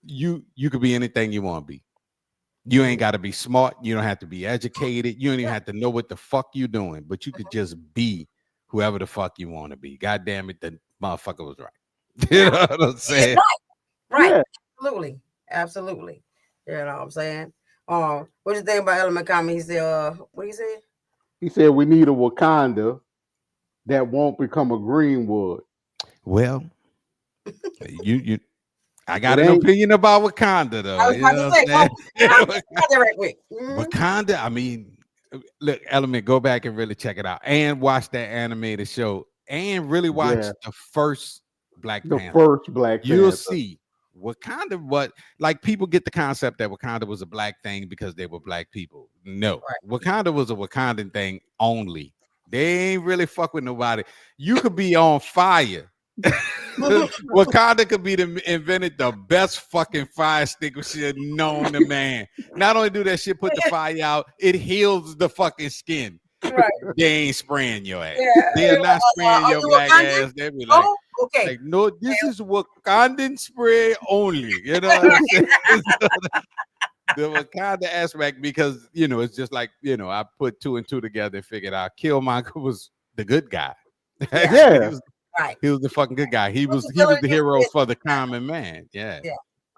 [SPEAKER 2] You could be anything you want to be. You ain't got to be smart. You don't have to be educated. You don't even have to know what the fuck you doing. But you could just be whoever the fuck you want to be. God damn it, the motherfucker was right. You know what I'm saying?
[SPEAKER 1] Right. Absolutely. You know what I'm saying? What you think about Element Comment? He said, what did he say?
[SPEAKER 3] He said we need a Wakanda that won't become a Greenwood.
[SPEAKER 2] Well, You I got an opinion about Wakanda though.
[SPEAKER 1] I was about to say,
[SPEAKER 2] Wakanda, I mean, look, Element, go back and really check it out and watch that animated show and really watch the first Black Panther.
[SPEAKER 3] The first Black Panther.
[SPEAKER 2] You'll see Wakanda, what like people get the concept that Wakanda was a black thing because they were black people. No, Wakanda was a Wakandan thing only. They ain't really fuck with nobody. You could be on fire. Wakanda could be invented the best fucking fire extinguisher known to man. Not only do that shit put the fire out, it heals the fucking skin. Right. They ain't spraying your ass. Yeah. They are not spraying your black ass. They be like, like, no, this is Wakandan spray only. You know what I'm saying? The Wakanda aspect, because it's just like I put 2 and 2 together and figured out Killmonger was the good guy.
[SPEAKER 3] Yeah.
[SPEAKER 2] He was the fucking good guy. He was the hero for the common man. Yeah.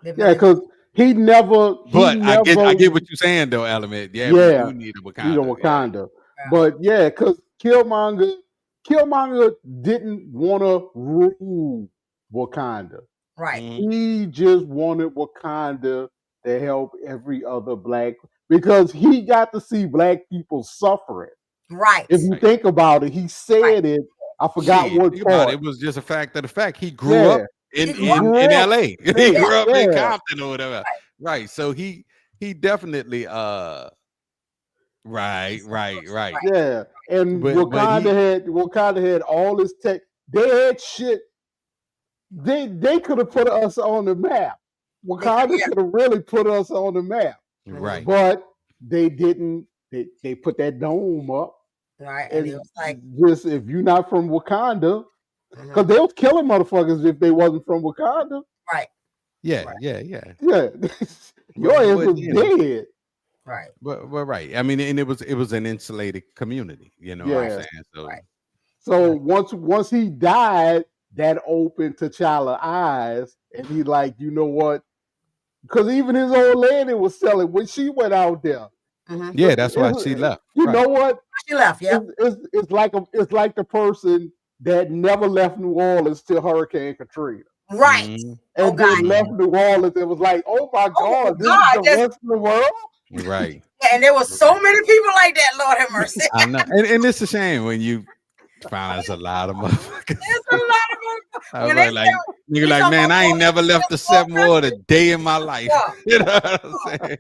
[SPEAKER 3] Yeah, because he never.
[SPEAKER 2] But I get what you're saying though, Element. Yeah, we do need a Wakanda.
[SPEAKER 3] Need a Wakanda. Yeah. But because Killmonger didn't want to rule Wakanda.
[SPEAKER 1] Right.
[SPEAKER 3] He just wanted Wakanda to help every other black, because he got to see black people suffering.
[SPEAKER 1] Right.
[SPEAKER 3] If you think about it, he said it. I forgot what part.
[SPEAKER 2] It was just a fact of the fact. He grew up in LA. He grew up in Compton or whatever. Right. So he definitely right.
[SPEAKER 3] Yeah. And Wakanda had all this tech. They had shit. They could have put us on the map. Wakanda could have really put us on the map.
[SPEAKER 2] Right.
[SPEAKER 3] But they didn't. They put that dome up.
[SPEAKER 1] Right. And it was like,
[SPEAKER 3] just if you're not from Wakanda, because they was killing motherfuckers if they wasn't from Wakanda.
[SPEAKER 1] Right.
[SPEAKER 3] Yeah. Your ass was dead.
[SPEAKER 1] Right.
[SPEAKER 2] But right. I mean, and it was an insulated community, what I'm saying?
[SPEAKER 3] So once he died, that opened T'Challa eyes, and he like, you know what? Because even his old lady was selling when she went out there.
[SPEAKER 2] Yeah, that's why she left.
[SPEAKER 3] You know what?
[SPEAKER 1] She left. Yeah.
[SPEAKER 3] It's like the person that never left New Orleans till Hurricane Katrina.
[SPEAKER 1] Right.
[SPEAKER 3] And then left New Orleans. It was like, oh my God, this is the rest of the world.
[SPEAKER 2] Right.
[SPEAKER 1] And there was so many people like that. Lord have mercy.
[SPEAKER 2] I know. And it's a shame when you find there's a lot of motherfuckers.
[SPEAKER 1] There's a lot of motherfuckers.
[SPEAKER 2] Nigga like, man, I ain't never left the 7th Ward a day in my life. Yeah. You know what I'm saying?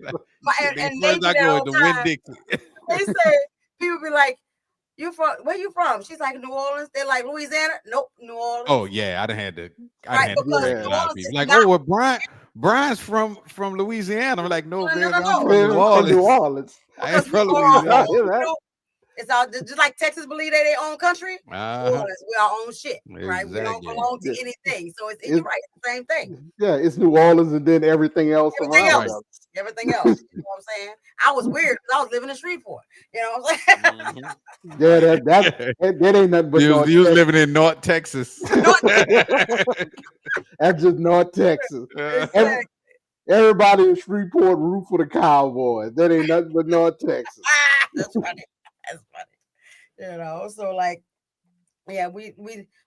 [SPEAKER 1] And they go to Winn-Dixie. They say, people be like, where you from? She's like, New Orleans. They're like, Louisiana? Nope, New Orleans.
[SPEAKER 2] Oh yeah, I done had to a lot of people. Like, well, Brian's from Louisiana. I'm like, no, I'm from New Orleans. I ain't from Louisiana.
[SPEAKER 1] It's all just like Texas believe they their own country. New Orleans, we our own shit, right? We don't belong to anything. So it's right, the same thing.
[SPEAKER 3] Yeah, it's New Orleans and then everything else around us.
[SPEAKER 1] Everything else. You know what I'm saying? I was weird because I was living in Shreveport. You know what I'm saying?
[SPEAKER 3] Yeah, that ain't nothing but
[SPEAKER 2] you was living in North Texas.
[SPEAKER 3] That's just North Texas. Everybody in Shreveport root for the Cowboys. That ain't nothing but North Texas.
[SPEAKER 1] That's funny. That's funny. So like, yeah, we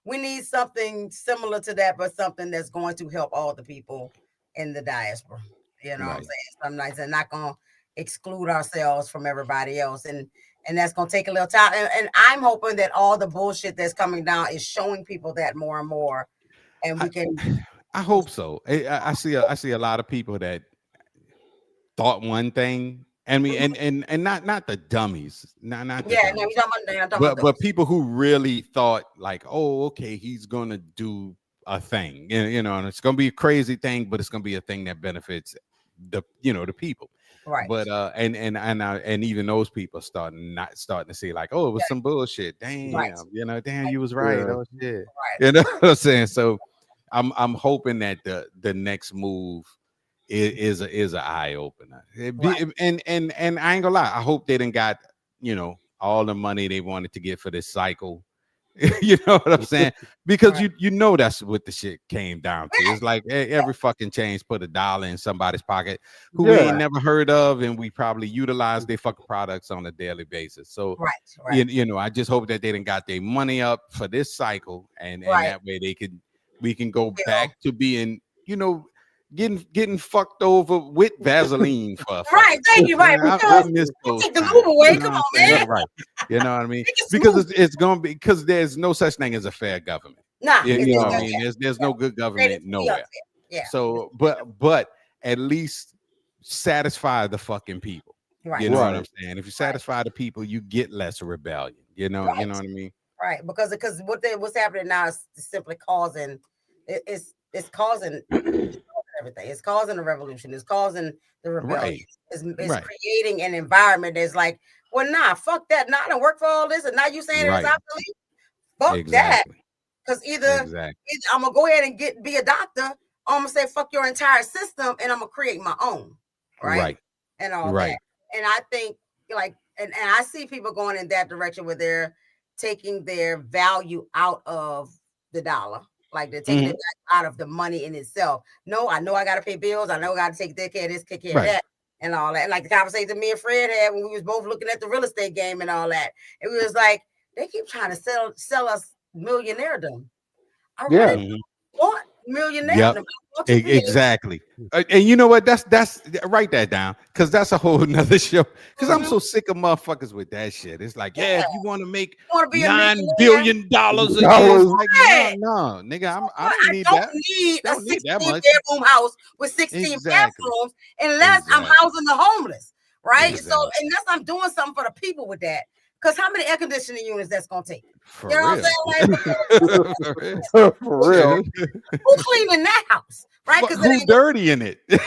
[SPEAKER 1] need something similar to that, but something that's going to help all the people in the diaspora. You know what I'm saying? Sometimes they're not going to exclude ourselves from everybody else. And that's going to take a little time. And I'm hoping that all the bullshit that's coming down is showing people that more and more. And we can.
[SPEAKER 2] I hope so. I see a lot of people that thought one thing. I mean, and not the dummies. Not the dummies. But people who really thought like, oh, okay, he's going to do a thing, and it's going to be a crazy thing, but it's going to be a thing that benefits the people.
[SPEAKER 1] Right.
[SPEAKER 2] But and even those people starting to see like, oh, it was some bullshit. Damn, damn, you was right. Oh shit. Right. You know what I'm saying? So I'm hoping that the next move is an eye opener. And I ain't gonna lie, I hope they done got all the money they wanted to get for this cycle. You know what I'm saying? Because that's what the shit came down to. It's like every fucking change put $1 in somebody's pocket who we ain't never heard of, and we probably utilize their fucking products on a daily basis. So I just hope that they done got their money up for this cycle, and that way they could We can go back to being, you know, getting fucked over with Vaseline for
[SPEAKER 1] right. Thank you. Right.
[SPEAKER 2] I miss those
[SPEAKER 1] take the
[SPEAKER 2] times,
[SPEAKER 1] lube away.
[SPEAKER 2] you know
[SPEAKER 1] Come on,
[SPEAKER 2] what I'm saying?
[SPEAKER 1] man.
[SPEAKER 2] Right. You know what I mean? Because it's gonna be, because there's no such thing as a fair government.
[SPEAKER 1] Nah,
[SPEAKER 2] You know what I mean? There's no good government nowhere.
[SPEAKER 1] Yeah.
[SPEAKER 2] So, but at least satisfy the fucking people.
[SPEAKER 1] Right.
[SPEAKER 2] You know what I'm saying? If you satisfy the people, you get less rebellion. You know what I mean?
[SPEAKER 1] Right. Because what's happening now is simply causing it's causing everything. It's causing a revolution. It's causing the rebellion. It's creating an environment that's like, well, nah, fuck that. Nah, I don't work for all this, and now you saying it's obsolete. Fuck that. Because either I'm gonna go ahead and be a doctor, or I'm gonna say fuck your entire system, and I'm gonna create my own. Right. And all that. And I think and I see people going in that direction where they're taking their value out of the dollar. Like they're taking it out of the money in itself. No, I know I got to pay bills. I know I got to take care of this, take care of that, and all that. And like the conversation me and Fred had when we was both looking at the real estate game and all that. It was like they keep trying to sell us millionairedom. I really want millionairedom.
[SPEAKER 2] Exactly. And you know what? That's write that down, because that's a whole nother show. Because I'm so sick of motherfuckers with that shit. It's like, if you want to make $9 billion a year, like, no, nigga, I don't need that.
[SPEAKER 1] Need a 16-bedroom house with 16 bathrooms unless I'm housing the homeless, right? So unless I'm doing something for the people with that. Because how many air conditioning units that's gonna take? You know what I'm saying? Like,
[SPEAKER 3] for real.
[SPEAKER 1] Who cleaning that house? Right? Because
[SPEAKER 2] who's dirty in it? You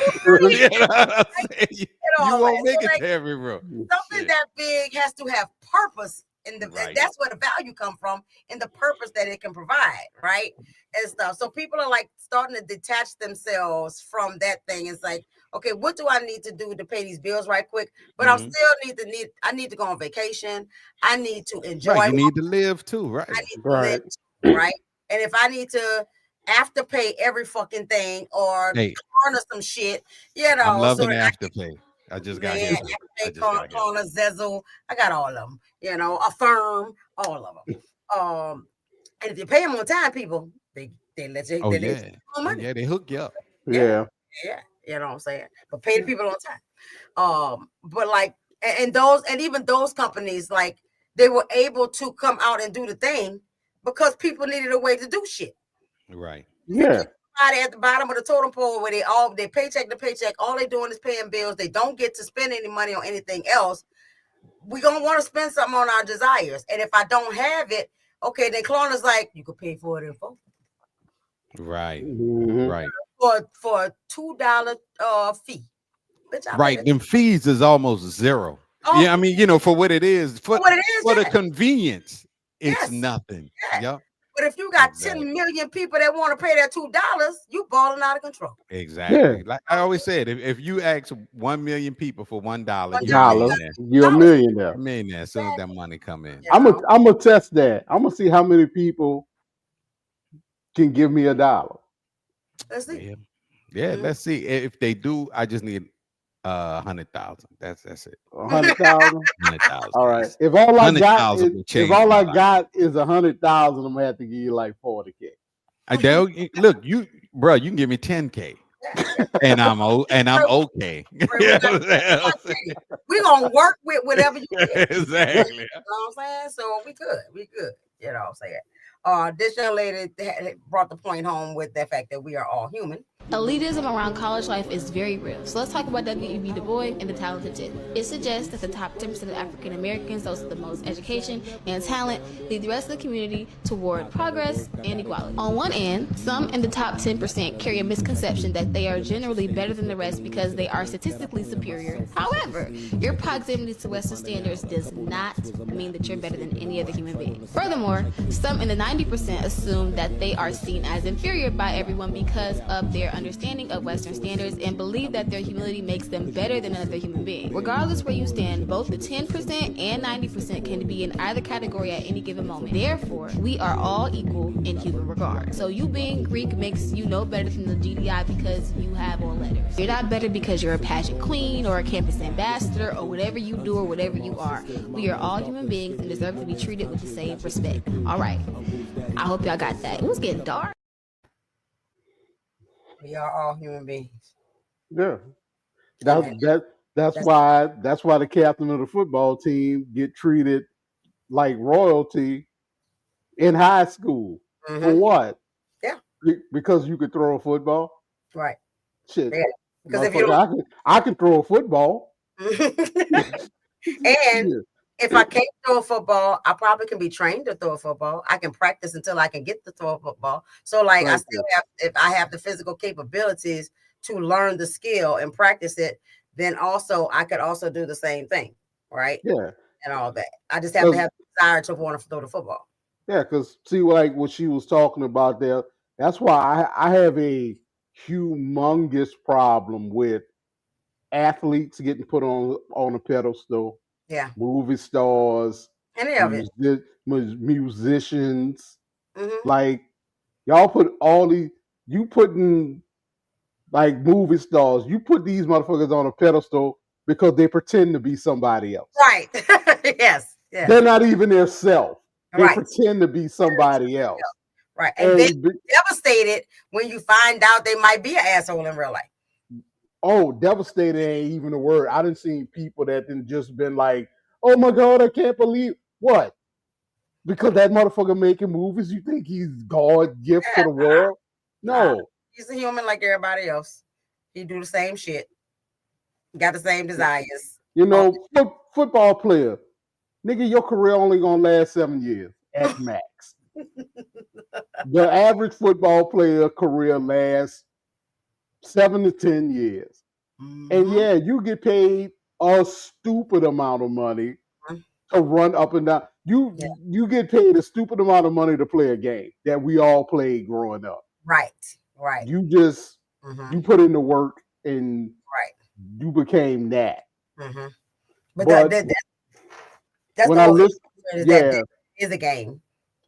[SPEAKER 2] won't make it to every room.
[SPEAKER 1] Something that big has to have purpose. And that's where the value come from, and the purpose that it can provide, right? And stuff. So people are like starting to detach themselves from that thing. It's like, okay, what do I need to do to pay these bills right quick? But I still I need to go on vacation. I need to enjoy.
[SPEAKER 2] Right, you need to live too, right?
[SPEAKER 1] I need to live too, right? And if I need to afterpay every fucking thing or corner some shit, you know.
[SPEAKER 2] I'm loving afterpay. I just got here.
[SPEAKER 1] Corner, Zezzle. I got all of them. You know, Affirm, all of them. And if you pay them on time, people, they let you.
[SPEAKER 2] Money. They hook you up.
[SPEAKER 3] Yeah.
[SPEAKER 1] You know what I'm saying? But pay the people on time. But like, and even those companies, like, they were able to come out and do the thing because people needed a way to do shit.
[SPEAKER 2] Right.
[SPEAKER 3] Yeah.
[SPEAKER 1] At the bottom of the totem pole where they paycheck to paycheck, all they doing is paying bills. They don't get to spend any money on anything else. We're gonna want to spend something on our desires. And if I don't have it, okay, then Klarna's like, you could pay for it in full.
[SPEAKER 2] Right. Right.
[SPEAKER 1] For a $2 fee. Bitch,
[SPEAKER 2] right. Them fees is almost zero. Yeah, I mean, you know, for what it is, for the convenience, it's nothing. Yeah.
[SPEAKER 1] But if you got 10 million people that want to pay that $2, you balling out of control.
[SPEAKER 2] Exactly. Yeah. Like I always said, if you ask 1 million people for $1,
[SPEAKER 3] you're a millionaire.
[SPEAKER 2] A millionaire as soon as that money come in.
[SPEAKER 3] I'm gonna test that. I'm gonna see how many people can give me $1.
[SPEAKER 1] Let's see.
[SPEAKER 2] Yeah, let's see. If they do, I just need 100,000. That's it.
[SPEAKER 3] 100,000.
[SPEAKER 2] 100,000.
[SPEAKER 3] All right. If all I got is 100,000, I'm gonna have to give you like 40K.
[SPEAKER 2] Look, bro, you can give me 10K, and I'm okay.
[SPEAKER 1] We're gonna work with whatever you get.
[SPEAKER 2] Exactly.
[SPEAKER 1] You know what I'm saying? So we good. You know what I'm saying? This young lady brought the point home with the fact that we are all human.
[SPEAKER 8] Elitism around college life is very real. So let's talk about W.E.B. Du Bois and the talented 10. It suggests that the top 10% of African Americans, those with the most education and talent, lead the rest of the community toward progress and equality. On one end, some in the top 10% carry a misconception that they are generally better than the rest because they are statistically superior. However, your proximity to Western standards does not mean that you're better than any other human being. Furthermore, some in the 90% assume that they are seen as inferior by everyone because of their understanding of Western standards and believe that their humility makes them better than another human being. Regardless where you stand, both the 10% and 90% can be in either category at any given moment. Therefore, we are all equal in human regard. So you being Greek makes you no better than the GDI because you have all letters. You're not better because you're a pageant queen or a campus ambassador or whatever you do or whatever you are. We are all human beings and deserve to be treated with the same respect. All right. I hope y'all got that. It was getting dark.
[SPEAKER 1] We are all human beings.
[SPEAKER 3] Yeah.
[SPEAKER 1] And
[SPEAKER 3] That's why the captain of the football team get treated like royalty in high school. For what?
[SPEAKER 1] Yeah.
[SPEAKER 3] Because you could throw a football.
[SPEAKER 1] Right.
[SPEAKER 3] Shit,
[SPEAKER 1] Yeah. Because if you
[SPEAKER 3] motherfucker, I can throw a football.
[SPEAKER 1] and if I can't throw a football, I probably can be trained to throw a football. I can practice until I can get to throw a football. So, like, I still have, if I have the physical capabilities to learn the skill and practice it, then also I could also do the same thing, right?
[SPEAKER 3] Yeah.
[SPEAKER 1] And all that. I just have to have the desire to want to throw the football.
[SPEAKER 3] Yeah, because see, like what she was talking about there, that's why I have a humongous problem with athletes getting put on a pedestal.
[SPEAKER 1] Yeah.
[SPEAKER 3] Movie stars,
[SPEAKER 1] any of it.
[SPEAKER 3] Musicians. Like y'all put all these, you putting like movie stars, you put these motherfuckers on a pedestal because they pretend to be somebody else.
[SPEAKER 1] Right. Yes.
[SPEAKER 3] They're not even their self. They
[SPEAKER 1] Right.
[SPEAKER 3] pretend to be somebody else.
[SPEAKER 1] Right. And then devastated when you find out they might be an asshole in real life.
[SPEAKER 3] Oh, devastated ain't even a word. I done seen people that then just been like, oh my God, I can't believe what? Because that motherfucker making movies, you think he's God gift to the world? No.
[SPEAKER 1] He's a human like everybody else. He do the same shit. Got the same desires.
[SPEAKER 3] You know, football player. Nigga, your career only gonna last 7 years at max. The average football player career lasts 7 to 10 years. And yeah, you get paid a stupid amount of money to run up and down. You get paid a stupid amount of money to play a game that we all played growing up.
[SPEAKER 1] Right.
[SPEAKER 3] You just you put in the work and you became that.
[SPEAKER 1] But that's
[SPEAKER 3] when
[SPEAKER 1] the
[SPEAKER 3] I
[SPEAKER 1] whole
[SPEAKER 3] listen,
[SPEAKER 1] that is a game.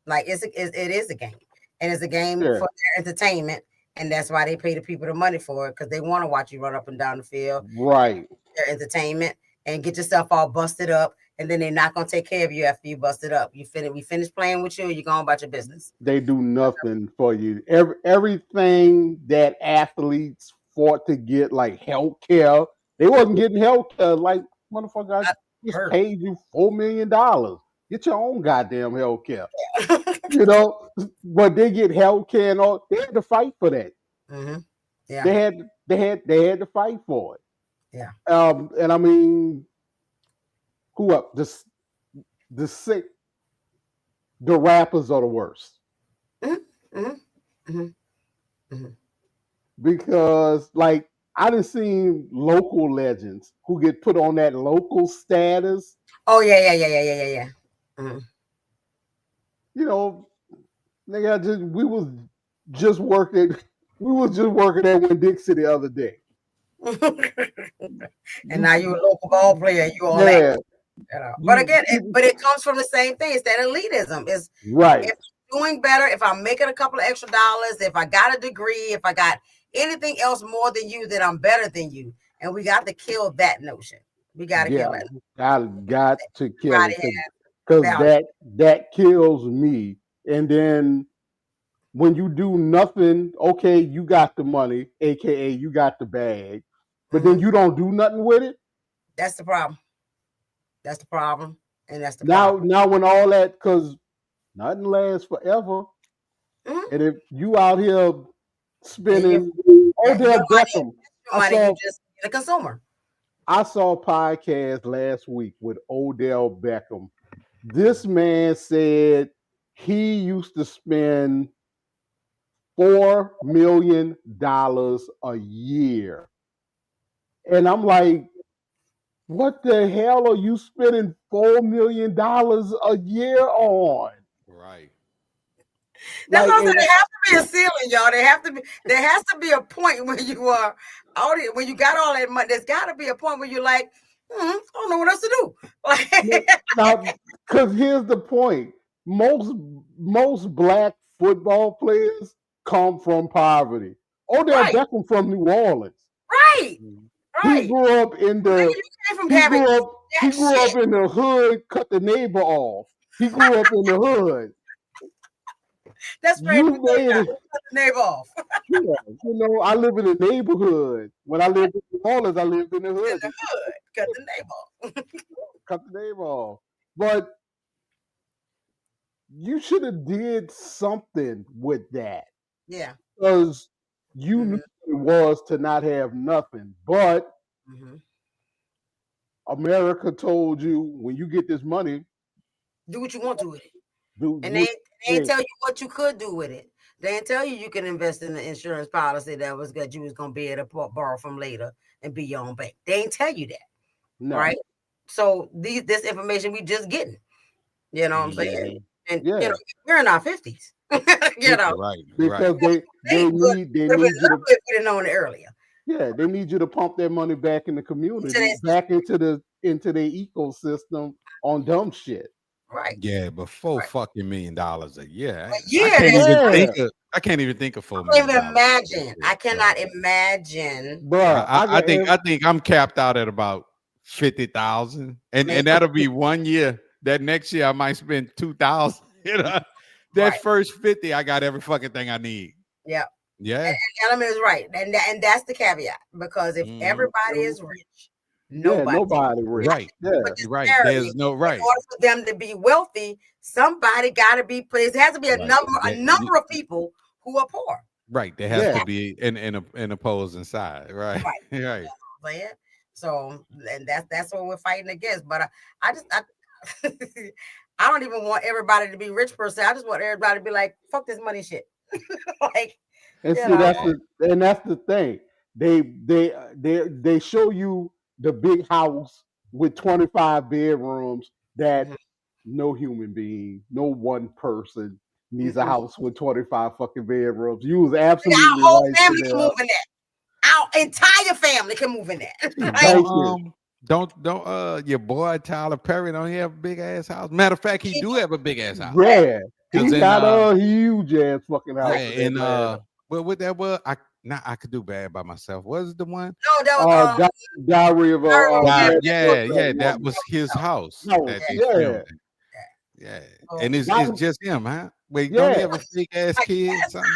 [SPEAKER 1] Like it is a game, and it's a game for their entertainment, and that's why they pay the people the money for it, because they want to watch you run up and down the field,
[SPEAKER 3] right?
[SPEAKER 1] Their entertainment, and get yourself all busted up, and then they're not gonna take care of you after you busted up. We finish playing with you, you're going about your business.
[SPEAKER 3] They do nothing for you. Everything that athletes fought to get, like health care, they wasn't getting health care. Like, motherfucker, I just paid you $4 million. Get your own goddamn health care. You know, but they get health care and all. They had to fight for that.
[SPEAKER 1] Yeah,
[SPEAKER 3] they had to fight for it.
[SPEAKER 1] Yeah.
[SPEAKER 3] And I mean, who up? The sick. The rappers are the worst. Because, like, I done seen local legends who get put on that local status.
[SPEAKER 1] Oh yeah.
[SPEAKER 3] You know, nigga, we was just working at Winn-Dixie the other day.
[SPEAKER 1] And now you're a local ball player, you all that. You know. But again, it comes from the same thing. It's that elitism. Is
[SPEAKER 3] right.
[SPEAKER 1] If I'm doing better, if I'm making a couple of extra dollars, if I got a degree, if I got anything else more than you, then I'm better than you. And we got to kill that notion. We got to kill it.
[SPEAKER 3] I got to kill it because that kills me. And then when you do nothing, okay, you got the money, aka you got the bag, but then you don't do nothing with it.
[SPEAKER 1] That's the problem. That's the problem. And that's the problem.
[SPEAKER 3] Now when all that, because nothing lasts forever. And if you out here spending Odell Beckham,
[SPEAKER 1] you're just a consumer.
[SPEAKER 3] I saw a podcast last week with Odell Beckham. This man said he used to spend $4 million a year. And I'm like, what the hell are you spending $4 million a year on?
[SPEAKER 2] Right.
[SPEAKER 1] That's also, there has to be a ceiling, y'all. There has to be a point when you are when you got all that money. There's got to be a point where you're like, I don't know what else to do.
[SPEAKER 3] Now, because here's the point: most black football players come from poverty. Odell Beckham from New Orleans.
[SPEAKER 1] Right.
[SPEAKER 3] He grew up in the he grew up in the hood, cut the neighbor off. He grew up in the hood.
[SPEAKER 1] That's right. You made it. Cut the neighbor off.
[SPEAKER 3] I live in the neighborhood. When I lived in New Orleans, I lived in the
[SPEAKER 1] In
[SPEAKER 3] hood.
[SPEAKER 1] the hood, cut the neighbor.
[SPEAKER 3] Cut the neighbor off. But you should have did something with that.
[SPEAKER 1] Yeah.
[SPEAKER 3] Because you knew what it was to not have nothing. But America told you, when you get this money,
[SPEAKER 1] do what you want to with it. And
[SPEAKER 3] do
[SPEAKER 1] they tell you what you could do with it. They didn't tell you can invest in the insurance policy that was good. You was gonna be able to borrow from later and be your own bank. They ain't tell you that, right? So this information we just getting. You know what I'm saying? And we're in our 50s.
[SPEAKER 3] Because they need you to
[SPEAKER 1] put it on earlier.
[SPEAKER 3] Yeah, they need you to pump their money back in the community, back into their ecosystem on dumb shit.
[SPEAKER 1] Right.
[SPEAKER 2] Yeah, but $4 million a year. I can't even think of $4 million.
[SPEAKER 1] I can't even imagine. I cannot imagine.
[SPEAKER 3] Bro,
[SPEAKER 2] I think I'm capped out at about 50,000, and that'll be 1 year. That next year I might spend 2,000. That first 50, I got every fucking thing I need.
[SPEAKER 1] Yeah.
[SPEAKER 2] Yeah.
[SPEAKER 1] And Element is right, and that's the caveat, because if everybody is rich, nobody
[SPEAKER 3] rich.
[SPEAKER 2] Right. Right. There's no right.
[SPEAKER 1] In order for them to be wealthy, somebody got to be placed. There has to be a number of people who are poor.
[SPEAKER 2] Right. There has to be an opposing side. Right. Right.
[SPEAKER 1] You know what I'm saying? So, and that's what we're fighting against. But I don't even want everybody to be rich per se. I just want everybody to be like, fuck this money shit. Like.
[SPEAKER 3] And see, that's the thing. They show you the big house with 25 bedrooms that no human being, no one person needs a house with 25 fucking bedrooms. You was absolutely
[SPEAKER 1] our whole
[SPEAKER 3] right
[SPEAKER 1] family can move in that. Our entire family can move in that.
[SPEAKER 3] Right?
[SPEAKER 2] Don't your boy Tyler Perry don't he have a big ass house? Matter of fact, he do have a big ass house.
[SPEAKER 3] Yeah, he got a huge ass fucking house.
[SPEAKER 2] Yeah, but what that was, I could do bad by myself. Was it the one?
[SPEAKER 1] No, that was
[SPEAKER 3] Diary of
[SPEAKER 2] that was his house. Yeah. And it's just him, huh? Wait, don't he have a fake ass kid or something?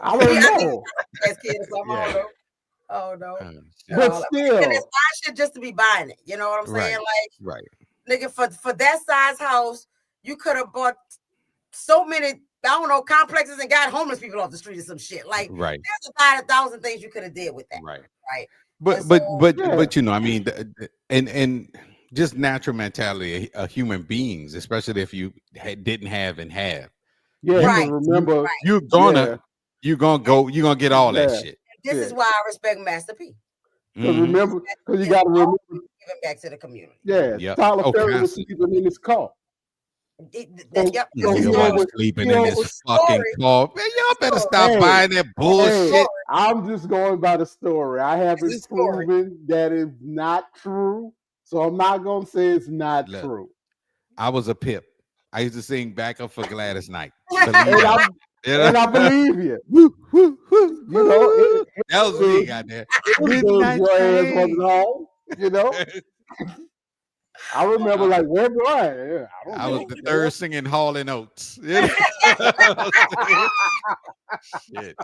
[SPEAKER 3] I don't know.
[SPEAKER 1] Oh no.
[SPEAKER 3] But still,
[SPEAKER 1] and it's buying shit just to be buying it. You know what I'm saying?
[SPEAKER 2] Right.
[SPEAKER 1] Nigga, for that size house, you could have bought so many, complexes and got homeless people off the street or some shit. Like, there's 1,000 things you could have did with that. Right.
[SPEAKER 2] But I mean, and just natural mentality of human beings, especially if you didn't have and have.
[SPEAKER 3] Yeah, remember,
[SPEAKER 2] you're gonna get all that shit.
[SPEAKER 1] This is why I respect Master P.
[SPEAKER 3] Because remember, because you got to remember,
[SPEAKER 1] giving back to the community.
[SPEAKER 3] Yeah, Tyler Perry was sleeping in his car.
[SPEAKER 2] He was sleeping in his fucking car. Man, y'all better stop buying that bullshit.
[SPEAKER 3] I'm just going by the story. I haven't proven that it's not true, so I'm not gonna say it's not true.
[SPEAKER 2] I was a pip. I used to sing backup for Gladys Knight.
[SPEAKER 3] And I believe you.
[SPEAKER 2] That was me, goddamn.
[SPEAKER 3] I remember, like, where Brian?
[SPEAKER 2] I was the third singing Hall and Oates. Shit.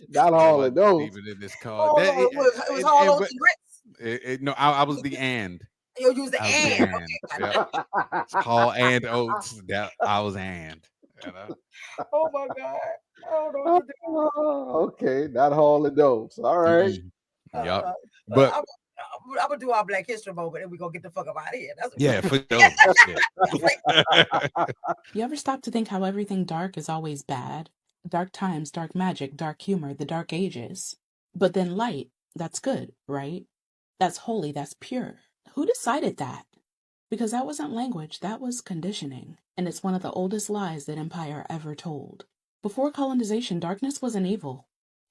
[SPEAKER 3] Not Hall and Oates.
[SPEAKER 2] Even in this car.
[SPEAKER 1] It was Hall, Oates and Grits.
[SPEAKER 2] No, I was the and.
[SPEAKER 1] You use the and.
[SPEAKER 2] Hall and Oates. I was and.
[SPEAKER 1] Oh my God.
[SPEAKER 3] Okay, not Hall and Oates. All right.
[SPEAKER 2] Yep. But
[SPEAKER 1] I'm gonna do our Black History moment and we're gonna get the fuck up out of here.
[SPEAKER 2] For sure.
[SPEAKER 7] You ever stop to think how everything dark is always bad? Dark times, dark magic, dark humor, the dark ages. But then light, that's good, right? That's holy, that's pure. Who decided that? Because that wasn't language, that was conditioning. And it's one of the oldest lies that empire ever told. Before colonization, darkness wasn't evil.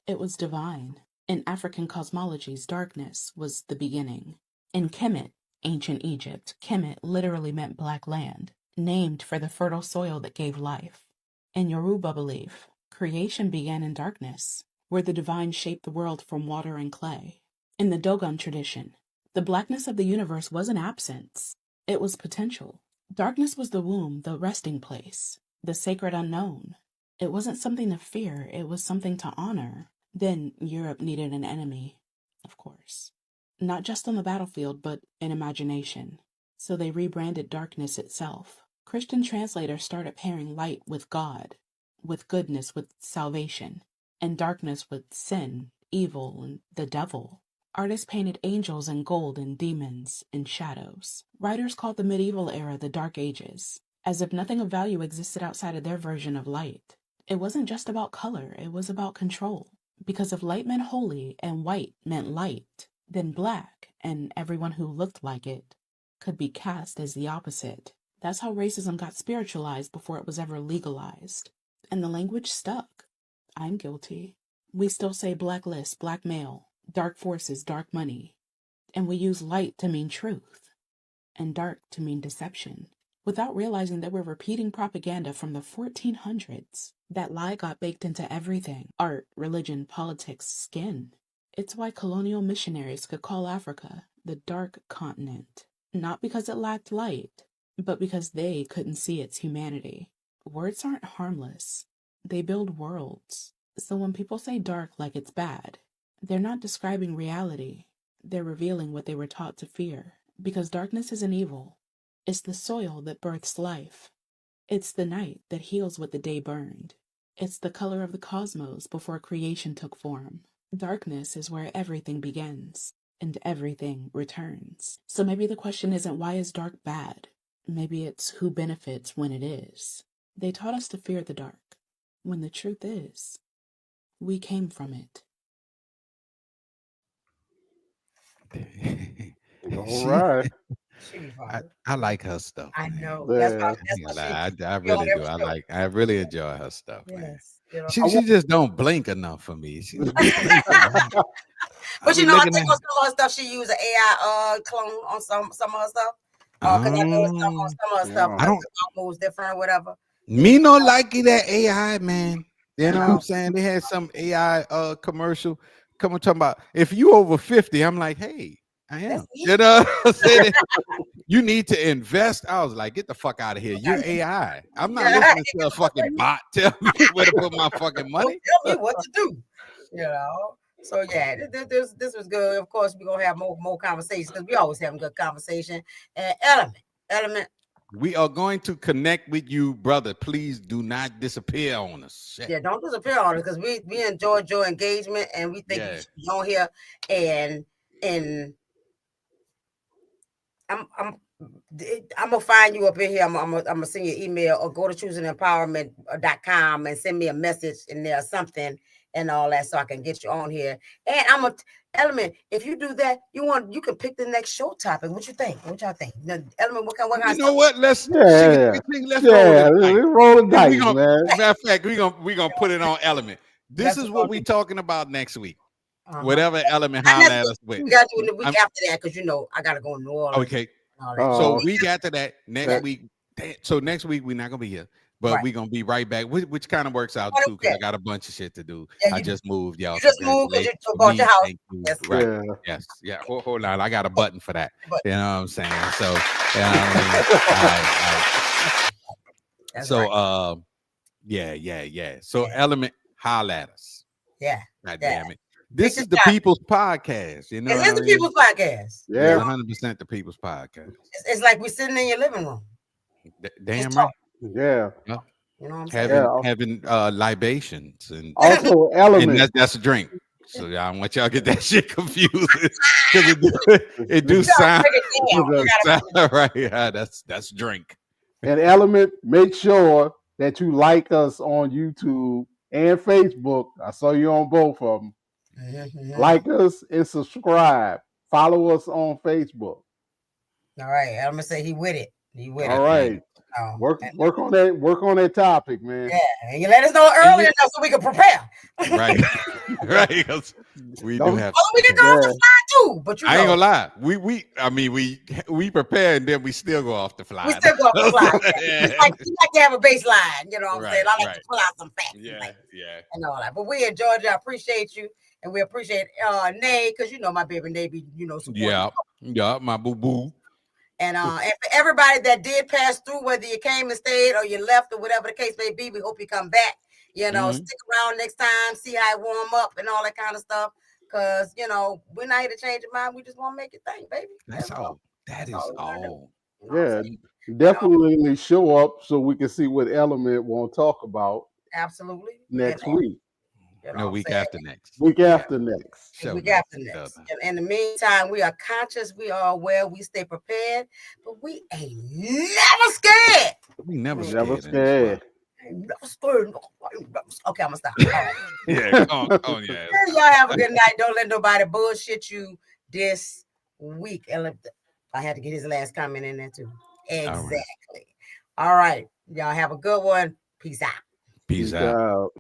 [SPEAKER 7] It was divine. In African cosmologies, darkness was the beginning. In Kemet, ancient Egypt, Kemet literally meant black land, named for the fertile soil that gave life. In Yoruba belief, creation began in darkness, where the divine shaped the world from water and clay. In the Dogon tradition, the blackness of the universe wasn't absence, it was potential. Darkness was the womb, the resting place, the sacred unknown. It wasn't something to fear, it was something to honor. Then Europe needed an enemy, of course. Not just on the battlefield, but in imagination. So they rebranded darkness itself. Christian translators started pairing light with God, with goodness with salvation, and darkness with sin, evil, and the devil. Artists painted angels in gold and demons in shadows. Writers called the medieval era the Dark Ages, as if nothing of value existed outside of their version of light. It wasn't just about color, it was about control. Because if light meant holy and white meant light, then black and everyone who looked like it could be cast as the opposite. That's how racism got spiritualized before it was ever legalized. And the language stuck. I'm guilty. We still say blacklist, black male, dark forces, dark money. And we use light to mean truth and dark to mean deception, without realizing that we're repeating propaganda from the 1400s. That lie got baked into everything: art, religion, politics, skin. It's why colonial missionaries could call Africa the dark continent, not because it lacked light, but because they couldn't see its humanity. Words aren't harmless. They build worlds. So when people say dark like it's bad, they're not describing reality. They're revealing what they were taught to fear. Because darkness isn't evil. It's the soil that births life. It's the night that heals what the day burned. It's the color of the cosmos before creation took form. Darkness is where everything begins, and everything returns. So maybe the question isn't why is dark bad? Maybe it's who benefits when it is. They taught us to fear the dark, when the truth is, we came from it.
[SPEAKER 3] All right.
[SPEAKER 2] I like her stuff.
[SPEAKER 1] I
[SPEAKER 2] man.
[SPEAKER 1] know.
[SPEAKER 3] Yeah.
[SPEAKER 2] I really do. I really enjoy her stuff, man.
[SPEAKER 1] You know.
[SPEAKER 2] She just don't blink enough for me. She don't be blinking, man.
[SPEAKER 1] But you know, I think
[SPEAKER 2] at
[SPEAKER 1] on some of her stuff she used an AI clone on some of her stuff. Because I know some of her stuff
[SPEAKER 2] I don't
[SPEAKER 1] moves different or whatever.
[SPEAKER 2] me no like that AI, man. You know what I'm saying? They had some AI commercial coming talking about if you over 50, I'm like, hey, I am. You know what I'm saying? You need to invest. I was like, get the fuck out of here. You're AI. I'm not listening to a fucking bot tell me where to put my fucking money.
[SPEAKER 1] Tell me what to do. You know. So yeah, this was good. Of course, we're gonna have more conversations because we always having good conversation. And element.
[SPEAKER 2] We are going to connect with you, brother. Please do not disappear on us. Shit.
[SPEAKER 1] Yeah, don't disappear on it because we enjoyed your engagement and we think you should be on here and I'm gonna find you up in here. I'm gonna send you an email or go to choosingempowerment.com and send me a message in there or something and all that so I can get you on here. And I'm a Element. If you do that, you can pick the next show topic. What you think? What y'all think? Element, what kind of stuff?
[SPEAKER 2] What? Let's
[SPEAKER 3] roll the dice, man.
[SPEAKER 2] Matter of fact, we gonna put it on Element. This is what we talking about next week. Whatever Element holler at us with.
[SPEAKER 1] We got to do the week after that because I gotta go to New Orleans.
[SPEAKER 2] Okay. So week after that, next week. So next week we're not gonna be here, but we're gonna be right back, which kind of works out too because I got a bunch of shit to do. I just moved, y'all.
[SPEAKER 1] You just moved because you bought your house.
[SPEAKER 2] Yes. Right. Yes. Yeah. Hold on. I got a button for that. You know what I'm saying? So, you know what I mean? So, yeah. So, Element, holla at us.
[SPEAKER 1] Yeah.
[SPEAKER 2] God damn it. This is the People's Podcast. You know,
[SPEAKER 1] it's the People's Podcast.
[SPEAKER 2] Yeah, 100% the People's Podcast.
[SPEAKER 1] It's like we're sitting in your living room.
[SPEAKER 2] Damn right.
[SPEAKER 3] Yeah.
[SPEAKER 1] You know what I'm saying?
[SPEAKER 2] Having libations and
[SPEAKER 3] also Element.
[SPEAKER 2] And that's a drink. So I don't want y'all to get that shit confused because it do sound right. Yeah, that's drink.
[SPEAKER 3] And Element, make sure that you like us on YouTube and Facebook. I saw you on both of them. Like us and subscribe. Follow us on Facebook.
[SPEAKER 1] All right, I'm gonna say he with it.
[SPEAKER 3] All right. Work on that topic, man.
[SPEAKER 1] Yeah, and you let us know early enough so we can prepare.
[SPEAKER 2] Right. We do have.
[SPEAKER 1] Oh, we can go off the fly too. But
[SPEAKER 2] I ain't gonna lie. We prepare and then we still go off the fly.
[SPEAKER 1] We still go off the fly. We like to have a baseline. You know what I'm saying? I like to pull out some facts.
[SPEAKER 2] Yeah.
[SPEAKER 1] And all that. But we enjoyed you. I appreciate you. And we appreciate Nay, because my baby Nay be, supporting.
[SPEAKER 2] Yeah, my boo-boo.
[SPEAKER 1] And for everybody that did pass through, whether you came and stayed or you left or whatever the case may be, we hope you come back You know, stick around next time, see how it warm up and all that kind of stuff. Because, you know, we're not here to change your mind. We just want to make it think, baby.
[SPEAKER 2] That's all. That is all.
[SPEAKER 3] Yeah, definitely show up so we can see what element we'll talk about.
[SPEAKER 1] Absolutely.
[SPEAKER 3] Next week.
[SPEAKER 2] No, week after next.
[SPEAKER 3] Week after next.
[SPEAKER 1] Week after next. In the meantime, we are conscious, we are aware, we stay prepared, but we ain't never scared.
[SPEAKER 2] We never
[SPEAKER 3] scared.
[SPEAKER 1] Never scared. Okay, I'm gonna stop.
[SPEAKER 2] Yeah, oh yeah.
[SPEAKER 1] Y'all have a good night. Don't let nobody bullshit you this week. I had to get his last comment in there too. Exactly. All right. Y'all have a good one. Peace out.
[SPEAKER 2] Peace out.